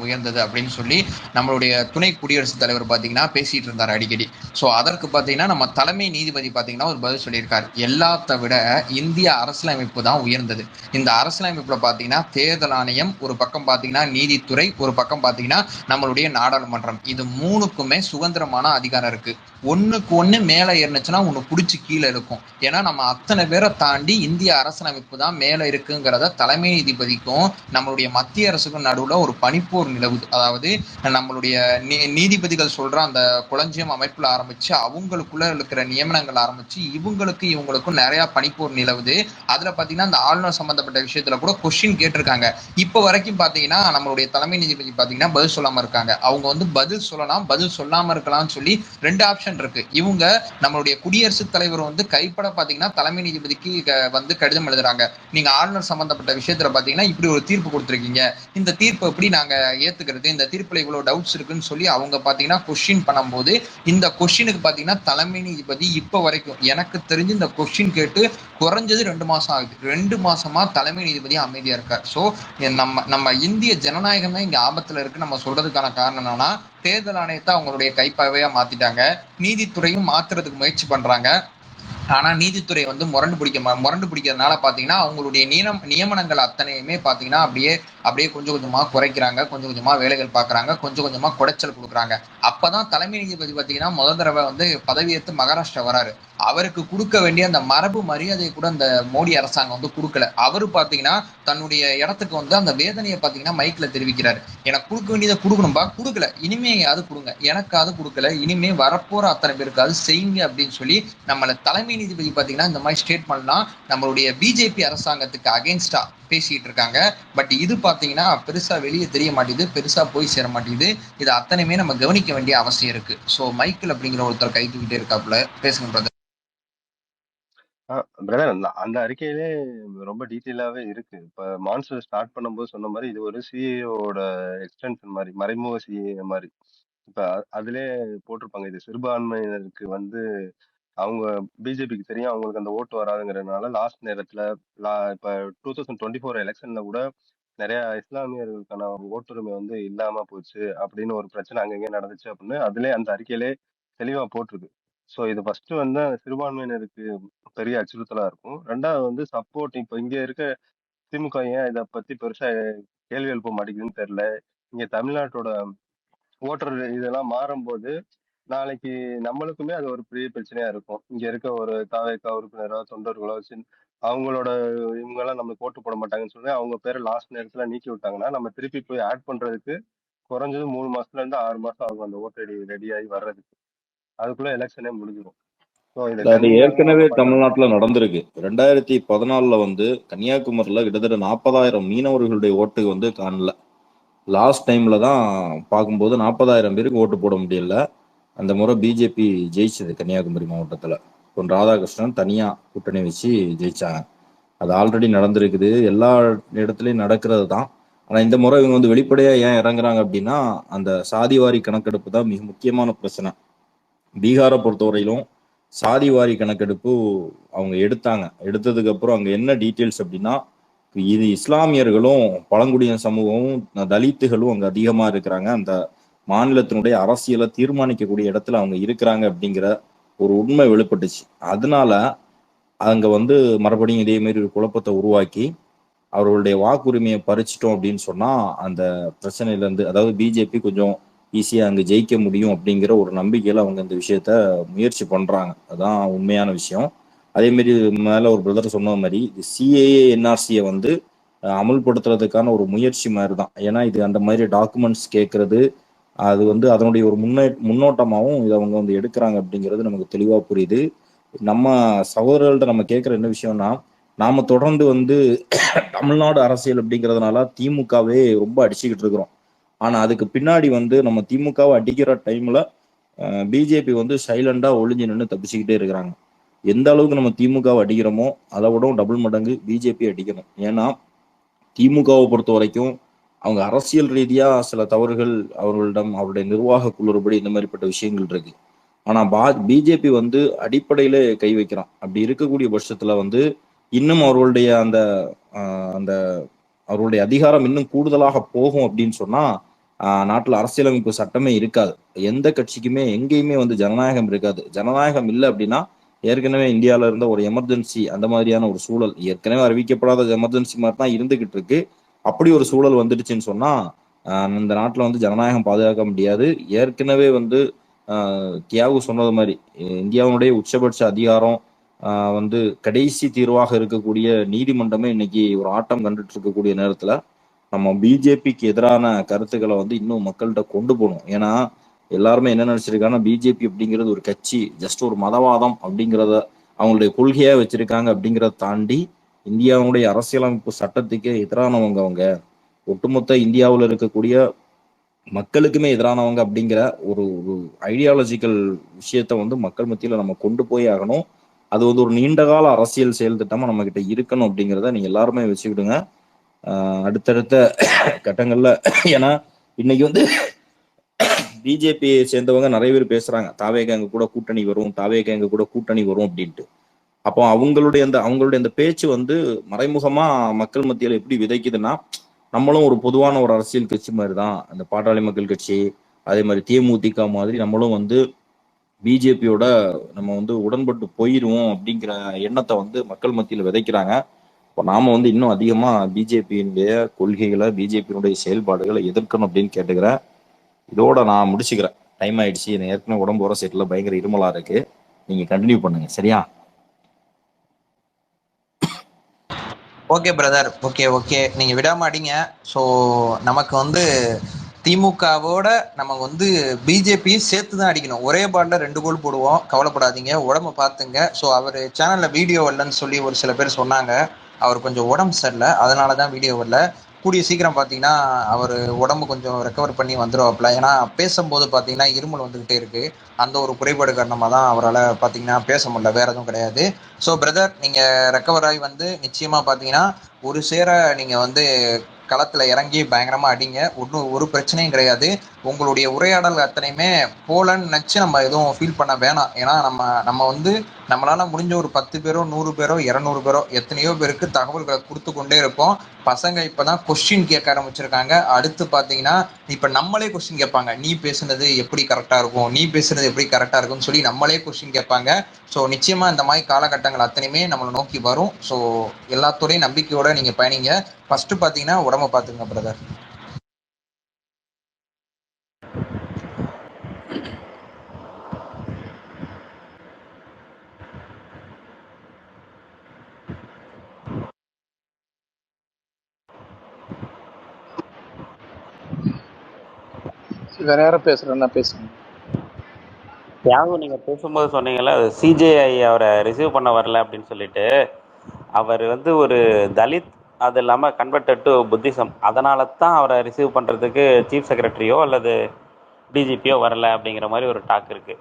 A: உயர்ந்தது அப்படின்னு சொல்லி நம்மளுடைய துணை குடியரசுத் தலைவர் பாத்தீங்கன்னா பேசிட்டு இருந்தார் அடிக்கடி. சோ அதற்கு பாத்தீங்கன்னா நம்ம தலைமை நீதிபதி பாத்தீங்கன்னா ஒரு பதில் சொல்லியிருக்காரு, எல்லாத்த விட இந்திய அரசியலமைப்பு தான் உயர்ந்தது. இந்த அரசியலமைப்புல பாத்தீங்கன்னா தேர்தல் ஆணையம் ஒரு பக்கம் பாத்தீங்கன்னா நீதித்துறை ஒரு பக்கம் பாத்தீங்கன்னா நம்மளுடைய நாடாளுமன்றம், இது மூணுக்குமே சுதந்திரமான அதிகாரம் இருக்கு. ஒண்ணுக்கு ஒண்ணு மேல ஏறினுச்சுன்னா ஒண்ணு புடிச்சு கீழே இருக்கும். ஏன்னா நம்ம அத்தனை பேரை தாண்டி இந்திய அரசியலமைப்பு தான் மேல இருக்குங்கிறத தலைமை நீதிபதிக்கும் நம்மளுடைய மத்திய அரசுக்கும் நடுவுல ஒரு பனிப்போர் நிலவுது. அதாவது நம்மளுடைய நீதிபதிகள் சொல்ற அந்த குளஞ்சியம் அமைப்புல ஆரம்பிச்சு அவங்களுக்குள்ள இருக்கிற நியமனங்கள் ஆரம்பிச்சு இவங்களுக்கும் நிறைய பனிப்போர் நிலவுது. அதுல பாத்தீங்கன்னா இந்த ஆளுநர் சம்பந்தப்பட்ட விஷயத்துல கூட கொஸ்டின் கேட்டிருக்காங்க. இப்ப வரைக்கும் பாத்தீங்கன்னா நம்மளுடைய தலைமை நீதிபதி பாத்தீங்கன்னா பதில் சொல்லாம இருக்காங்க. அவங்க வந்து பதில் சொல்லலாம், பதில் சொல்லாம இருக்கலாம்னு சொல்லி ரெண்டு ஆப்ஷன் இருக்கு. இவங்க நம்மளுடைய குடியரசுத் தலைவர் வந்து கைப்பட பாத்தீங்கன்னா தலைமை நீதிபதிக்கு வந்து கடிதம் எழுதுறாங்க. நீங்க ஆளுநர் சம்பந்தப்பட்ட விஷயத்துல பாத்தீங்கன்னா இப்படி ஒரு தீர்ப்பு கொடுத்திருக்கீங்க, இந்த தீர்ப்பு எப்படி நாங்க ஏத்துக்கிறது, இந்த தீர்ப்புல இவ்வளவு டவுட்ஸ் இருக்குன்னு சொல்லி அவங்க பாத்தீங்கன்னா கொஸ்டின் பண்ணும்போது இந்த கொஸ்டினுக்கு பாத்தீங்கன்னா தலைமை நீதிபதி இப்ப வரைக்கும் எனக்கு தெரிஞ்சு இந்த கொஸ்டின் கேட்டு குறைஞ்சது 2 மாசம் ஆகுது. 2 மாசமா தலைமை நீதிபதி அமைதியா இருக்கார். சோ நம்ம இந்திய ஜனநாயகம் தான் இங்க ஆபத்துல இருக்கு நம்ம சொல்றதுக்கான காரணம் என்னன்னா தேர்தல் ஆணையத்தை அவங்களுடைய கைப்பாவையா மாத்திட்டாங்க. நீதித்துறையும் மாத்துறதுக்கு முயற்சி பண்றாங்க. ஆனா நீதித்துறை வந்து முரண்டு பிடிக்கிறதுனால பாத்தீங்கன்னா அவங்களுடைய நியமனங்கள் அத்தனையுமே பாத்தீங்கன்னா அப்படியே கொஞ்சம் கொஞ்சமா குறைக்கிறாங்க, கொஞ்சம் கொஞ்சமா வேலைகள் பாக்குறாங்க, கொஞ்சம் கொஞ்சமா குடைச்சல் கொடுக்குறாங்க. அப்பதான் தலைமை நீதிபதி பாத்தீங்கன்னா முதல் தடவை வந்து பதவியேற்று மகாராஷ்டிரா வராரு. அவருக்கு கொடுக்க வேண்டிய அந்த மரபு மரியாதையை கூட அந்த மோடி அரசாங்கம் வந்து கொடுக்கல. அவரு பாத்தீங்கன்னா தன்னுடைய இடத்துக்கு வந்து அந்த வேதனையை பாத்தீங்கன்னா மைக்ல தெரிவிக்கிறாரு. எனக்கு கொடுக்க வேண்டியதை கொடுக்கணும்பா, கொடுக்கல, இனிமே அது கொடுங்க, எனக்கு அது கொடுக்கல, இனிமே வரப்போற அத்தனை பேருக்கு அது செய்யுங்க அப்படின்னு சொல்லி நம்மள தலைமை நீதிபதி பாத்தீங்கன்னா இந்த மாதிரி ஸ்டேட்மெண்ட்லாம் நம்மளுடைய பிஜேபி அரசாங்கத்துக்கு அகேன்ஸ்டா பேசிட்டு இருக்காங்க. பட் இது பாத்தீங்கன்னா பெருசா வெளியே தெரிய மாட்டேங்குது, பெருசா போய் சேர மாட்டேங்குது. இது அத்தனையுமே நம்ம கவனிக்க வேண்டிய அவசியம் இருக்கு. சோ மைக்கேல் அப்படிங்கிற ஒருத்தர் கை தூக்கிட்டே இருக்காப்புல, பேசுங்க பிரதர்.
K: பிரதர், அந்த அறிக்கையிலே ரொம்ப டீட்டெயிலாவே இருக்கு. இப்ப மான்சூன் ஸ்டார்ட் பண்ணும்போது சொன்ன மாதிரி இது ஒரு சிஏஓட எக்ஸ்டென்ஷன் மாதிரி, மறைமுக சிஏ மாதிரி. இப்ப அதிலே போட்டிருப்பாங்க, இது சிறுபான்மையினருக்கு வந்து அவங்க பிஜேபிக்கு தெரியும் அவங்களுக்கு அந்த ஓட்டு வராதுங்கிறதுனால லாஸ்ட் நேரத்துல இப்ப 2024 எலெக்ஷன்ல கூட நிறைய இஸ்லாமியர்களுக்கான ஓட்டுரிமை வந்து இல்லாம போச்சு அப்படின்னு ஒரு பிரச்சனை அங்கங்கே நடந்துச்சு அப்படின்னு அதுல அந்த அறிக்கையிலே தெளிவா போட்டிருக்கு. ஸோ இது ஃபர்ஸ்ட் வந்து சிறுபான்மையினருக்கு பெரிய அச்சுறுத்தலா இருக்கும். ரெண்டாவது வந்து சப்போர்ட், இப்ப இங்க இருக்க திமுக ஏன் இதை பத்தி பெருசா கேள்வி எழுப்ப மாட்டேங்குதுன்னு தெரியல. இங்க தமிழ்நாட்டோட ஓட்டர் இதெல்லாம் மாறும்போது நாளைக்கு நம்மளுக்குமே அது ஒரு பெரிய பிரச்சனையா இருக்கும். இங்க இருக்க ஒரு தாவேக்கா உறுப்பினரோ தொண்டர்களோ அவங்களோட இவங்கெல்லாம் நம்மளுக்கு ஓட்டு போட மாட்டாங்கன்னு சொல்லி அவங்க பேரை லாஸ்ட் நேரத்துல நீக்கி விட்டாங்கன்னா நம்ம திருப்பி போய் ஆட் பண்றதுக்கு குறைஞ்சது 3 மாசத்துல இருந்து 6 மாசம் ஆகும் அந்த ஓட்டு ரெடி ஆகி வர்றதுக்கு. அதுக்குள்ள எலெக்ஷனே முடிஞ்சிடும். ஸோ இதை
B: அது ஏற்கனவே தமிழ்நாட்டுல நடந்திருக்கு. 2014 வந்து கன்னியாகுமரியில கிட்டத்தட்ட 40,000 மீனவர்களுடைய ஓட்டு வந்து காணல. லாஸ்ட் டைம்ல தான் பார்க்கும்போது 40,000 பேருக்கு ஓட்டு போட முடியல. அந்த முறை பிஜேபி ஜெயிச்சது கன்னியாகுமரி மாவட்டத்துல. பொன் ராதாகிருஷ்ணன் தனியா கூட்டணி வச்சு ஜெயிச்சாங்க. அது ஆல்ரெடி நடந்திருக்குது, எல்லா இடத்துலயும் நடக்கிறது தான். ஆனா இந்த முறை இவங்க வந்து வெளிப்படையா ஏன் இறங்குறாங்க அப்படின்னா அந்த சாதிவாரி கணக்கெடுப்பு தான் மிக முக்கியமான பிரச்சனை. பீகாரை பொறுத்தவரையிலும் சாதிவாரி கணக்கெடுப்பு அவங்க எடுத்ததுக்கு அப்புறம் அங்க என்ன டீட்டெயில்ஸ் அப்படின்னா இது இஸ்லாமியர்களும் பழங்குடியின சமூகமும் தலித்துகளும் அங்க அதிகமா இருக்கிறாங்க, அந்த மாநிலத்தினுடைய அரசியலை தீர்மானிக்கக்கூடிய இடத்துல அவங்க இருக்கிறாங்க அப்படிங்கிற ஒரு உண்மை வெளிப்பட்டுச்சு. அதனால அங்க வந்து மறுபடியும் இதே மாதிரி ஒரு குழப்பத்தை உருவாக்கி அவர்களுடைய வாக்குரிமையை பறிச்சிட்டோம் அப்படின்னு சொன்னா அந்த பிரச்சனையில இருந்து, அதாவது பிஜேபி கொஞ்சம் ஈஸியா அங்க ஜெயிக்க முடியும் அப்படிங்கிற ஒரு நம்பிக்கையில அவங்க இந்த விஷயத்த முயற்சி பண்றாங்க. அதான் உண்மையான விஷயம். அதே மாதிரி மேல ஒரு பிரதர் சொன்ன மாதிரி சிஏஏ என்ஆர்சியை வந்து அமல்படுத்துறதுக்கான ஒரு முயற்சி மாதிரி தான். ஏன்னா இது அந்த மாதிரி டாக்குமெண்ட்ஸ் கேட்கறது அது வந்து அதனுடைய ஒரு முன்னோட்டமாகவும் இதை அவங்க வந்து எடுக்கிறாங்க அப்படிங்கிறது நமக்கு தெளிவா புரியுது. நம்ம சகோதரர்கள்ட்ட நம்ம கேட்குற என்ன விஷயம்னா, நாம தொடர்ந்து வந்து தமிழ்நாடு அரசியல் அப்படிங்கிறதுனால திமுகவே ரொம்ப அடிச்சுக்கிட்டு இருக்கிறோம். ஆனா அதுக்கு பின்னாடி வந்து நம்ம திமுகவை அடிக்கிற டைம்ல பிஜேபி வந்து சைலண்டா ஒளிஞ்சு நின்று தப்பிச்சுக்கிட்டே இருக்கிறாங்க. எந்த அளவுக்கு நம்ம திமுகவை அடிக்கிறோமோ அதை விட டபுள் மடங்கு பிஜேபி அடிக்கணும். ஏன்னா திமுகவை பொறுத்த வரைக்கும் அவங்க அரசியல் ரீதியா சில தவறுகள் அவர்களிடம் அவருடைய நிர்வாக குழுறுபடி இந்த மாதிரிப்பட்ட விஷயங்கள் இருக்கு. ஆனா பிஜேபி வந்து அடிப்படையில கை வைக்கிறான். அப்படி இருக்கக்கூடிய பட்சத்துல வந்து இன்னும் அவர்களுடைய அந்த அந்த அவர்களுடைய அதிகாரம் இன்னும் கூடுதலாக போகும் அப்படின்னு சொன்னா நாட்டுல அரசியலமைப்பு சட்டமே இருக்காது. எந்த கட்சிக்குமே எங்கேயுமே வந்து ஜனநாயகம் இருக்காது. ஜனநாயகம் இல்லை அப்படின்னா ஏற்கனவே இந்தியாவில இருந்த ஒரு எமர்ஜென்சி அந்த மாதிரியான ஒரு சூழல், ஏற்கனவே அறிவிக்கப்படாத எமர்ஜென்சி மாதிரி தான் இருந்துகிட்டு இருக்கு. அப்படி ஒரு சூழல் வந்துடுச்சுன்னு சொன்னா இந்த நாட்டுல வந்து ஜனநாயகம் பாதுகாக்க முடியாது. ஏற்கனவே வந்து தியாகு சொன்னது மாதிரி இந்தியாவுடைய உச்சபட்ச அதிகாரம் வந்து கடைசி தீர்வாக இருக்கக்கூடிய நீதிமன்றமே இன்னைக்கு ஒரு ஆட்டம் கண்டுட்டு இருக்கக்கூடிய நேரத்துல நம்ம பிஜேபிக்கு எதிரான கருத்துக்களை வந்து இன்னும் மக்கள்கிட்ட கொண்டு போகணும். ஏன்னா எல்லாருமே என்ன நினைச்சிருக்காங்கன்னா பிஜேபி அப்படிங்கிறது ஒரு கட்சி, ஜஸ்ட் ஒரு மதவாதம் அப்படிங்கிறத அவங்களுடைய கொள்கையா வச்சிருக்காங்க. அப்படிங்கிறத தாண்டி இந்தியாவுடைய அரசியலமைப்பு சட்டத்துக்கே எதிரானவங்க அவங்க, ஒட்டுமொத்த இந்தியாவில் இருக்கக்கூடிய மக்களுக்குமே எதிரானவங்க அப்படிங்கிற ஒரு ஒரு ஐடியாலஜிக்கல் விஷயத்த வந்து மக்கள் மத்தியில நம்ம கொண்டு போய் ஆகணும். அது வந்து ஒரு நீண்டகால அரசியல் செயல் திட்டமா நம்ம கிட்ட இருக்கணும் அப்படிங்கிறத நீங்க எல்லாருமே வச்சுக்கிடுங்க அடுத்தடுத்த கட்டங்கள்ல. ஏன்னா இன்னைக்கு வந்து பிஜேபியை சேர்ந்தவங்க நிறைய பேர் பேசுறாங்க, தாவேக எங்க கூட கூட்டணி வரும், தாவேக எங்க கூட கூட்டணி வரும் அப்படின்ட்டு. அப்போ அவங்களுடைய அந்த பேச்சு வந்து மறைமுகமா மக்கள் மத்தியில எப்படி விதைக்குதுன்னா, நம்மளும் ஒரு பொதுவான ஒரு அரசியல் கட்சி மாதிரி தான் அந்த பாட்டாளி மக்கள் கட்சி, அதே மாதிரி தேமுதிக மாதிரி நம்மளும் வந்து பிஜேபியோட நம்ம வந்து உடன்பட்டு போயிருவோம் அப்படிங்கிற எண்ணத்தை வந்து மக்கள் மத்தியில விதைக்கிறாங்க. இப்போ நாம வந்து இன்னும் அதிகமா பிஜேபியினுடைய கொள்கைகளை, பிஜேபியினுடைய செயல்பாடுகளை எதிர்க்கணும் அப்படின்னு கேட்டுக்கிறேன். இதோட நான் முடிச்சுக்கிறேன், டைம் ஆயிடுச்சு. எனக்கு ஏற்கனவே உடம்பு வர சைட்ல பயங்கர இருமலா இருக்கு. நீங்க கண்டினியூ பண்ணுங்க, சரியா?
A: ஓகே பிரதர், ஓகே நீங்க விடாம அடிங்க. ஸோ நமக்கு வந்து திமுகவோட நம்ம வந்து பிஜேபியும் சேர்த்து தான் அடிக்கணும். ஒரே பால்ல 2 கோல் போடுவோம், கவலைப்படாதீங்க, உடம்ப பார்த்துங்க. ஸோ அவர் சேனல்ல வீடியோ வரலன்னு சொல்லி ஒரு சில பேர் சொன்னாங்க. அவர் கொஞ்சம் உடம்பு சரியில்லை, அதனால தான் வீடியோ வரல. கூடிய சீக்கிரம் பார்த்தீங்கன்னா அவர் உடம்பு கொஞ்சம் ரெக்கவர் பண்ணி வந்துடுவாப்புல. ஏன்னா பேசும்போது பார்த்தீங்கன்னா இருமல் வந்துகிட்டே இருக்கு. அந்த ஒரு குறைபாடு காரணமாக தான் அவரால் பார்த்தீங்கன்னா பேச முடியல, வேற எதுவும் கிடையாது. ஸோ பிரதர், நீங்கள் ரெக்கவர் ஆகி வந்து நிச்சயமாக பார்த்தீங்கன்னா ஒரு சேர நீங்கள் வந்து களத்தில் இறங்கி பயங்கரமாக அடிங்க. ஒன்றும் ஒரு பிரச்சனையும் கிடையாது. உங்களுடைய உரையாடல் அத்தனையுமே போலன்னு நினச்சி நம்ம எதுவும் ஃபீல் பண்ண வேணாம். ஏன்னா நம்ம வந்து நம்மளால முடிஞ்ச ஒரு 10 பேரோ 100 பேரோ 200 பேரோ எத்தனையோ பேருக்கு தகவல்களை கொடுத்து கொண்டே இருப்போம். பசங்க இப்பதான் கொஸ்டின் கேட்க ஆரம்பிச்சிருக்காங்க. அடுத்து பாத்தீங்கன்னா இப்ப நம்மளே கொஸ்டின் கேட்பாங்க, நீ பேசுனது எப்படி கரெக்டா இருக்கும், நீ பேசுனது எப்படி கரெக்டா இருக்கும்னு சொல்லி நம்மளே கொஸ்டின் கேட்பாங்க. ஸோ நிச்சயமா இந்த மாதிரி காலகட்டங்கள் அத்தனையுமே நம்மளை நோக்கி வரும். ஸோ எல்லாத்தோடையும் நம்பிக்கையோட நீங்க பயணிங்க. ஃபர்ஸ்ட் பாத்தீங்கன்னா உடம்ப பாத்துங்க பிரதர்.
D: வேற யாரும் பேசுறேன்னா பேசுங்க.
G: தியாகு, நீங்க பேசும்போது சொன்னீங்கல்ல சிஜேஐ அவரை ரிசீவ் பண்ண வரல அப்படின்னு சொல்லிட்டு. அவர் வந்து ஒரு தலித், அது இல்லாமல் கன்வெர்டட் டு புத்திசம், அதனால தான் அவரை ரிசீவ் பண்ணுறதுக்கு சீஃப் செக்ரட்டரியோ அல்லது டிஜிபியோ வரல அப்படிங்கிற மாதிரி ஒரு டாக் இருக்கு.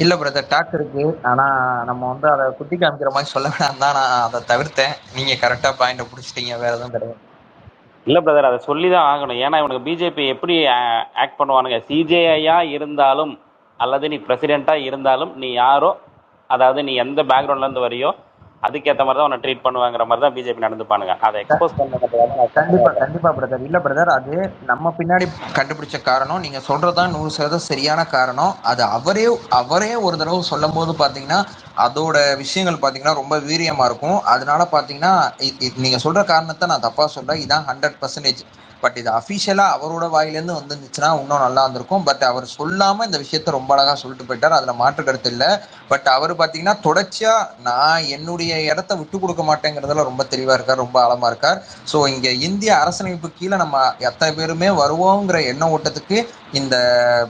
A: இல்ல பிரதர், டாக் இருக்கு. ஆனா நம்ம வந்து அதை குத்தி காமிக்கிற மாதிரி சொல்ல வேணாம் தான் நான் அதை தவிர்த்தேன். நீங்க கரெக்டா பாயிண்ட பிடிச்சிட்டீங்க, வேற எதுவும் கிடையாது.
G: இல்லை பிரதர், அதை சொல்லி தான் ஆகணும். ஏன்னா இவனுக்கு பிஜேபி எப்படி ஆக்ட் பண்ணுவானுங்க, சிஜேஐயா இருந்தாலும் அல்லது நீ பிரசிடெண்ட்டாக இருந்தாலும் நீ யாரோ, அதாவது நீ எந்த பேக்ரவுண்ட்லேருந்து வரியோ அதுக்கேற்ற மாதிரி தான் அவனை ட்ரீட் பண்ணுவாங்கிற மாதிரி தான் பிஜேபி நடந்துப்பானுங்க. அதை எக்ஸ்போஸ்
A: கண்டிப்பா பிரதர். இல்ல பிரதர், அது நம்ம பின்னாடி கண்டுபிடிச்ச காரணம், நீங்க சொல்றதுதான் 100% சரியான காரணம். அது அவரே ஒரு தடவை சொல்லும் போது பாத்தீங்கன்னா அதோட விஷயங்கள் பாத்தீங்கன்னா ரொம்ப வீரியமா இருக்கும். அதனால பாத்தீங்கன்னா நீங்க சொல்ற காரணத்தை நான் தப்பா சொல்றேன், இதான் 100%. பட் இது அஃபிஷியலா அவரோட வாயிலேருந்து வந்துருந்துச்சுன்னா இன்னும் நல்லா இருந்திருக்கும். பட் அவர் சொல்லாம இந்த விஷயத்த ரொம்ப அழகா சொல்லிட்டு போயிட்டார், அதுல மாற்று கருத்து இல்லை. பட் அவர் பாத்தீங்கன்னா தொடர்ச்சியா நான் என்னுடைய இடத்த விட்டு கொடுக்க மாட்டேங்கிறதுல ரொம்ப தெளிவா இருக்கார், ரொம்ப ஆழமா இருக்கார். ஸோ இங்க இந்திய அரசியலமைப்பு கீழே நம்ம எத்தனை பேருமே வருவோங்கிற எண்ண ஓட்டத்துக்கு இந்த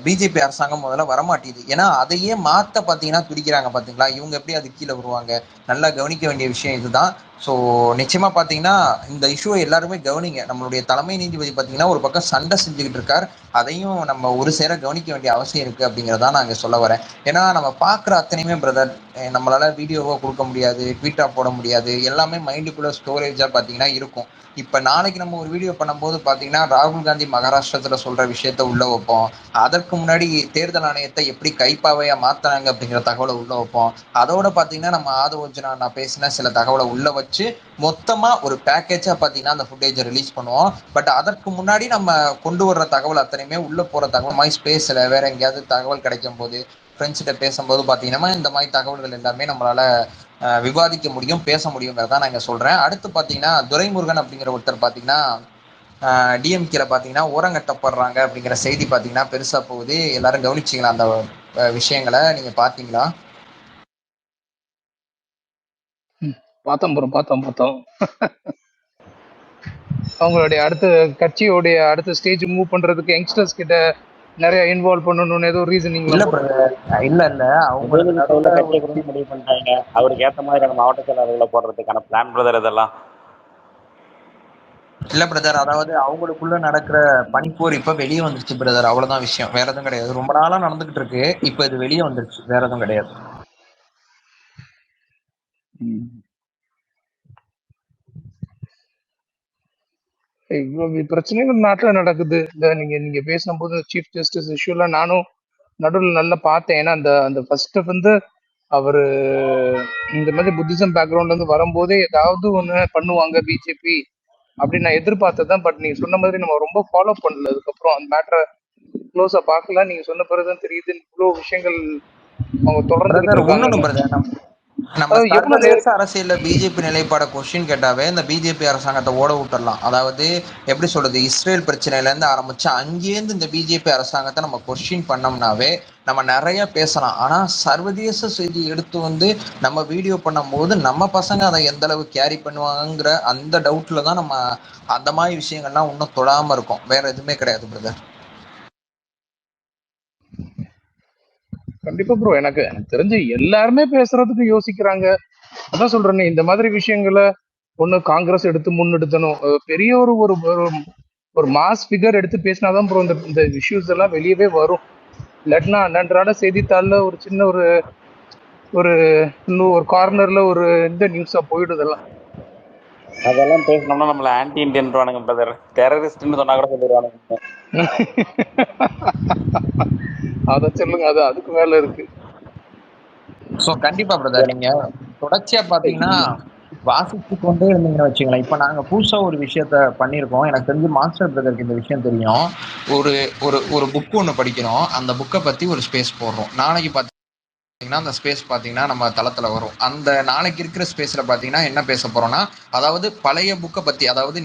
A: பிஜேபி அரசாங்கம் முதல்ல வரமாட்டேது. ஏன்னா அதையே மாத்த பாத்தீங்கன்னா துடிக்கிறாங்க. பாத்தீங்களா இவங்க எப்படி அது கீழே வருவாங்க? நல்லா கவனிக்க வேண்டிய விஷயம் இதுதான். ஸோ நிச்சயமா பாத்தீங்கன்னா இந்த இஷ்யூவை எல்லாருமே கவனிங்க. நம்மளுடைய தலைமை நீதிபதி பாத்தீங்கன்னா ஒரு பக்கம் சண்டை செஞ்சுக்கிட்டு இருக்கார், அதையும் நம்ம ஒரு சேர கவனிக்க வேண்டிய அவசியம் இருக்கு அப்படிங்கிறதா நான் இங்க சொல்ல வரேன். ஏன்னா நம்ம பாக்குற அத்தனையுமே பிரதர், நம்மளால வீடியோவா கொடுக்க முடியாது, ட்வீட்டா போட முடியாது, எல்லாமே மைண்டுக்குள்ள ஸ்டோரேஜா பாத்தீங்கன்னா இருக்கும். இப்ப நாளைக்கு நம்ம ஒரு வீடியோ பண்ணும்போது பாத்தீங்கன்னா ராகுல் காந்தி மகாராஷ்டிரத்துல சொல்ற விஷயத்த உள்ள வைப்போம். அதற்கு முன்னாடி தேர்தல் ஆணையத்தை எப்படி கைப்பாவையா மாத்தினாங்க அப்படிங்கிற தகவலை உள்ள வைப்போம். அதோட பாத்தீங்கன்னா நம்ம ஆதோஜனா நான் பேசின சில தகவலை உள்ள வச்சு மொத்தமா ஒரு பேக்கேஜா பாத்தீங்கன்னா அந்த ஃபுட்டேஜை ரிலீஸ் பண்ணுவோம். பட் அதற்கு முன்னாடி நம்ம கொண்டு வர்ற தகவல் அத்தனையுமே உள்ள போற தகவல் மாதிரி ஸ்பேஸ்ல வேற எங்கேயாவது தகவல் கிடைக்கும் போது ஃப்ரெண்ட்ஸ்கிட்ட பேசும்போது பாத்தீங்கன்னா இந்த மாதிரி தகவல்கள் எல்லாமே நம்மளால விவாதிக்க முடியும், பேச முடியுங்கிறதான் நான் இங்க சொல்றேன். அடுத்து பாத்தீங்கன்னா துரைமுருகன் அப்படிங்கிற ஒருத்தர் பாத்தீங்கன்னா டிஎம்கேல பாத்தீங்கன்னா ஓரங்கட்டப்படுறாங்க அப்படிங்கிற செய்தி பாத்தீங்கன்னா பெருசா போகுது. எல்லாரும் கவனிச்சிங்களா அந்த விஷயங்களை நீங்க பாத்தீங்களா?
D: பார்த்தோம். அவங்களுடைய அடுத்த கட்சியோடைய அடுத்த ஸ்டேஜ் மூவ் பண்றதுக்கு யங்ஸ்டர்ஸ் கிட்ட நிறைய இன்வால்வ் பண்ணணும்னு ஏதோ ரீசனிங்
A: இல்ல அவங்களுக்கு நடுவுல
G: கட்சியை கூட முடிவு பண்ணிட்டாங்க. அவருக்கு ஏத்த மாதிரி மாவட்ட செயலாளர்களை போடுறதுக்கான பிளான் பிரதர் இதெல்லாம்.
A: இல்ல பிரதர், அதாவது அவங்களுக்குள்ள நடக்கிற பனிப்போர் இப்ப வெளியே வந்துருச்சு பிரதர், அவ்வளவுதான் விஷயம், வேற எதுவும் கிடையாது. ரொம்ப நாளா நடந்துகிட்டு இருக்கு, இப்ப இது வெளியே வந்துருச்சு, வேற எதுவும் கிடையாது.
D: இவ்வளவு பிரச்சனைகள் நாட்டுல நடக்குது. இந்த நீங்க பேசின போது சீஃப் ஜஸ்டிஸ் இஷ்யூலாம் நானும் நடுவில் நல்லா பார்த்தேன். ஏன்னா அந்த ஃபர்ஸ்ட் வந்து அவரு இந்த மாதிரி புத்திசம் பேக்ரவுண்ட்ல இருந்து வரும்போதே ஏதாவது ஒண்ணு பண்ணுவாங்க பிஜேபி அப்படின்னு நான் எதிர்பார்த்ததான். பட் நீங்க சொன்ன மாதிரி நம்ம ரொம்ப ஃபாலோ பண்ணல. அதுக்கப்புறம் அந்த மேட்டரை க்ளோஸா பார்க்கல. நீங்க சொன்ன பிறகுதான் தெரியுது இவ்வளவு விஷயங்கள் அவங்க தொடர்ந்துகிட்டு இருக்காங்க.
A: நம்ம சர்வதேச அரசியல்ல பிஜேபி நிலைப்பாட கொஸ்டின் கேட்டாவே இந்த பிஜேபி அரசாங்கத்தை ஓட விட்டுறலாம். அதாவது எப்படி சொல்றது, இஸ்ரேல் பிரச்சனையில இருந்து ஆரம்பிச்சு அங்கேருந்து இந்த பிஜேபி அரசாங்கத்தை நம்ம கொஸ்டின் பண்ணோம்னாவே நம்ம நிறைய பேசலாம். ஆனா சர்வதேச செய்தி எடுத்து வந்து நம்ம வீடியோ பண்ணும் போது நம்ம பசங்க அதை எந்த அளவு கேரி பண்ணுவாங்கிற அந்த டவுட்ல தான் நம்ம அந்த மாதிரி விஷயங்கள்லாம் இன்னும் தொடாம இருக்கும், வேற எதுவுமே கிடையாது பிரதர்.
D: கண்டிப்பா ப்ரோ, எனக்கு தெரிஞ்சு எல்லாருமே பேசுறதுக்கு யோசிக்கிறாங்க. அதான் சொல்றேன்னு, இந்த மாதிரி விஷயங்களை ஒண்ணு காங்கிரஸ் எடுத்து முன்னெடுத்தணும். பெரிய ஒரு ஒரு மாஸ் ஃபிகர் எடுத்து பேசினாதான் ப்ரோ இந்த இஷ்யூஸ் எல்லாம் வெளியவே வரும். இல்லாட்டினா அன்றாட செய்தித்தாள்ல ஒரு சின்ன ஒரு ஒரு இன்னும் ஒரு கார்னர்ல ஒரு இந்த நியூஸா போயிடுதெல்லாம்.
G: அதெல்லாம் பேசணும்னா நம்மள ஆன்டி இந்தியன் பிரதர், டெரரிஸ்ட்னு சொன்னா கூட சொல்லிடுவானுங்க.
D: அத சொல்லுங்க, அது அதுக்கு மேல இருக்கு.
A: சோ கண்டிப்பா பிரதர், நீங்க தொடர்ச்சியா பாத்தீங்கன்னா வாசித்து கொண்டே இருந்தீங்கன்னு வச்சுங்களேன். இப்ப நாங்க புதுசா ஒரு விஷயத்த பண்ணிருக்கோம். எனக்கு தெரிஞ்சு மாஸ்டர் பிரதருக்கு இந்த விஷயம் தெரியும். ஒரு ஒரு ஒரு புக் ஒண்ணு படிக்கிறோம், அந்த புக்கை பத்தி ஒரு ஸ்பேஸ் போடுறோம். நாளைக்கு பாத்தீங்கன்னா அந்த ஸ்பேஸ் பாத்தீங்கன்னா நம்ம தளத்துல வரும். அந்த நாளைக்கு இருக்கிற ஸ்பேஸ்ல பாத்தீங்கன்னா என்ன பேச போறோம்னா, அதாவது பழைய புக்கை பத்தி, அதாவது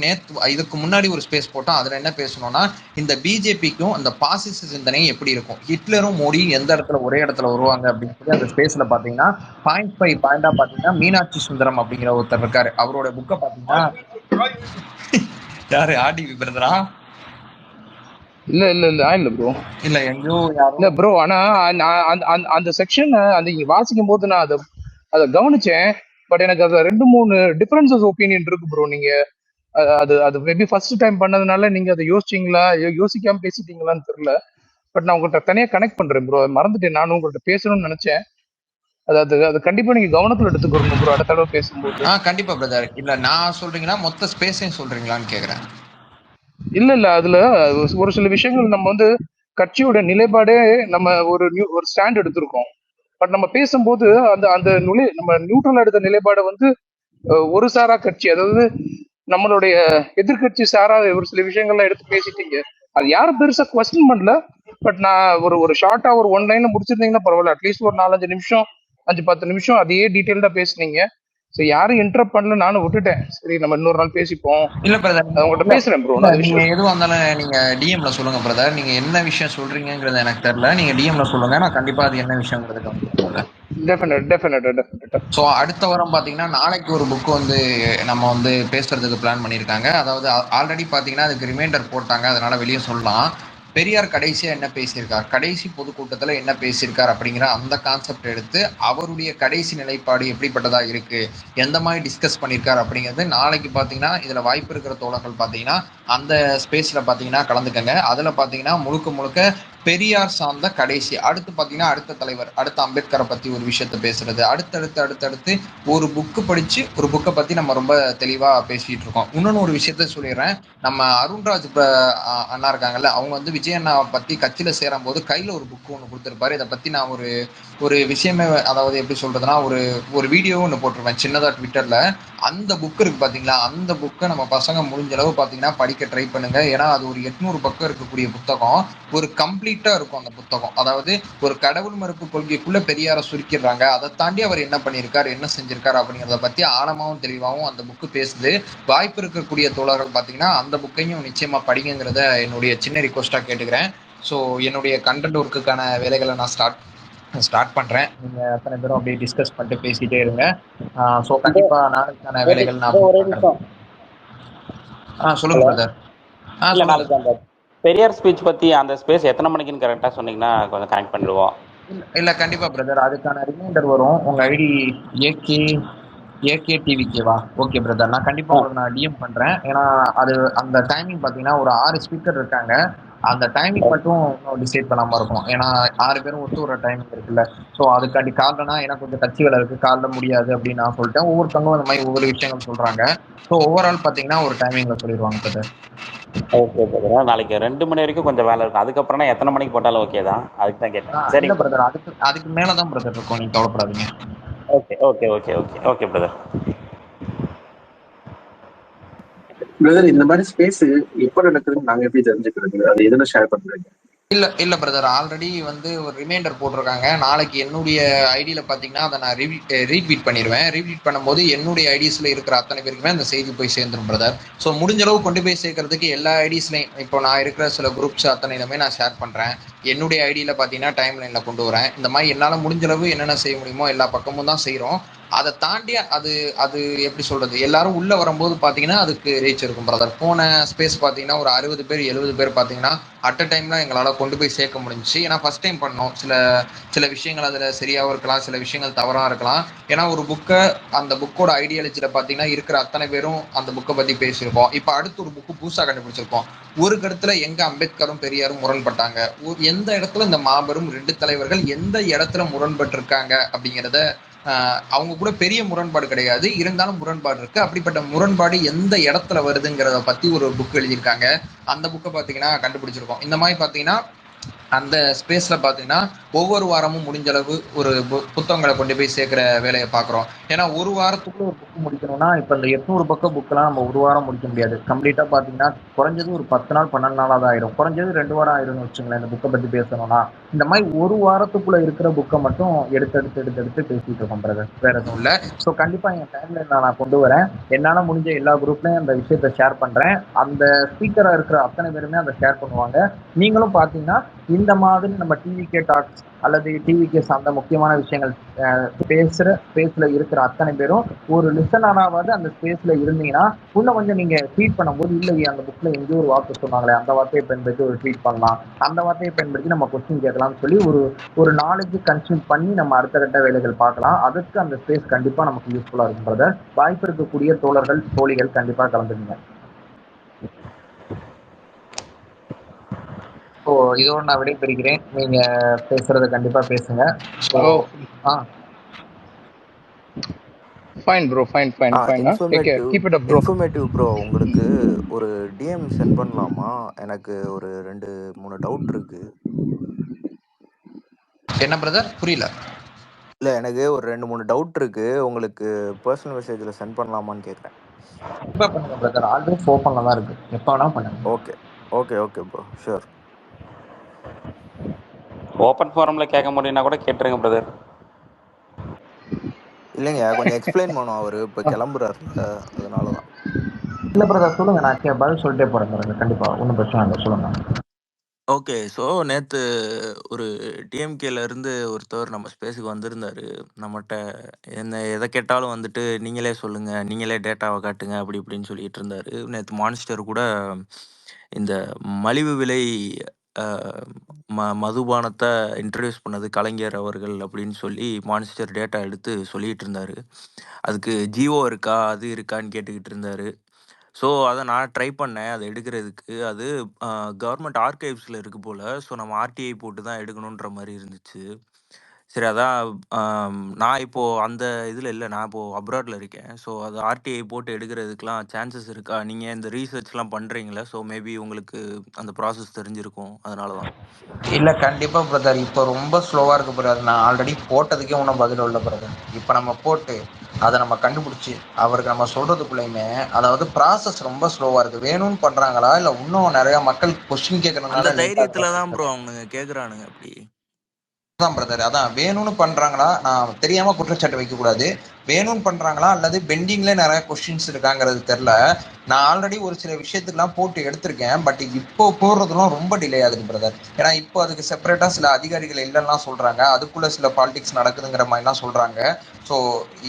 A: இதுக்கு முன்னாடி ஒரு ஸ்பேஸ் போட்டோம், அதுல என்ன பேசணும்னா இந்த பிஜேபிக்கும் அந்த பாசிச சிந்தனையும் எப்படி இருக்கும், ஹிட்லரும் மோடியும் எந்த இடத்துல ஒரே இடத்துல வருவாங்க அப்படின்னு சொல்லி அந்த ஸ்பேஸ்ல பாத்தீங்கன்னா பாயிண்டா பாத்தீங்கன்னா மீனாட்சி சுந்தரம் அப்படிங்கிற ஒருத்தர் இருக்காரு. அவரோட புக்கை பாத்தீங்கன்னா யாரு ஆர்டிவி பிரதரா?
D: இல்ல ப்ரோ,
A: இல்ல எங்கேயோ
D: இல்ல ப்ரோ. ஆனா அந்த செக்ஷன் அந்த வாசிக்கும் போது நான் அதை கவனிச்சேன். பட் எனக்கு அது 2-3 டிஃபரன்சஸ் ஒப்பீனியன் இருக்கு ப்ரோ. நீங்க அது மேபி ஃபர்ஸ்ட் டைம் பண்ணதுனால நீங்க அதை யோசிச்சீங்களா யோசிக்காம பேசிட்டீங்களான்னு தெரியல. பட் நான் உங்கள்கிட்ட தனியா கனெக்ட் பண்றேன் ப்ரோ. மறந்துட்டேன், நானும் உங்கள்கிட்ட பேசணும்னு நினைச்சேன். அது கண்டிப்பா நீங்க கவனத்துல எடுத்துக்கணும் ப்ரோ அடுத்த தடவை பேசும்போது.
A: கண்டிப்பா பிரதர். இல்ல நான் சொல்றீங்களா மொத்த ஸ்பேஸையும் சொல்றீங்களான்னு கேக்குறேன்.
D: இல்ல அதுல ஒரு சில விஷயங்கள் நம்ம வந்து கட்சியோட நிலைப்பாடே நம்ம ஒரு ஸ்டாண்ட் எடுத்திருக்கோம். பட் நம்ம பேசும்போது அந்த நம்ம நியூட்ரல் எடுத்த நிலைப்பாடை வந்து ஒரு சாரா கட்சி, அதாவது நம்மளுடைய எதிர்கட்சி சாரா ஒரு சில விஷயங்கள்லாம் எடுத்து பேசிட்டீங்க. அது யாரும் பெருசா கொஸ்டின் பண்ணல. பட் நான் ஒரு ஷார்ட்டா ஒரு 1 லைன்ல முடிச்சிருந்தீங்கன்னா பரவாயில்ல. அட்லீஸ்ட் ஒரு 4-5 நிமிஷம் 5-10 நிமிஷம் அதே டீட்டெயில்டா பேசுனீங்க. சோ யாரும் இன்டரப்ட் பண்ணல, நானும் விட்டுட்டேன். சரி நம்ம இன்னொரு நாள் பேசிப்போம்.
A: இல்ல பிரதர்,
D: உங்கள்கிட்ட பேசுறேன் ப்ரோ.
A: நீங்க எதுவும் வந்தாலும் நீங்க டிஎம்ல சொல்லுங்க பிரதர். நீங்க என்ன விஷயம் சொல்றீங்கிறது எனக்கு தெரியல, நீங்க டிஎம்ல சொல்லுங்க, நான் கண்டிப்பா அது என்ன விஷயங்கிறது.
D: ஸோ
A: அடுத்த வாரம் பாத்தீங்கன்னா நாளைக்கு ஒரு புக் வந்து நம்ம வந்து பேசுறதுக்கு பிளான் பண்ணியிருக்காங்க. அதாவது ஆல்ரெடி பாத்தீங்கன்னா அதுக்கு ரிமைண்டர் போட்டாங்க, அதனால வெளியே சொல்லலாம். பெரியார் கடைசியா என்ன பேசியிருக்கார், கடைசி பொதுக்கூட்டத்துல என்ன பேசியிருக்கார் அப்படிங்கிற அந்த கான்செப்ட் எடுத்து அவருடைய கடைசி நிலைப்பாடு எப்படிப்பட்டதா இருக்கு, எந்த மாதிரி டிஸ்கஸ் பண்ணியிருக்காரு அப்படிங்கிறது நாளைக்கு பாத்தீங்கன்னா இதுல வாய்ப்பு இருக்கிற தோழர்கள் பாத்தீங்கன்னா அந்த ஸ்பேஸ்ல பாத்தீங்கன்னா கலந்துக்கங்க. அதுல பாத்தீங்கன்னா முழுக்க பெரியார் சார்ந்த கடைசி, அடுத்து பாத்தீங்கன்னா அடுத்த தலைவர், அடுத்த அம்பேத்கரை பத்தி ஒரு விஷயத்த பேசுறது, அடுத்தடுத்து ஒரு புக்கு படிச்சு ஒரு புக்கை பத்தி நம்ம ரொம்ப தெளிவா பேசிட்டு இருக்கோம். இன்னொன்னு ஒரு விஷயத்த சொல்லிடுறேன். நம்ம அருண்ராஜ் அண்ணா இருக்காங்கல்ல, அவங்க வந்து விஜய் அண்ணாவை பத்தி கட்சியில சேரும் போது கையில ஒரு புக்கு ஒன்று கொடுத்துருப்பாரு. இதை பத்தி நான் ஒரு விஷயமே, அதாவது எப்படி சொல்றதுன்னா ஒரு வீடியோ ஒன்று போட்டிருப்பேன் சின்னதா ட்விட்டர்ல. அந்த புக் இருக்கு பாத்தீங்களா, அந்த புக்கை நம்ம பசங்க முடிஞ்ச அளவு பாத்தீங்கன்னா படிக்க ட்ரை பண்ணுங்க. ஏன்னா அது ஒரு 800 பக்கம் இருக்கக்கூடிய புத்தகம், ஒரு கம்ப்ளீட்டா இருக்கும் அந்த புத்தகம். அதாவது ஒரு கடவுள் மறுப்பு கொள்கைக்குள்ள பெரியார சுருக்கிடுறாங்க, அதை தாண்டி அவர் என்ன பண்ணியிருக்காரு, என்ன செஞ்சிருக்காரு அப்படிங்கிறத பத்தி ஆழமாவும் தெளிவாகவும் அந்த புக்கு பேசுது. வாய்ப்பு இருக்கக்கூடிய தோழர்கள் பாத்தீங்கன்னா அந்த புக்கையும் நிச்சயமா படிங்கிறத என்னுடைய சின்ன ரிக்வஸ்டா கேட்டுக்கிறேன். ஸோ என்னுடைய கண்டென்ட் ஒர்க்குக்கான வேலைகளை நான் ஸ்டார்ட் ஸ்டார்ட் பண்றேன். நீங்க அத்தனை பேரும் அப்படியே டிஸ்கஸ் பண்ணிட்டு பேசிட்டே இருங்க. ஸோ கண்டிப்பா நாளைக்கான வேலைகள் நான்
G: ஒரே
A: பார்க்குறேன்.
G: நிமிஷம்.
A: சொல்லுங்க பிரதர்.
G: இல்ல
A: சொல்லுங்க.
G: நாளைக்கு அந்த பெரியார் ஸ்பீச் பத்தி அந்த ஸ்பேஸ் எத்தனை மணிக்குன்னு கரெக்டா சொன்னீங்கன்னா கொஞ்சம் கனெக்ட் பண்ணிடுவோம்.
A: இல்ல கண்டிப்பா பிரதர், அதுக்கான ரிமைண்டர் வரும். உங்க ஐடி ஏகே டிவிக்கேவா? ஓகே பிரதர், நான் கண்டிப்பா உங்களுக்கு நான் டிஎம் பண்றேன். ஏன்னா அது அந்த டைமிங் பாத்தீங்கன்னா ஒரு 6 ஸ்பீக்கர் இருக்காங்க. அந்த டைமிங் மட்டும் இன்னும் டிசைட் பண்ணாம இருக்கும். ஏன்னா 6 பேரும் ஒத்து வர டைமிங் இருக்குல்ல. ஸோ அதுக்காண்டி காலைலனா எனக்கு கொஞ்சம் கட்சி வேலை இருக்கு, காலைல முடியாது அப்படின்னு நான் சொல்லிட்டேன். ஒவ்வொருத்தவங்களும் அந்த மாதிரி ஒவ்வொரு விஷயங்கள் சொல்றாங்க. ஸோ ஓவரால் பாத்தீங்கன்னா ஒரு டைமிங்ல சொல்லிடுவாங்க பிரதர்.
G: ஓகே பிரதர், நாளைக்கு 2 மணி வரைக்கும் கொஞ்சம் வேலை இருக்கும். அதுக்கப்புறம்னா எத்தனை மணிக்கு போட்டாலும் ஓகே தான், அதுக்கு தான் கேட்டேன். சரி
A: இல்ல பிரதர், அதுக்கு மேலதான் பிரதர் இருக்கும், நீங்க கவலைப்படாதீங்க.
G: Okay okay okay okay okay brother.
L: Brother, இந்த மாதிரி ஸ்பேஸ் எப்ப நடக்குதுன்னு நாங்க எப்படி தெரிஞ்சுக்கிறது? அது எதுல ஷேர் பண்றீங்க?
A: இல்ல பிரதர், ஆல்ரெடி வந்து ஒரு ரிமைண்டர் போட்டிருக்காங்க. நாளைக்கு என்னுடைய ஐடியில பாத்தீங்கன்னா அதை நான் ரீட்வீட் பண்ணிடுவேன். ரீட்வீட் பண்ணும்போது என்னுடைய ஐடிஸ்ல இருக்கிற அத்தனை பேருக்குமே அந்த செய்தி போய் சேர்ந்துடும் பிரதர். ஸோ முடிஞ்ச அளவு கொண்டு போய் சேர்க்கறதுக்கு எல்லா ஐடிஸ்லையும் இப்போ நான் இருக்கிற சில குரூப்ஸ் அத்தனையிலுமே நான் ஷேர் பண்றேன். என்னுடைய ஐடியில பாத்தீங்கன்னா டைம் லைன்ல கொண்டு வரேன். இந்த மாதிரி என்னால முடிஞ்ச அளவு என்னென்ன செய்ய முடியுமோ எல்லா பக்கமும் தான் செய்யறோம். அதை தாண்டி அது எப்படி சொல்றது, எல்லாரும் உள்ள வரும்போது பாத்தீங்கன்னா அதுக்கு ரீச் இருக்கும் பிரதர். போன ஸ்பேஸ் பாத்தீங்கன்னா ஒரு 60 பேர் 70 பேர் பாத்தீங்கன்னா அட் அ டைம்ல எங்களால கொண்டு போய் சேர்க்க முடிஞ்சுச்சு. ஏன்னா ஃபர்ஸ்ட் டைம் பண்ணோம். சில விஷயங்கள் அதுல சரியாவும் இருக்கலாம், சில விஷயங்கள் தவறா இருக்கலாம். ஏன்னா ஒரு புக்கை அந்த புக்கோட ஐடியாலஜில பாத்தீங்கன்னா இருக்கிற அத்தனை பேரும் அந்த புக்கை பத்தி பேசியிருக்கோம். இப்ப அடுத்து ஒரு புக்கு புதுசா கண்டுபிடிச்சிருக்கோம். ஒரு கருத்துல எங்க அம்பேத்கரும் பெரியாரும் முரண்பட்டாங்க, எந்த இடத்துல இந்த மாபெரும் 2 தலைவர்கள் எந்த இடத்துல முரண்பட்டு இருக்காங்க அப்படிங்கிறத அவங்க கூட பெரிய முரண்பாடு கிடையாது, இருந்தாலும் முரண்பாடு இருக்கு. அப்படிப்பட்ட முரண்பாடு எந்த இடத்துல வருதுங்கிறத பத்தி ஒரு புக் எழுதியிருக்காங்க. அந்த புக்கை பாத்தீங்கன்னா கண்டுபிடிச்சிருக்கோம். இந்த மாதிரி பாத்தீங்கன்னா அந்த ஸ்பேஸ்ல பாத்தீங்கன்னா ஒவ்வொரு வாரமும் முடிஞ்ச அளவு ஒரு புத்தகங்களை கொண்டு போய் சேர்க்கிற வேலையை பாக்குறோம். ஏன்னா ஒரு வாரத்துக்குள்ள ஒரு புக் முடிக்கணும்னா இப்ப இந்த 800 பக்கம் புக்கெல்லாம் நம்ம ஒரு வாரம் முடிக்க முடியாது. கம்ப்ளீட்டா பாத்தீங்கன்னா குறைஞ்சது ஒரு 10 நாள் 12 நாளாவது ஆயிரும். குறைஞ்சது 2 வாரம் ஆயிரும்னு வச்சுங்களேன் இந்த புக்கை பத்தி பேசணும்னா. இந்த மாதிரி ஒரு வாரத்துக்குள்ள இருக்கிற புக்கை மட்டும் எடுத்து பேசிட்டு இருக்கோம் பிரதர், வேற எதுவும் இல்ல. ஸோ கண்டிப்பா என் டைம்ல நான் கொண்டு வரேன். என்னால முடிஞ்ச எல்லா குரூப்லயும் அந்த விஷயத்த ஷேர் பண்றேன். அந்த ஸ்பீக்கரா இருக்கிற அத்தனை பேருமே அதை ஷேர் பண்ணுவாங்க. நீங்களும் பாத்தீங்கன்னா இந்த மாதிரி நம்ம டிவிகே டாக்ஸ் அல்லது டிவிகே சார்ந்த முக்கியமான விஷயங்கள் ஸ்பேஸ்ல இருக்கிற அத்தனை பேரும் ஒரு லிசனராவது அந்த ஸ்பேஸ்ல இருந்தீங்கன்னா இன்னும் கொஞ்சம் நீங்க ட்வீட் பண்ணும்போது இல்லையே அந்த புக்ல எங்கேயோ ஒரு வார்த்தை சொன்னாங்களே அந்த வார்த்தையை பயன்படுத்தி ஒரு ட்வீட் பண்ணலாம், அந்த வார்த்தையை பயன்படுத்தி நம்ம கொஸ்டின் கேட்கலாம்னு சொல்லி ஒரு நாலேஜ் கன்சியூம் பண்ணி நம்ம அடுத்த கட்ட வேலைகள் பார்க்கலாம். அதுக்கு அந்த ஸ்பேஸ் கண்டிப்பா நமக்கு யூஸ்ஃபுல்லா இருக்கும் பிரதர். வாய்ப்பு இருக்கக்கூடிய தோழர்கள் தோழிகள் கண்டிப்பா கலந்துக்குங்க. ஸோ இதோட நான் விடைபெறுகிறேன். நீங்க பேசுறத கண்டிப்பா பேசுங்க. So
D: fine bro, fine. Take care, keep it up bro.
M: Informative bro, உங்களுக்கு ஒரு டிஎம் சென்ட் பண்ணலாமா? எனக்கு ஒரு 2-3 டவுட் இருக்கு.
A: என்ன பிரதர், புரியல?
M: இல்ல, எனக்கு ஒரு 2-3 டவுட் இருக்கு, உங்களுக்கு பர்சனல் மெசேஜ்ல சென்ட் பண்ணலாமான்னு கேக்குறேன்.
A: கண்டிப்பா பண்ணுங்க பிரதர், ஆல்வேஸ் ஓபன்ல தான் இருக்கு, எப்ப வேணா பண்ணுங்க.
M: Okay bro, sure.
G: ஓப்பன் ஃபாரம்ல கேட்க முடியும்னா கூட கேட்டுருங்க பிரதர்.
M: இல்லைங்க, கொஞ்சம் எக்ஸ்பிளைன் பண்ணும், அவரு இப்ப கிளம்புறாருல, அதனாலதான்.
A: இல்ல பிரதர் சொல்லுங்க, நான் பதில் சொல்லிட்டே போறேன் பிரதர், கண்டிப்பா ஒன்றும் பிரச்சனை இல்லை, சொல்லுங்க.
M: ஓகே, ஸோ நேற்று ஒரு டிஎம்கேல இருந்து ஒருத்தவர் நம்ம ஸ்பேஸுக்கு வந்திருந்தாரு. நம்மகிட்ட எதை கேட்டாலும் வந்துட்டு நீங்களே சொல்லுங்க, நீங்களே டேட்டாவை காட்டுங்க, அப்படி இப்படின்னு சொல்லிட்டு இருந்தாரு. நேற்று மான்ஸ்டர் கூட இந்த மலிவு விலை மதுபானத்தை இன்ட்ரடியூஸ் பண்ணது கலைஞர் அவர்கள் அப்படின்னு சொல்லி மான்ஸ்டர் டேட்டா எடுத்து சொல்லிட்டு இருந்தாரு. அதுக்கு ஜிஓ இருக்கா அது இருக்கான்னு கேட்டுக்கிட்டு இருந்தாரு. ஸோ அதை நான் ட்ரை பண்ணேன் அதை எடுக்கிறதுக்கு. அது கவர்மெண்ட் ஆர்கைவ்ஸில் இருக்கு போல். ஸோ நம்ம ஆர்டிஐ போட்டு தான் எடுக்கணுன்ற மாதிரி இருந்துச்சு. சரி, அதான் நான் இப்போது அந்த இதில் இல்லை, நான் இப்போது அப்ராடில் இருக்கேன். ஸோ அது ஆர்டிஐ போட்டு எடுக்கிறதுக்கெலாம் சான்சஸ் இருக்கா? நீங்கள் இந்த ரீசர்ச்லாம் பண்ணுறீங்களா? ஸோ மேபி உங்களுக்கு அந்த ப்ராசஸ் தெரிஞ்சிருக்கும், அதனால தான்.
A: இல்லை கண்டிப்பாக பிரதர், இப்போ ரொம்ப ஸ்லோவாக இருக்குது பிரதர். நான் ஆல்ரெடி போட்டதுக்கே ஒன்றும் பதில் இல்லை பிரதர். இப்போ நம்ம போட்டு அதை நம்ம கண்டுபிடிச்சி அவருக்கு நம்ம சொல்கிறதுக்குள்ளேயுமே அதாவது ப்ராசஸ் ரொம்ப ஸ்லோவாக இருக்குது. வேணும்னு பண்ணுறாங்களா இல்லை இன்னும் நிறையா மக்கள் கொஸ்டின் கேட்குறதுனால
M: தைரியத்தில் தான் ப்ரோ அவங்க கேட்குறானுங்க அப்படி
A: தான் பிரதர். அதான் வேணும்னு பண்ணுறாங்களா, நான் தெரியாமல் குற்றச்சாட்டு வைக்கக்கூடாது. வேணும்னு பண்றாங்களா அல்லது பெண்டிங்ல நிறைய கொஸ்டின்ஸ் இருக்காங்கிறது தெரியல. நான் ஆல்ரெடி ஒரு சில விஷயத்துக்குலாம் போட்டு எடுத்திருக்கேன். பட் இப்போ போடுறதுலாம் ரொம்ப டிலே ஆகுது பிரதர். ஏன்னா இப்போ அதுக்கு செப்பரேட்டா சில அதிகாரிகள் இல்லைன்னா சொல்றாங்க, அதுக்குள்ள சில பாலிடிக்ஸ் நடக்குதுங்கிற மாதிரிலாம் சொல்றாங்க. ஸோ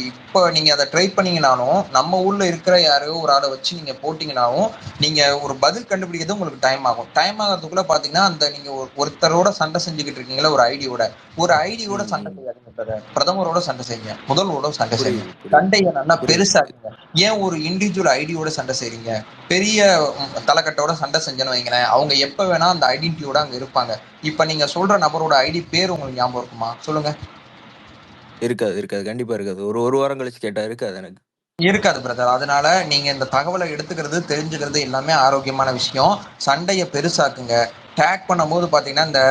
A: இப்போ நீங்க அதை ட்ரை பண்ணீங்கனாலும், நம்ம ஊர்ல இருக்கிற யாரையோ ஒரு ஆளை வச்சு நீங்க போட்டீங்கனாலும் நீங்க ஒரு பதில் கண்டுபிடிக்கிறது உங்களுக்கு டைம் ஆகும். டைம் ஆகிறதுக்குள்ள பாத்தீங்கன்னா அந்த நீங்க ஒருத்தரோட சண்டை செஞ்சுக்கிட்டு இருக்கீங்களா, ஒரு ஐடியோட சண்டை செய்யாதீங்க பிரதர். பிரதமரோட சண்டை செய்யுங்க, முதல்வரோட சண்டை செய்யுங்க.
M: புரியுது புரியுது
A: சண்டையை நல்லா
M: புரியுது
A: பெருசாக்குங்க. ஏன் ஒரு இண்டிவிஜுவல் ஐடியோட சண்டை செய்றீங்க? பெரிய தலைக்கட்டோட சண்டை செஞ்சேன்னு வைங்களேன், அவங்க எப்ப வேணா அந்த ஐடென்டிட்டியோட அங்க இருப்பாங்க. இப்ப நீங்க சொல்ற நபரோட ஐடி பேர் உங்களுக்கு ஞாபகம் இருக்குமா சொல்லுங்க?
M: இருக்காது இருக்காது கண்டிப்பா இருக்காது. ஒரு வாரம் கழிச்சு கேட்டா இருக்காது எனக்கு.
A: இருக்காது பிரதர். அதனால நீங்க இந்த தகவலை எடுத்துக்கிறது, தெரிஞ்சுக்கிறது எல்லாமே ஆரோக்கியமான விஷயம். சண்டையை பெருசாக்குங்க. டேக் பண்ணும்போது பாத்தீங்கன்னா இந்த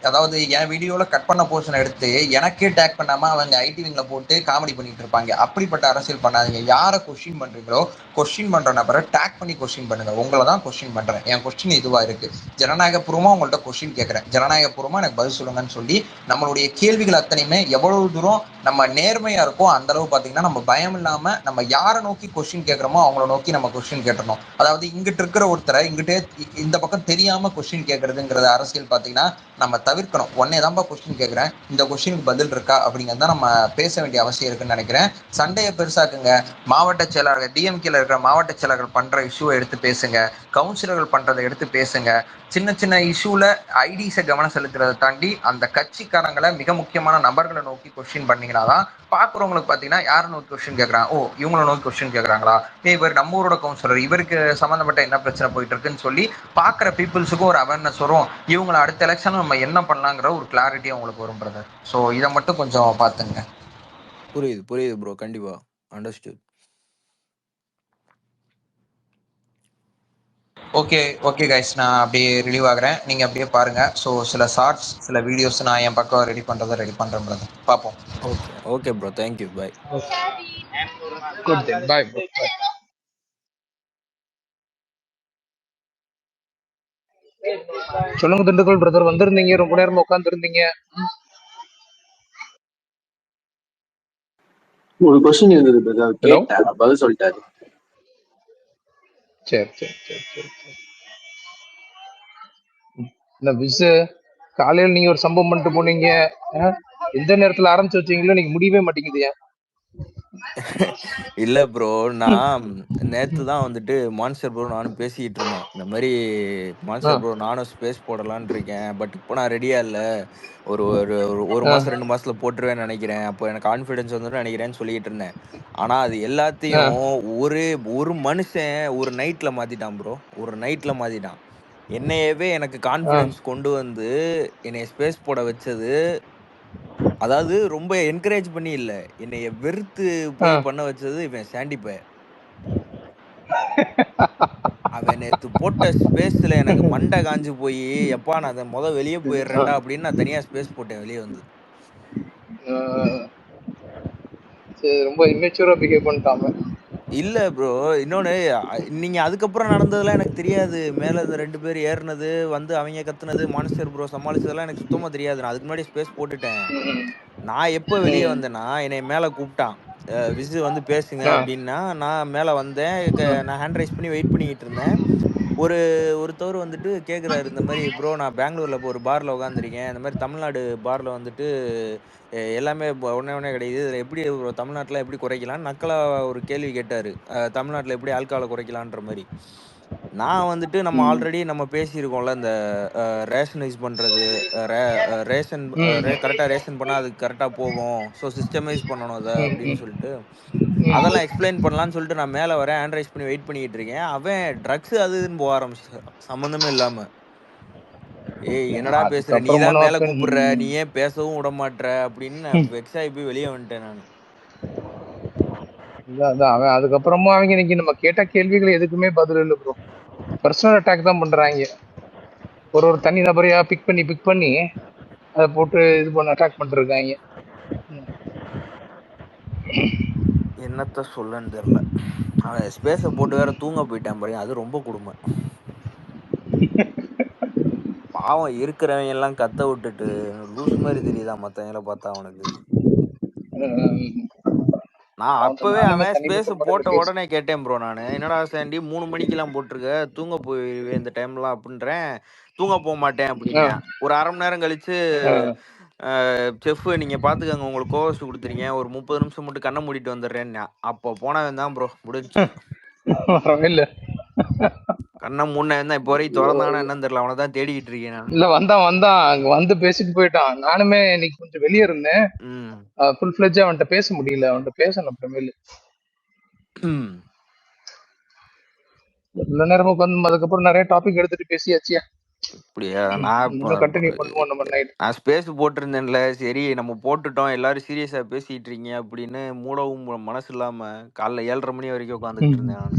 A: அதாவது என் வீடியோல கட் பண்ண போர்ஷன் எடுத்து எனக்கே டேக் பண்ணாம அவங்க ஐடி விங்ல போட்டு காமெடி பண்ணிட்டு இருப்பாங்க. அப்படிப்பட்ட அரசியல் பண்ணாதீங்க. யாரை கொஸ்டின் பண்றீங்களோ கொஸ்டின் பண்ற நபரை டேக் பண்ணி கொஸ்டின் பண்ணுங்க. உங்களை தான் கொஸ்டின் பண்றேன், என் கொஸ்டின் இதுவா இருக்கு, ஜனநாயகபூர்வமா உங்கள்ட்ட கொஸ்டின் கேட்கறேன், ஜனநாயகபூர்வமா எனக்கு பதில் சொல்லுங்கன்னு சொல்லி நம்மளுடைய கேள்விகள் அத்தனையுமே எவ்வளவு தூரம் நம்ம நேர்மையா இருக்கோ அந்த அளவு பாத்தீங்கன்னா நம்ம பயம் இல்லாம நம்ம யாரை நோக்கி கொஸ்டின் கேட்கறோமோ அவங்கள நோக்கி நம்ம கொஸ்டின் கேட்டணும். அதாவது இங்கிட்டு இருக்கிற ஒருத்தரை இங்கிட்டே இந்த பக்கம் தெரியாம கொஸ்டின் கேட்கறதுங்கிறது அரசியல் பாத்தீங்கன்னா நம்ம தவிர்க்கணும். உடனே தான்ப்பா கொஸ்டின் கேட்கறேன், இந்த கொஸ்டினுக்கு பதில் இருக்கா அப்படிங்கிறத நம்ம பேச வேண்டிய அவசியம் இருக்குன்னு நினைக்கிறேன். சண்டையை பெருசாக்குங்க. மாவட்ட செயலாளர்கள் டிஎம்கேல இருக்கிற மாவட்ட செயலாளர்கள் பண்ற இஷ்யூவை எடுத்து பேசுங்க, கவுன்சிலர்கள் பண்றதை எடுத்து பேசுங்க. சின்ன சின்ன இஷ்யூல ஐடிஸை கவனம் செலுத்துறதை தாண்டி அந்த கட்சிக்காரங்களை மிக முக்கியமான நபர்களை நோக்கி கொஸ்டின் பண்ணீங்கன்னா தான் பாக்குறவங்களுக்கு பாத்தீங்கன்னா யாரை நோக்கி கொஸ்டின் கேட்கறாங்க, ஓ இவங்களை நோக்கி கொஸ்டின் கேட்கறாங்களா, இவர் நம்ம ஊரோட கவுன்சிலர், இவருக்கு சம்பந்தப்பட்ட என்ன பிரச்சனை போயிட்டு இருக்குன்னு சொல்லி பாக்குற பீப்புள்ஸுக்கும் ஒரு அவேர்னஸ் வரும். இவங்களை அடுத்த எலெக்ஷன் நம்ம என்ன பண்ணலாங்கிற ஒரு கிளாரிட்டி உங்களுக்கு வரும் பிரதர். ஸோ இதை மட்டும் கொஞ்சம் பாத்துங்க.
M: புரியுது புரியுது ப்ரோ, கண்டிப்பா அண்டர்ஸ்டுட்.
A: ஓகே கைஸ், நான் அப்படியே ரிலீவ் ஆகுறேன், நீங்க அப்படியே பாருங்க. ஸோ சில ஷார்ட்ஸ் சில வீடியோஸ் நான் என் பக்கம் ரெடி பண்றேன் பிரதர். பார்ப்போம்.
M: Okay okay bro, thank you, bye.
D: Good then, bye bro. சொல்லுங்க திண்டுக்கல் பிரதர், வந்திருந்தீங்க, ரொம்ப நேரமா உட்கார்ந்துருந்தீங்க.
L: ஒரு கொஸ்டின் இருந்தது பிரதர், கேட்டேன், பதில் சொல்லிட்டாரு.
D: சரி. இந்த விசு காலையில நீங்க ஒரு சம்பவம் பண்ணிட்டு போனீங்க, எந்த நேரத்துல ஆரம்பிச்சு வச்சீங்களோ நீங்க முடியவே மாட்டேங்குது.
M: இல்ல ப்ரோ, நான் நேத்து தான் வந்துட்டு மான்ஸ்டர் ப்ரோ நானும் பேசிக்கிட்டு இருந்தோம். இந்த மாதிரி மான்ஸ்டர் ப்ரோ நானும் ஸ்பேஸ் போடலான்னு இருக்கேன், பட் இப்போ நான் ரெடியா இல்ல, ஒரு மாசம் 2 மாசத்துல போட்டுருவேன்னு நினைக்கிறேன், அப்போ எனக்கு கான்ஃபிடன்ஸ் வந்துடும் நினைக்கிறேன்னு சொல்லிட்டு இருந்தேன். ஆனா அது எல்லாத்தையும் ஒரு மனுஷன் ஒரு நைட்ல மாத்திட்டான் ப்ரோ, ஒரு நைட்ல மாத்திட்டான். என்னையவே எனக்கு கான்ஃபிடன்ஸ் கொண்டு வந்து என்னைய ஸ்பேஸ் போட வச்சது, அதாவது ரொம்ப என்கரேஜ் பண்ணி இல்ல, என்னைய வெறுத்து போய் பண்ண வச்சது இவன் சாண்டிப்ப. அவன் நேத்து போட்ட ஸ்பேஸ்ல எனக்கு மண்டை காஞ்சு போய், எப்பா நான் அதை வெளியே போயிடுறேன்டா அப்படின்னு நான் தனியா ஸ்பேஸ் போட்டேன் வெளியே வந்து.
D: ரொம்ப இம்மெச்சூரா பிஹேவ் பண்ணிட்டாங்க.
M: இல்ல ப்ரோ, இன்னொன்னு நீங்க அதுக்கப்புறம் நடந்ததெல்லாம் எனக்கு தெரியாது. மேல இந்த 2 பேர் ஏறினது வந்து அவங்க கத்துனது, மான்ஸ்டர் ப்ரோ சமாளிச்சதெல்லாம் எனக்கு சுத்தமா தெரியாது. நான் அதுக்கு முன்னாடி ஸ்பேஸ் போட்டுட்டேன். நான் எப்போ வெளியே வந்தேன்னா என்னை மேல கூப்பிட்டான், விசு வந்து பேசுங்க அப்படின்னா நான் மேல வந்தேன். நான் ஹேண்ட் ரைஸ் பண்ணி வெயிட் பண்ணிக்கிட்டு இருந்தேன். ஒருத்தவர் வந்துட்டு கேட்குறாரு, இந்த மாதிரி ப்ரோ நான் பெங்களூர்ல இப்போ ஒரு பார்ல உட்காந்துருக்கேன், இந்த மாதிரி தமிழ்நாடு பார்ல வந்துட்டு எல்லாமே ஒன்னே கிடையாது, இதில் எப்படி தமிழ்நாட்டில் எப்படி குறைக்கலாம் நக்கலா ஒரு கேள்வி கேட்டார். தமிழ்நாட்டில் எப்படி ஆல்கஹாலை குறைக்கலான்ற மாதிரி. நான் வந்துட்டு நம்ம ஆல்ரெடி நம்ம பேசியிருக்கோம்ல, இந்த ரேஷனைஸ் பண்ணுறது, ரேஷன் கரெக்டாக ரேஷன் பண்ணால் அது கரெக்டாக போகும், ஸோ சிஸ்டமைஸ் பண்ணணும் அதை அப்படின்னு சொல்லிட்டு அதெல்லாம் எக்ஸ்பிளைன் பண்ணலான்னு சொல்லிட்டு நான் மேலே வரேன், ஹேண்ட் ரைஸ் பண்ணி வெயிட் பண்ணிக்கிட்டு இருக்கேன். அவன் ட்ரக்ஸ் அது இதுன்னு போக ஆரம்பிச்சு சம்மந்தமே இல்லாமல். ஏய் என்னடா பேசுற, நீ தான் மேலே கூப்பிடுற, நீ ஏன் பேசவும் விட மாட்ற அப்படின்னு நான் வெக்ஸ் ஆகி போய் வெளியே வந்துட்டேன் நான்.
D: அவன் அதுக்கப்புறமா அவங்க இன்னைக்கு நம்ம கேட்ட கேள்விகள் எதுக்குமே பதில் இல்லை ப்ரோ, பர்சனல் அட்டாக் தான் பண்றாங்க. ஒரு தனி நபரையா பிக் பண்ணி அதை போட்டு இது பண்ண அட்டாக் பண்ணிருக்காங்க.
M: என்னத்த சொல்லன்னு தெரியல. அவன் ஸ்பேஸை போட்டு வேற தூங்க போயிட்டான் பாருங்க, அது ரொம்ப கொடுமை. பாவம் இருக்கிறவங்க எல்லாம் கத்த விட்டுட்டு லூஸ் மாதிரி தெரியுதா மற்றவங்கள பார்த்தா அவனுக்கு. நான் அப்பவே
D: நானுமே
M: அவன் ஸ்பேஸ்
D: தனிப்பட்ட
M: போட்ட
D: முறையில்
M: உடனே கேட்டேன் ப்ரோ. நான் என்னடா சாண்டி 3 மணிக்கெல்லாம் போட்டிருக்க, தூங்க போயிருவேன் இந்த டைம்லாம் அப்படின்றேன். தூங்க போக மாட்டேன் அப்படின்னா, ஒரு 1/2 மணி நேரம் கழிச்சு செஃப் நீங்க பாத்துக்கங்க, உங்களுக்கு கோவஸ்ட் கொடுத்துறீங்க, ஒரு 30 நிமிஷம் மட்டும் கண்ணை மூடிட்டு வந்துடுறேன்னா, அப்போ போனவன் தான் ப்ரோ முடிஞ்சு.
D: இல்ல
M: கண்ணை மூணவன் தான் இப்போ வரைக்கும் திறந்தானா என்னன்னு தெரியல, அவனை தான் தேடிக்கிட்டு இருக்கேன் நான்.
D: இல்ல வந்தான் அங்க வந்து பேசிட்டு போயிட்டான். நானுமே இன்னைக்கு கொஞ்சம் வெளியே இருந்தேன், ஃபுல் ஃபிளெட்ஜா அவன்கிட்ட பேச முடியல. அவன்கிட்ட பேசணும் அப்புறமேலு. எல்லா நேரமும் உட்காந்து அதுக்கப்புறம் நிறைய டாபிக் எடுத்துட்டு பேசியாச்சியா.
M: அப்படியா? நான்
D: கண்டினியூ பண்ணுவோம் நம்ம நைட்.
M: நான் ஸ்பேஸ் போட்டிருந்தேன்ல, சரி நம்ம போட்டுட்டோம் எல்லாரும் சீரியஸா பேசிட்டு இருக்கீங்க அப்படின்னு மூடவும் மனசு இல்லாம காலைல 7:30 மணி வரைக்கும் உட்காந்துட்டு இருந்தேன் நான்.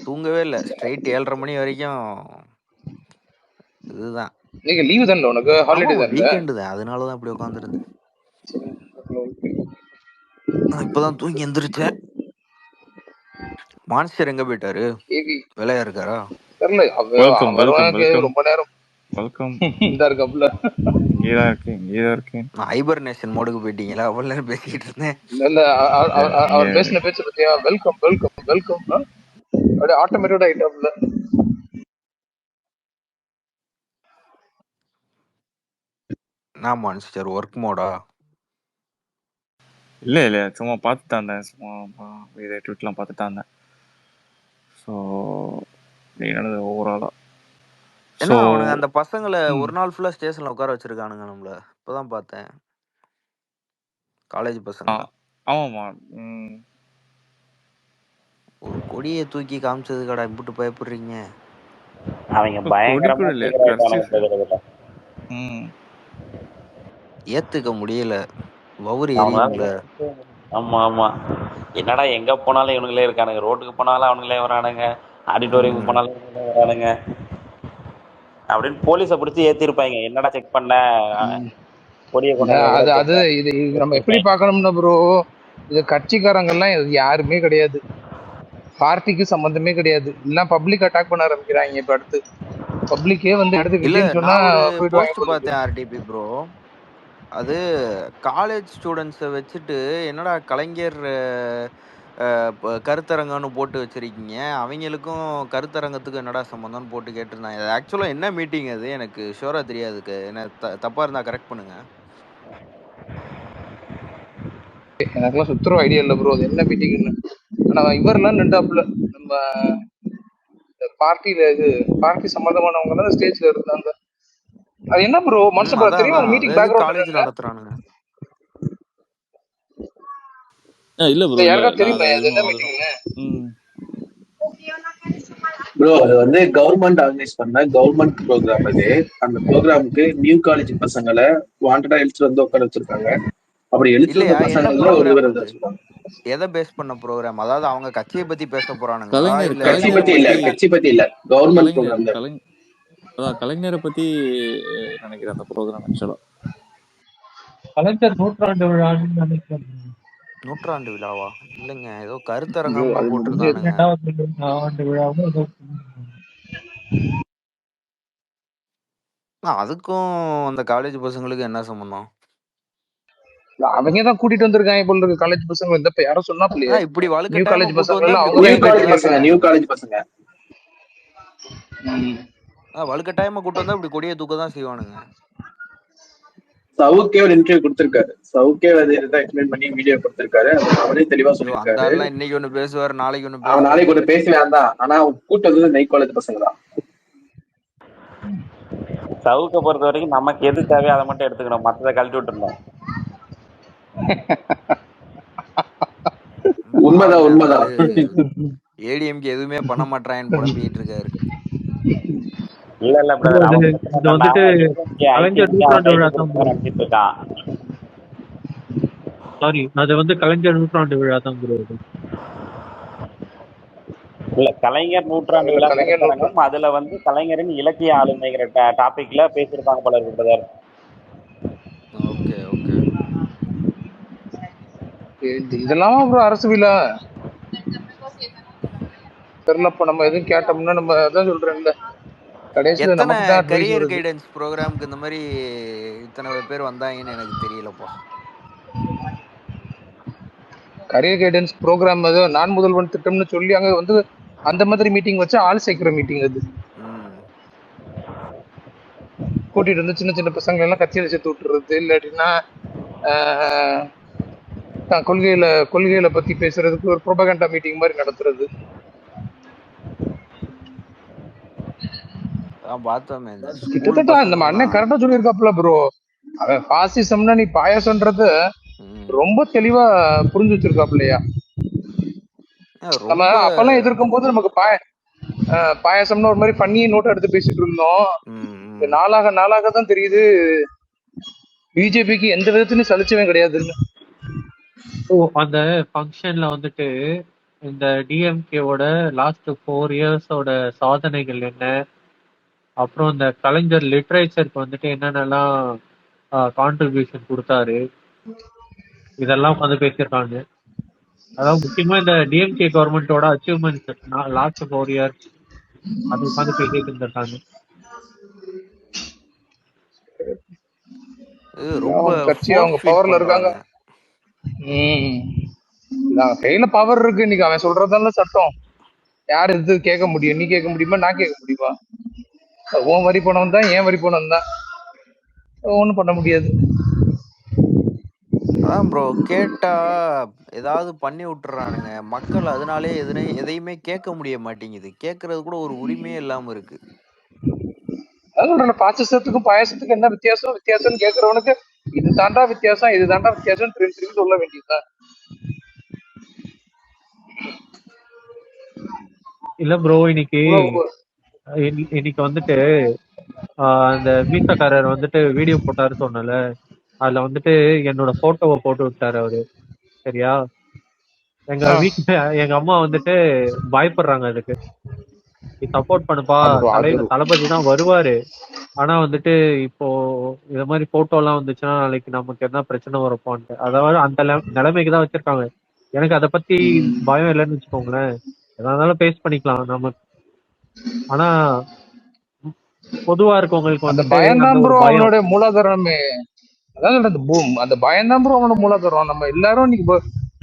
M: தூங்கவே இல்லை, ஸ்ட்ரைட் 7:30 மணி வரைக்கும். இதுதான்
D: நீங்க லீவு தானே, உனக்கு ஹாலிடே தான்,
M: வீக்கெண்டு தான், அதனாலதான் இப்படி உட்காந்துருந்தேன். இப்பதான் தூங்கி எந்திரிச்சேன். மான்ஸ்டர் எங்க போயிட்டாரு? வேலையா இருக்காரா?
D: தெரியல. ரொம்ப நேரம் இந்த இருக்காப்ல.
M: ஹைபர்னேஷன் மோடுக்கு போயிட்டீங்களா? அவ்வளவு நேரம் பேசிட்டு இருந்தேன்.
D: இல்ல அவர் பேசின பேச்சு பத்தியா, வெல்கம் வெல்கம் வெல்கம் அப்படியே ஆட்டோமேட்டிக் ஆயிட்டாப்ல.
M: நான் மான்ஸ்டர் ஒர்க் மோடா?
C: இல்ல சும்மா பார்த்துட்டு இருந்தேன், சும்மா இதை ட்விட்லாம் பார்த்துட்டு இருந்தேன். ஸோ என்னது ஓவராலா
M: ஏன்னா அவனுங்க அந்த பசங்களை ஒரு நாள் ஃபுல்லா ஸ்டேஷன்ல உட்கார வச்சிருக்கானுங்க நம்மள. இப்பதான் பார்த்தேன், காலேஜ் பசங்க.
C: ஆமாமா,
M: ஒரு கொடியை தூக்கி காமிச்சது கடை இப்படி பயப்படுறீங்க?
G: அவங்க பயங்கரமா
M: ஏத்துக்க முடியல, வவுறு எரியும்ல.
G: ஆமா ஆமா, என்னடா எங்க போனாலும் இவனுங்களே இருக்கானுங்க, ரோட்டுக்கு போனாலும் அவனுங்களே வரானுங்க, ஆடிட்டோரியம் போனாலும் இவனுங்களே வரானுங்க அப்படின்னு போலீஸை பிடிச்சி ஏத்திருப்பாங்க. என்னடா செக் பண்ண கொடியை கொண்டு
D: அது இது நம்ம எப்படி பார்க்கணும்னா ப்ரோ, இது கட்சிக்காரங்க எல்லாம் யாருமே கிடையாது, பார்ட்டிக்கு சம்பந்தமே கிடையாது. எல்லாம் பப்ளிக் அட்டாக் பண்ண ஆரம்பிக்கிறாங்க. இப்ப அடுத்து பப்ளிக்கே வந்து எடுத்து சொன்னா
M: போஸ்ட் பார்த்தேன் ஆர்டிபி ப்ரோ. அது காலேஜ் ஸ்டூடெண்ட்ஸை வச்சுட்டு என்னடா கலைஞர் கருத்தரங்கன்னு போட்டு வச்சிருக்கீங்க, அவங்களுக்கும் கருத்தரங்கத்துக்கும் என்னடா சம்பந்தம்னு போட்டு கேட்டிருந்தாங்க. அது ஆக்சுவலாக என்ன மீட்டிங் அது எனக்கு ஷோரா தெரியாதுக்கு, என்ன தப்பா இருந்தா கரெக்ட் பண்ணுங்க.
D: எனக்கெல்லாம் சுத்தரும் ஐடியா இல்லை ப்ரோ அது என்ன மீட்டிங்னு. ஆனா இவரெல்லாம் நின்றாப்புல, நம்ம பார்ட்டியில இது பார்ட்டி சம்பந்தமானவங்க எல்லாம் ஸ்டேஜ்ல இருந்தாங்க. அது என்ன ப்ரோ மனுஷன் தெரியும் அந்த மீட்டிங் பேக்ரவுண்ட்
M: காலேஜ்ல நடத்துறானுங்க.
C: இல்ல ப்ரோ,
D: யாருக்கா தெரியுமா அது என்ன மீட்டிங்னு?
L: ப்ரோ அது வந்து கவர்மெண்ட் ஆர்கனைஸ் பண்ண கவர்மெண்ட் ப்ரோக்ராம். அது அந்த ப்ரோக்ராமுக்கு நியூ காலேஜ் பசங்களை வாண்டடா எழுத்து வந்து உட்கார வச்சிருக்காங்க. அப்படி எழுத்து வந்த பசங்கள ஒரு பேர் வச்சிருக்காங்க.
M: எதை பேஸ் பண்ண ப்ரோக்ராம்? அதாவது அவங்க கட்சியை பத்தி பேச போறானுங்க.
L: கட்சி பத்தி இல்ல கவர்மெண்ட் ப்ரோக்ராம்.
C: அதான் கலைஞரை பத்தி நினைக்கிறேன் அந்த ப்ரோக்ராம். ஆக்சுவலா
N: கலைஞர் நூற்றாண்டு விழான்னு நினைக்கிறேன்.
M: நூற்றாண்டு விழாவா? இல்லைங்க, ஏதோ கருத்தரங்கமா போட்டிருந்தானுங்க.
N: 2வது ஆண்டு விழாவும் ஏதோ.
M: அதுக்கும் அந்த காலேஜ் பசங்களுக்கு என்ன சம்பந்தம்?
D: அவங்க தான் கூட்டிட்டு வந்திருக்காங்க போல இருக்கு காலேஜ் பசங்க. இந்த யாரோ சொன்னாப்லையே
M: இப்படி
D: நியூ காலேஜ் பசங்க
M: வலுக்கட்டாயமா கூட்டு வந்தா இப்படி கொடியை தூக்க தான் செய்வானுங்க.
L: சவுக்கே ஒரு இன்டர்வியூ கொடுத்திருக்காரு. சவுக்கே வந்து இதான் எக்ஸ்பிளைன் பண்ணி வீடியோ கொடுத்திருக்காரு. அவரே தெளிவா சொல்லிருக்காரு.
M: இன்னைக்கு ஒண்ணு பேசுவார், நாளைக்கு ஒண்ணு
L: பேசுவார். நாளைக்கு ஒண்ணு பேசுவேன் தான். ஆனா கூட்டது நெய் காலேஜ் பசங்க தான்.
G: சவுக்க பொறுத்த வரைக்கும் நமக்கு எது தேவையோ அதை மட்டும் எடுத்துக்கணும், மற்றதை கழட்டி விட்டுருந்தோம்.
L: உண்மைதான்.
M: ஏடிஎம்கே எதுவுமே பண்ண மாட்டான்னு புலம்பிட்டு இருக்காரு.
G: இல்ல பிரதர்,
N: இது வந்துட்டு கலைஞர் நூற்றாண்டு விழா தான் நடத்திட்டு
G: இருக்கான்.
N: சாரி, அது வந்து கலைஞர் நூற்றாண்டு விழா தான் ப்ரோ.
G: இல்ல கலைஞர் நூற்றாண்டு விழா, அதுல வந்து கலைஞரின் இலக்கிய ஆளுமைங்கிற டாபிக்ல பேசியிருப்பாங்க போல இருக்கு பிரதர்.
M: ஓகே ஓகே,
D: இதெல்லாம் அப்புறம் அரசு விழா தெரியலப்ப. நம்ம எதுவும் கேட்டோம்னா நம்ம அதான் சொல்றேன்ல, கடைசியில நமக்கு தான்
M: கரியர் கைடன்ஸ் ப்ரோக்ராமுக்கு இந்த மாதிரி இத்தனை பேர் வந்தாங்கன்னு எனக்கு தெரியலப்பா.
D: கரியர் கைடன்ஸ் ப்ரோக்ராம் அது நான் முதல்வன் திட்டம்னு சொல்லி அங்க வந்து அந்த மாதிரி மீட்டிங் வச்சு ஆள் சேர்க்கிற மீட்டிங் அது. கூட்டிட்டு வந்து சின்ன சின்ன பசங்களை எல்லாம் கட்சியில சேர்த்து விட்டுறது, இல்லாட்டின்னா கொள்கைகளை பத்தி பேசுறதுக்கு ஒரு ப்ரொபகண்டா மீட்டிங் மாதிரி நடத்துறது. கிட்டத்தட்ட நம்ம அண்ணன் கரெக்டா சொல்லியிருக்காப்புல ப்ரோ. அவன் பாசிசம்னா நீ பாயாசம்ன்றத ரொம்ப தெளிவா புரிஞ்சு வச்சிருக்காப்புலையா. நம்ம அப்பெல்லாம் எதிர்க்கும் போது நமக்கு பாயாசம்னு ஒரு மாதிரி பண்ணி நோட்டை எடுத்து பேசிட்டு இருந்தோம். நாளாக தான் தெரியுது பிஜேபிக்கு எந்த விதத்துலயும் சலிச்சவன் கிடையாதுன்னு.
N: அந்த ஃபங்க்ஷன்ல வந்துட்டு இந்த டிஎம்கேவோட லாஸ்ட் 4 இயர்ஸோட சாதனைகள் என்ன, அப்புறம் இந்த கலைஞர் லிட்ரேச்சருக்கு வந்துட்டு என்னென்னலாம் கான்ட்ரிபியூஷன் கொடுத்தாரு, இதெல்லாம் வந்து பேசியிருக்காங்க. அதாவது முக்கியமா இந்த டிஎம்கே கவர்மெண்டோட அச்சீவ்மெண்ட்ஸ் லாஸ்ட் 4 இயர்ஸ் அது உட்காந்து பேசிட்டு இருந்திருக்காங்க.
D: கட்சி அவங்க பவர்ல இருக்காங்க. கையில பவர் இருக்கு. இன்னைக்கு அவன் சொல்றதால சட்டம் யாரு இது கேட்க முடியும்? நீ கேட்க முடியுமா? நான் கேட்க முடியுமா? உன் வரி பணம் தான், ஏன் வரி பணம் தான், ஒண்ணும் பண்ண முடியாது.
M: அதான் ப்ரோ, கேட்டா ஏதாவது பண்ணி விட்டுறானுங்க. மக்கள் அதனாலே எதையுமே கேட்க முடிய மாட்டேங்குது. கேட்கறது கூட ஒரு உரிமையே இல்லாம இருக்கு.
D: அதான் பாசிசத்துக்கும் பாயாசத்துக்கும் என்ன வித்தியாசம்னு கேட்கறவனுக்கு இது தாண்டா வித்தியாசம், இது தாண்டா வித்தியாசம் திரும்பி சொல்ல வேண்டியதுதான்.
N: இல்ல ப்ரோ, இன்னைக்கு வந்துட்டு அந்த மீசக்காரர் வந்துட்டு வீடியோ போட்டாரு சொன்னல, அதுல வந்துட்டு என்னோட போட்டோவை போட்டு விட்டாரு அவரு. சரியா? எங்க வீட்டுல எங்க அம்மா வந்துட்டு பயப்படுறாங்க அதுக்கு. நீ சப்போர்ட் பண்ணுப்பா, தளபதி தான் வருவாரு, ஆனா வந்துட்டு இப்போ இந்த மாதிரி போட்டோ எல்லாம் வந்துச்சுன்னா நாளைக்கு நமக்கு என்ன பிரச்சனை வரப்பான்ட்டு, அதாவது அந்த நிலைமைக்கு தான் வச்சிருக்காங்க. எனக்கு அதை பத்தி பயம் இல்லைன்னு வச்சுக்கோங்களேன், எதனாலும் பேஸ் பண்ணிக்கலாம் நம்ம. ஆனா பொதுவா இருக்கவங்களுக்கு
D: அந்த பயம்தான் ப்ரோ அவனோட மூலாதாரமே. அதாவது அந்த பயம்தான் ப்ரோ அவனோட மூலாதாரம். நம்ம எல்லாரும் இன்னைக்கு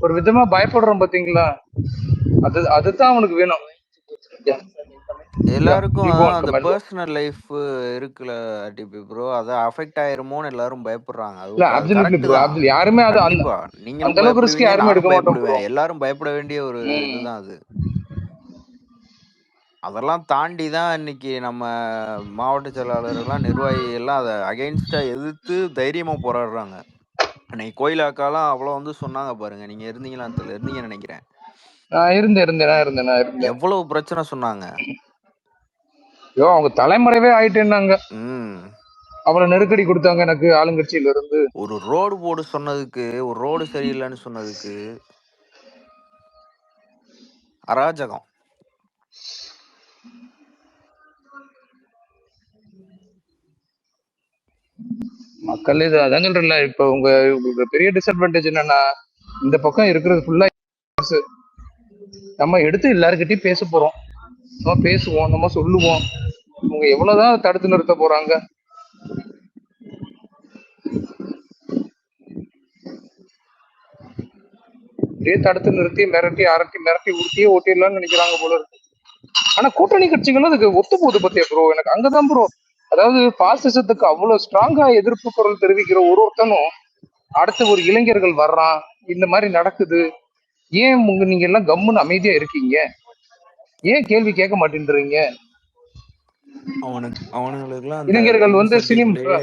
D: ஒரு விதமா பயப்படுறோம் பாத்தீங்களா? அதுதான் அவனுக்கு வேணும்.
M: எல்லாருக்கும் அந்த பர்சனல் லைஃப் இருக்குல்ல டிபி ப்ரோ, அத அஃபெக்ட் ஆயிருமோன்னு எல்லாரும் பயப்படுறாங்க.
D: யாருமே
M: நீங்களும் பயப்படுவீங்க, நானும் பயப்படுவேன். எல்லாரும் பயப்பட வேண்டிய ஒரு இதுதான் அது. அதெல்லாம் தாண்டி தான் இன்னைக்கு நம்ம மாவட்ட செயலாளர்கள்லாம் நிர்வாகி எல்லாம் அதை அகைன்ஸ்டா எதிர்த்து தைரியமா போராடுறாங்க. அன்னைக்கு கோயிலாக்காலாம் அவ்வளவு வந்து சொன்னாங்க பாருங்க. நீங்க இருந்தீங்களா? இருந்தீங்கன்னு நினைக்கிறேன்.
D: இருந்தேன்.
M: எவ்வளவு பிரச்சனை சொன்னாங்க.
D: அவங்க தலைமுறைவே ஆயிட்டேன்னாங்க. அவ்வளவு நெருக்கடி கொடுத்தாங்க எனக்கு ஆளுங்கட்சியில இருந்து.
M: ஒரு ரோடு போடு சொன்னதுக்கு, ஒரு ரோடு சரியில்லைன்னு சொன்னதுக்கு அராஜகம்.
D: மக்கள் இது அதான் சொல்றல. இப்ப உங்களுக்கு பெரிய டிஸ்அட்வான்டேஜ் என்னன்னா, இந்த பக்கம் இருக்கிறது ஃபுல்லா நம்ம எடுத்து எல்லாருக்கிட்டையும் பேச போறோம். நம்ம பேசுவோம், நம்ம சொல்லுவோம். இவங்க எவ்வளவுதான் தடுத்து நிறுத்த போறாங்க? இதே தடுத்து நிறுத்தி மிரட்டி ஊட்டியே ஓட்டிடலாம்னு நினைக்கிறாங்க போல இருக்கு. ஆனா கூட்டணி கட்சிகளும் அதுக்கு ஒத்து போகுது பத்தியா ப்ரோ? எனக்கு அங்கதான் ப்ரோ, அதாவது பாசிசத்துக்கு அவ்வளவு ஸ்ட்ராங்கா எதிர்ப்பு குரல் தெரிவிக்கிற ஒருத்தனும் அடுத்து ஒரு இளைஞர்கள் வர்றான், இந்த மாதிரி நடக்குது, ஏன் நீங்க எல்லாம் கம்முன்னு அமைதியா இருக்கீங்க? ஏன் கேள்வி கேட்க மாட்டேன்றீங்க? இளைஞர்கள் வந்து சினிமா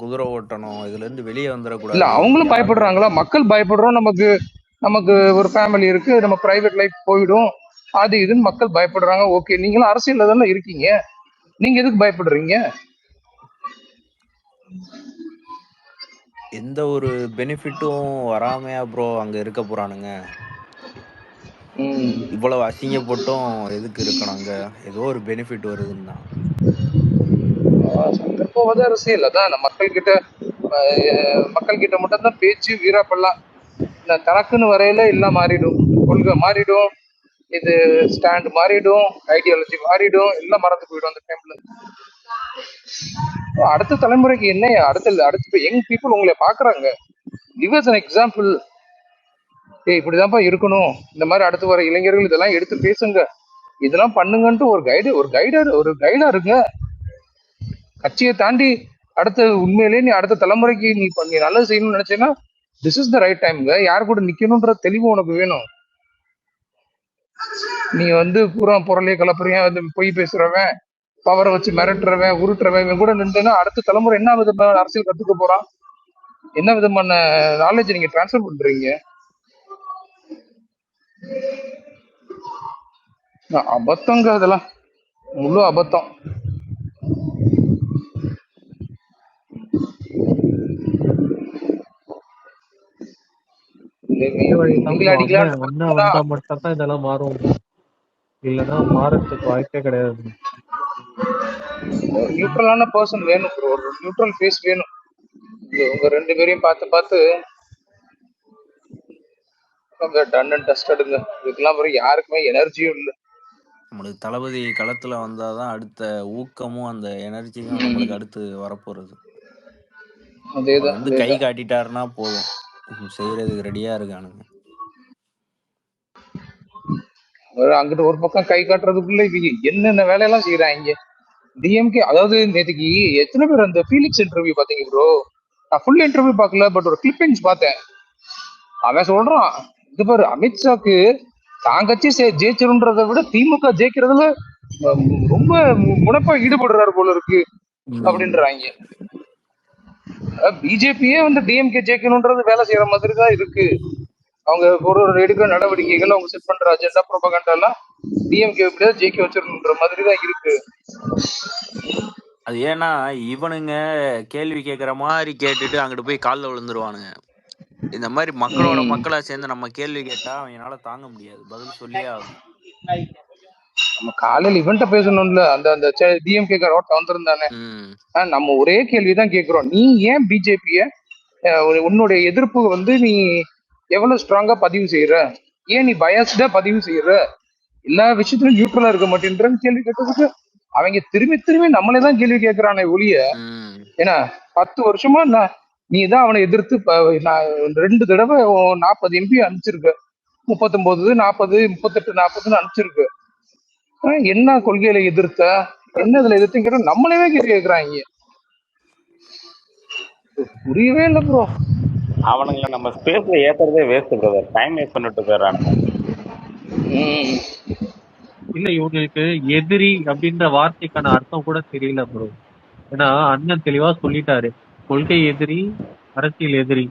M: குதிரை ஓட்டணும், இதுல இருந்து வெளியே வந்துடக்கூடாது.
D: இல்ல அவங்களும் பயப்படுறாங்களா? மக்கள் பயப்படுறோம், நமக்கு ஒரு ஃபேமிலி இருக்கு, நம்ம பிரைவேட் லைஃப் போயிடும், அது இதுன்னு மக்கள் பயப்படுறாங்க. ஓகே, நீங்களும் அரசியல்ல தானே இருக்கீங்க, நீங்க எதுக்கு பயப்படுறீங்க?
M: எந்த ஒரு பெனிஃபிட்டும் வராமையா ப்ரோ அங்க இருக்க போறானுங்க? இவ்வளவு அசிங்கப்பட்டும் எதுக்கு இருக்கணும் அங்க? ஏதோ ஒரு பெனிஃபிட் வருதுன்னா
D: சந்தர்ப்பம் அரசியல். அதான் மக்கள் கிட்ட மட்டும் தான் பேச்சு வீராப்பெல்லாம். தனக்குன்னு வரையில எல்லாம் மாறிடும், கொள்கை மாறிடும், இது ஸ்டாண்ட் மாறிடும், ஐடியாலஜி மாறிடும், எல்லாம் மறந்து போயிடும் அந்த டைம்ல. அடுத்த தலைமுறைக்கு என்ன அடுத்து யங் பீப்புள் உங்களை பாக்குறாங்க. Give us an example. இப்படிதான்ப்பா இருக்கணும், இந்த மாதிரி அடுத்து வர இளைஞர்கள் இதெல்லாம் எடுத்து பேசுங்க, இதெல்லாம் பண்ணுங்கன்ட்டு ஒரு கைடா இருங்க. கட்சியை தாண்டி அடுத்த உண்மையிலேயே நீ அடுத்த தலைமுறைக்கு நீ நல்லது செய்யணும்னு நினைச்சேன்னா திஸ் இஸ் த ரைட் டைம்ங்க. யார் கூட நிக்கணும்ன்ற தெளிவு உனக்கு வேணும். நீ வந்து பூரா பொருளையே கலப்புறியா, வந்து பொய் பேசுறவன், பவரை வச்சு மிரட்டுறவன், உருட்டுறவன் இவன் கூட நின்றுன்னா அடுத்த தலைமுறை என்ன விதமான அரசியல் கத்துக்க போறான்? என்ன விதமான நாலேஜ் நீங்க டிரான்ஸ்ஃபர் பண்றீங்க? அபத்தங்க, அதெல்லாம் முழு அபத்தம்.
N: அண்ணன் வந்தா மட்டும் தான் இதெல்லாம் மாறும், இல்லைன்னா மாறத்துக்கு வாய்ப்பே கிடையாது.
D: நியூட்ரலான பர்சன் வேணும் ப்ரோ, ஒரு நியூட்ரல் ஃபேஸ் வேணும். உங்க ரெண்டு பேரையும் பார்த்து டன் அண்ட் டஸ்டடுங்க. இதுக்கெல்லாம் பிறகு யாருக்குமே எனர்ஜியும் இல்லை.
M: நம்மளுக்கு தளபதி களத்துல வந்தாதான் அடுத்த ஊக்கமும் அந்த எனர்ஜியும் நம்மளுக்கு அடுத்து வரப்போறது. வந்து கை காட்டிட்டாருன்னா போதும், செய்யறதுக்கு ரெடியா இருக்கானுங்க.
D: அங்கிட்டு ஒரு பக்கம் கை காட்டுறதுக்குள்ள இவங்க என்னென்ன வேலையெல்லாம் செய்யறாங்க டிஎம்கே. அதாவது நேற்றுக்கு எத்தனை பேர் அந்த ஃபீலிக்ஸ் இன்டர்வியூ பாத்தீங்க ப்ரோ? நான் ஃபுல் இன்டர்வியூ பார்க்கல, பட் ஒரு கிளிப்பிங்ஸ் பார்த்தேன். அவன் சொல்றான், இது பாரு அமித்ஷாக்கு தான் கட்சி ஜெயிச்சிருன்றதை விட திமுக ஜெயிக்கிறதுல ரொம்ப முனைப்பா ஈடுபடுறாரு போல இருக்கு அப்படின்றாங்க. பிஜேபியே வந்து டிஎம்கே ஜெயிக்கணும்ன்றது வேலை செய்யற மாதிரி தான் இருக்கு. அவங்க ஒரு எடுக்கிற நடவடிக்கைகள், அவங்க செட் பண்ற அஜெண்டா, ப்ரொபகண்டா எல்லாம் டிஎம்கே எப்படியாவது ஜெயிக்க வச்சிடணுன்ற மாதிரி தான் இருக்கு.
M: அது ஏன்னா இவனுங்க கேள்வி கேட்கற மாதிரி கேட்டுட்டு அங்கிட்டு போய் காலில் விழுந்துருவானுங்க. இந்த மாதிரி மக்களோட மக்களா சேர்ந்து நம்ம கேள்வி கேட்டா அவங்களால தாங்க முடியாது, பதில் சொல்லியே ஆகும்.
D: நம்ம காலையில் இவன்ட்ட பேசணும்ல, அந்த டிஎம்கே வந்திருந்தானே, நம்ம ஒரே கேள்விதான் கேட்கிறோம். நீ ஏன் பிஜேபிய உன்னுடைய எதிர்ப்பு வந்து நீ எவ்வளவு ஸ்ட்ராங்கா பதிவு செய்யற? ஏன் நீ பயஸ்டா பதிவு செய்யற? எல்லா விஷயத்திலும் நியூட்ரலா இருக்க மாட்டேன்றன்னு கேள்வி கேட்டதுக்கு அவங்க திரும்பி நம்மளேதான் கேள்வி கேட்கிறானே ஒழிய, ஏன்னா 10 வருஷமா நீ தான் அவனை எதிர்த்து 2 தடவை 40 எம்பி அனுப்பிச்சிருக்க, 39, 40, 38, 40 அனுப்பிச்சிருக்கு. என்ன கொள்கையில எதிர்த்த, என்ன இதுல எதிர்த்துங்கிற நம்மளவே கேள்வி கேட்கிறாங்க. புரியவே இல்லை ப்ரோ.
G: அவனுங்களை நம்ம ஸ்பேஸ்ல ஏத்துறதே வேஸ்ட் பிரதர், டைம் வேஸ்ட் பண்ணிட்டு போயிடறானுங்க.
N: இல்ல, இவங்களுக்கு எதிரி அப்படின்ற வார்த்தைக்கான அர்த்தம் கூட தெரியல ப்ரோ. ஏன்னா அண்ணன் தெளிவா சொல்லிட்டாரு, கொள்கை எதிரி, அரசியல் எதிரி.